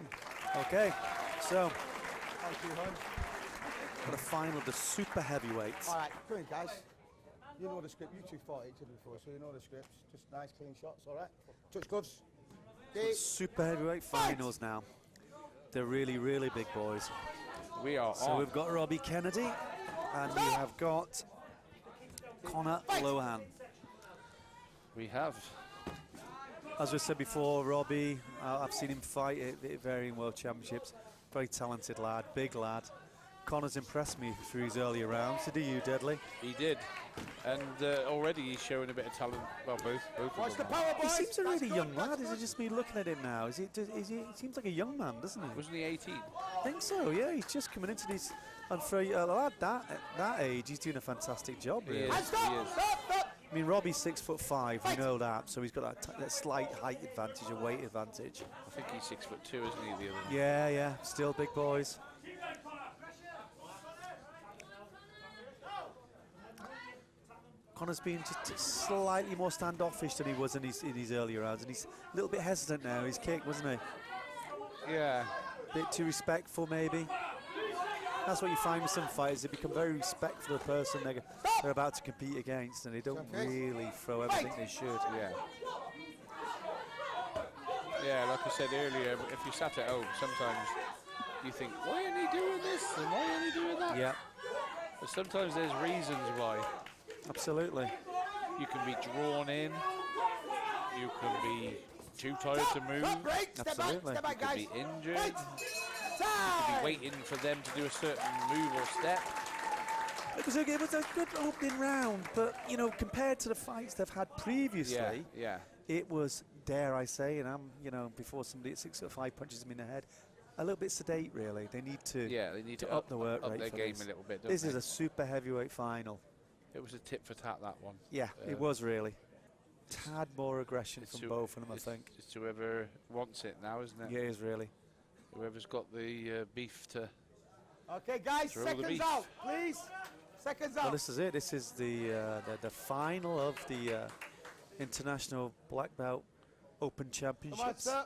S12: Okay, so for the final of the super heavyweights.
S6: All right, come in, guys. You know the script. You two fought each other before, so you know the scripts. Just nice, clean shots. All right. Touch gloves.
S12: For the super heavyweight finals now. They're really, really big boys.
S13: We are
S12: So
S13: on.
S12: we've got Robbie Kennedy, and we have got Conor Lohan.
S13: We have.
S12: As we said before, Robbie, I've seen him fight at varying world championships. Very talented lad, big lad. Conor's impressed me through his earlier rounds. Did you, Deadly?
S13: He did. And already he's showing a bit of talent. Well, both of them.
S12: He seems a really young lad. Is it just me looking at him now? He seems like a young man, doesn't he?
S13: Wasn't he 18?
S12: I think so, yeah. He's just coming into this. And for a lad that age, he's doing a fantastic job, really.
S13: He is.
S12: I mean, Robbie's 6'5", we know that, so he's got that slight height advantage and weight advantage.
S13: I think he's 6'2", isn't he, the other one?
S12: Yeah, still big boys. Conor's been just slightly more standoffish than he was in his earlier rounds, and he's a little bit hesitant now. His kick, wasn't he?
S13: Yeah.
S12: Bit too respectful, maybe. That's what you find with some fighters. They become very respectful of the person they're about to compete against, and they don't really throw everything they should.
S13: Yeah. Yeah, like I said earlier, if you sat at home, sometimes you think, why isn't he doing this and why isn't he doing that?
S12: Yeah.
S13: But sometimes there's reasons why.
S12: Absolutely.
S13: You can be drawn in. You can be too tired to move.
S12: Absolutely.
S13: You can be injured. You can be waiting for them to do a certain move or step.
S12: It was a good opening round, but you know, compared to the fights they've had previously,
S13: yeah.
S12: It was, dare I say, and before somebody at 6'5" punches him in the head, a little bit sedate, really. They need to up the work rate
S13: their
S12: for
S13: game
S12: this.
S13: a little bit.
S12: This is a super heavyweight final.
S13: It was a tit for tat, that one.
S12: Yeah, it was really. Tad more aggression from both of them, I think.
S13: It's whoever wants it now, isn't it?
S12: Yeah, it is really.
S13: Whoever's got the beef to.
S6: Okay, guys,
S13: throw the
S6: seconds
S13: beef.
S6: out, please. Seconds out.
S12: Well, this is it. This is the final of the International Black Belt Open Championships.
S6: Come on, sir.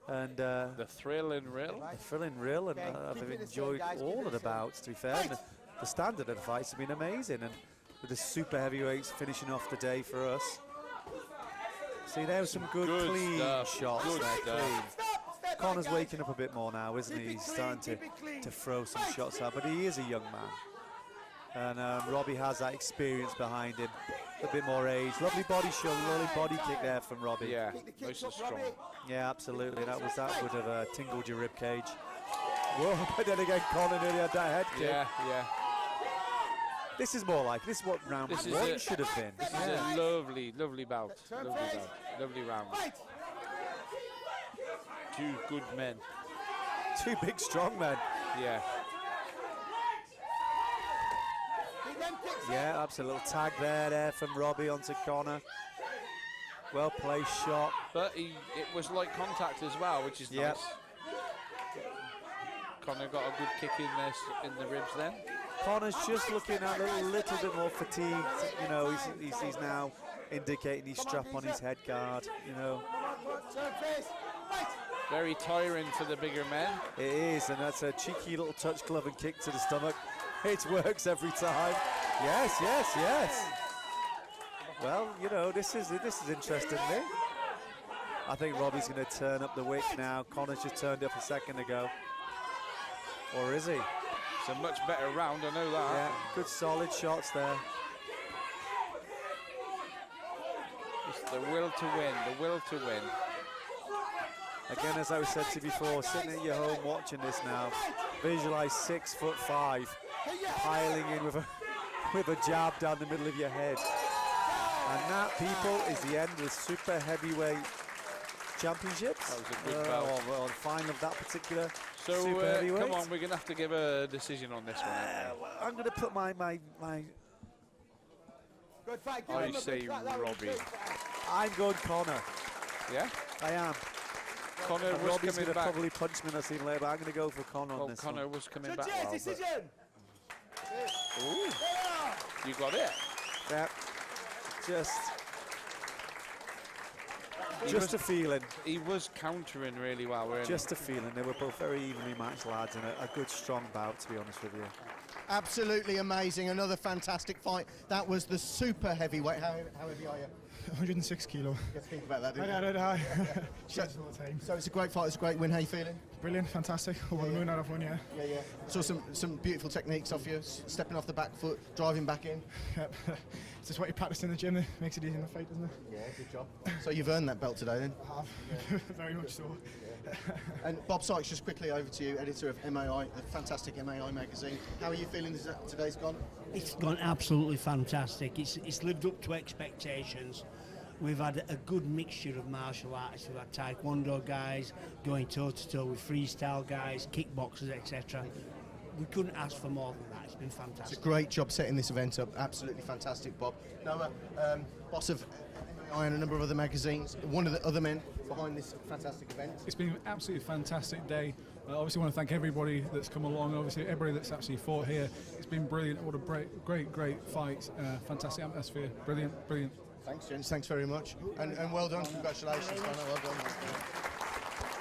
S12: And
S13: the thrill in Rhyl.
S12: The thrill in Rhyl, and I've enjoyed all of the bouts, to be fair. And the standard of the fights have been amazing, and with the super heavyweights finishing off the day for us. See, there was some good clean shots
S13: Good
S12: there,
S13: stuff.
S12: clean. Conor's waking up a bit more now, isn't he? He's starting to throw some shots out, but he is a young man. And Robbie has that experience behind him, a bit more age. Lovely body show, lovely body kick there from Robbie.
S13: Yeah, nice and strong.
S12: Yeah, absolutely. That would have tingled your rib cage. Whoa! But then again, Conor nearly had that head kick.
S13: Yeah.
S12: This is more like, this is what round one should have been.
S13: This is a lovely bout. Lovely round. Two good men.
S12: Two big, strong men.
S13: Yeah.
S12: Yeah, absolutely. Little tag there from Robbie onto Conor. Well placed shot.
S13: But it was like contact as well, which is nice. Conor got a good kick in the ribs then.
S12: Conor's just looking a little bit more fatigued. You know, he's now indicating his strap on his head guard. You know.
S13: Very tiring for the bigger men.
S12: It is, and that's a cheeky little touch glove and kick to the stomach. It works every time. Yes. Well, you know, this is interesting, me. I think Robbie's going to turn up the wick now. Conor's just turned up a second ago. Or is he?
S13: It's a much better round, I know that.
S12: Yeah, good solid shots there.
S13: It's the will to win,
S12: Again, as I said to you before, sitting at your home watching this now, visualize 6'5", piling in with a jab down the middle of your head. And that, people, is the end of the super heavyweight championships.
S13: That was a good bout.
S12: Well, the final of that particular
S13: So
S12: super heavyweight.
S13: come on, we're going to have to give a decision on this one.
S12: I'm going to put my
S6: Good fight. Give
S13: I
S6: him a big
S13: say
S6: clap. That was a
S13: Robbie.
S6: good fight.
S12: I'm going Connor.
S13: Yeah?
S12: I am.
S13: Connor
S12: And
S13: was
S12: Robbie's
S13: coming
S12: going to
S13: back.
S12: probably punch me in the scene later, but I'm going to go for Connor on
S13: Well,
S12: this
S13: Connor
S12: one.
S13: was coming back
S6: Judges,
S13: well, but
S6: decision.
S13: Ooh. You got it.
S12: Yeah. Just a feeling.
S13: He was countering really well, weren't
S12: Just a feeling. They were both very evenly matched lads and a good, strong bout, to be honest with you.
S2: Absolutely amazing. Another fantastic fight. That was the super heavyweight. How heavy are you?
S23: 106 kilo.
S2: You have to think about that, didn't you?
S23: I
S2: So-
S23: all the time.
S2: So it's a great fight. It's a great win. How you feeling?
S23: Brilliant, fantastic. Over the moon out of one, yeah.
S2: Yeah. Saw some beautiful techniques off you. Stepping off the back foot, driving back in.
S23: Yep. It's just what you practice in the gym that makes it easy in the fight, doesn't it?
S2: Yeah, good job. So you've earned that belt today, then?
S23: I have. Very much so.
S2: And Bob Sykes, just quickly over to you, editor of MAI, the fantastic MAI magazine. How are you feeling as today's gone?
S19: It's gone absolutely fantastic. It's lived up to expectations. We've had a good mixture of martial arts. We've had taekwondo guys going toe-to-toe with freestyle guys, kickboxers, etc. We couldn't ask for more than that. It's been fantastic.
S2: It's a great job setting this event up. Absolutely fantastic, Bob. Noah, boss of MAI and a number of other magazines, one of the other men behind this fantastic event.
S8: It's been an absolutely fantastic day. I obviously want to thank everybody that's come along, and obviously everybody that's actually fought here. It's been brilliant. What a great fight. Fantastic atmosphere. Brilliant.
S2: Thanks, gents. Thanks very much. And well done. Congratulations, Connor. Well done.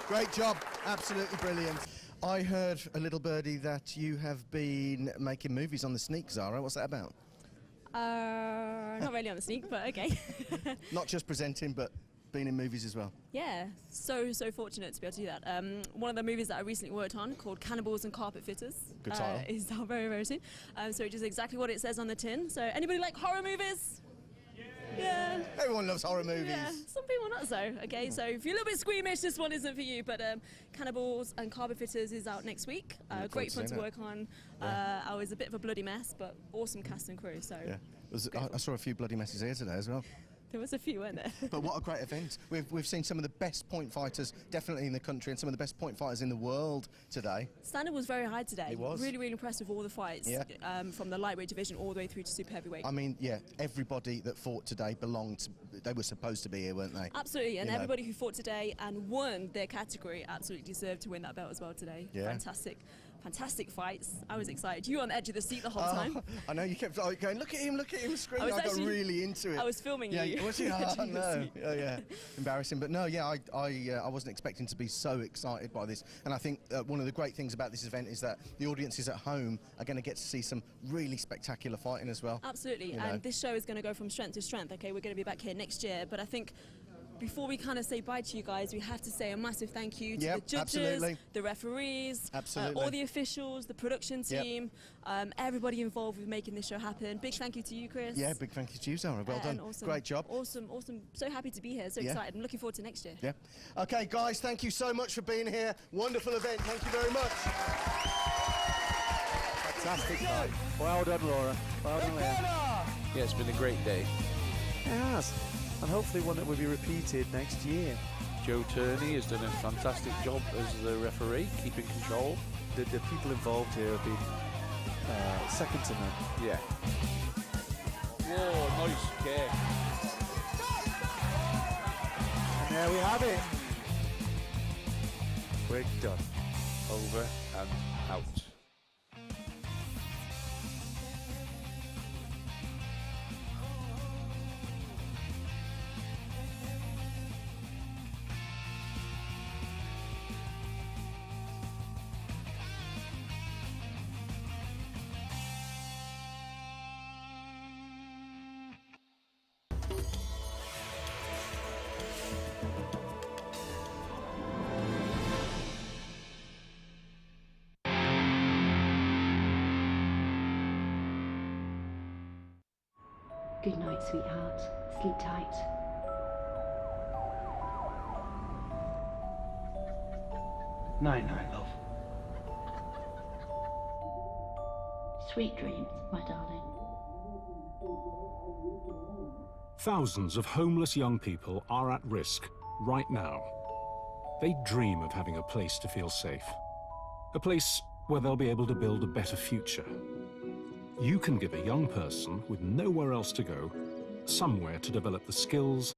S2: Great job. Absolutely brilliant. I heard a little birdie that you have been making movies on the sneak, Zara. What's that about?
S1: Not really on the sneak, but okay.
S2: Not just presenting, but being in movies as well.
S1: Yeah, so fortunate to be able to do that. One of the movies that I recently worked on, called Cannibals and Carpet Fitters,
S2: Good title.
S1: is out very, very soon. So it does exactly what it says on the tin. So anybody like horror movies? Yeah.
S2: Everyone loves horror movies.
S1: Yeah, some people not so. Okay, so if you're a little bit squeamish, this one isn't for you. But Cannibals and Carpet Fitters is out next week. Great fun to work on. I was a bit of a bloody mess, but awesome cast and crew. So
S2: Yeah. I saw a few bloody messes here today as well.
S1: there was a few, weren't there?
S2: But what a great event. We've seen some of the best point fighters definitely in the country and some of the best point fighters in the world today.
S1: Standard was very high today.
S2: It was.
S1: Really, really impressed with all the fights.
S2: Yeah.
S1: From the lightweight division all the way through to super heavyweight.
S2: I mean, yeah, everybody that fought today they were supposed to be here, weren't they?
S1: Absolutely, and
S2: You know.
S1: everybody who fought today and won their category absolutely deserved to win that belt as well today.
S2: Yeah.
S1: Fantastic fights. I was excited. You were on the edge of the seat the whole time.
S2: I know, you kept going, look at him, screaming.
S1: was
S2: I got
S1: actually-
S2: really into it.
S1: I was filming
S2: yeah,
S1: you.
S2: Was you? Oh,
S1: Edge of the
S2: no.
S1: seat.
S2: Yeah. Embarrassing. But no, yeah, I wasn't expecting to be so excited by this. And I think one of the great things about this event is that the audiences at home are going to get to see some really spectacular fighting as well.
S1: Absolutely,
S2: You know.
S1: and this show is going to go from strength to strength. Okay, we're going to be back here next year, but I think before we kind of say bye to you guys, we have to say a massive thank you to
S2: Yep,
S1: the judges,
S2: absolutely.
S1: the referees,
S2: Absolutely.
S1: all the officials, the production
S2: Yep.
S1: team, everybody involved with making this show happen. Big thank you to you, Chris.
S2: Yeah, big thank you to you, Zara. Well
S1: And
S2: done.
S1: awesome,
S2: Great job.
S1: Awesome. So happy to be here. So
S2: Yeah.
S1: excited. I'm looking forward to next year.
S2: Yeah. Okay, guys, thank you so much for being here. Wonderful event. Thank you very much.
S12: Fantastic fight. Well done, Laura. Well done, Leah.
S13: Yeah, it's been a great day.
S12: It has. And hopefully one that will be repeated next year.
S13: Joe Turney has done a fantastic job as the referee, keeping control.
S12: The people involved here have been second to none.
S13: Yeah. Whoa, nice kick.
S12: And there we have it. We're done.
S13: Over and out.
S11: Good night, sweetheart. Sleep tight.
S6: Night, love.
S11: Sweet dreams, my darling.
S14: Thousands of homeless young people are at risk right now. They dream of having a place to feel safe. A place where they'll be able to build a better future. You can give a young person with nowhere else to go somewhere to develop the skills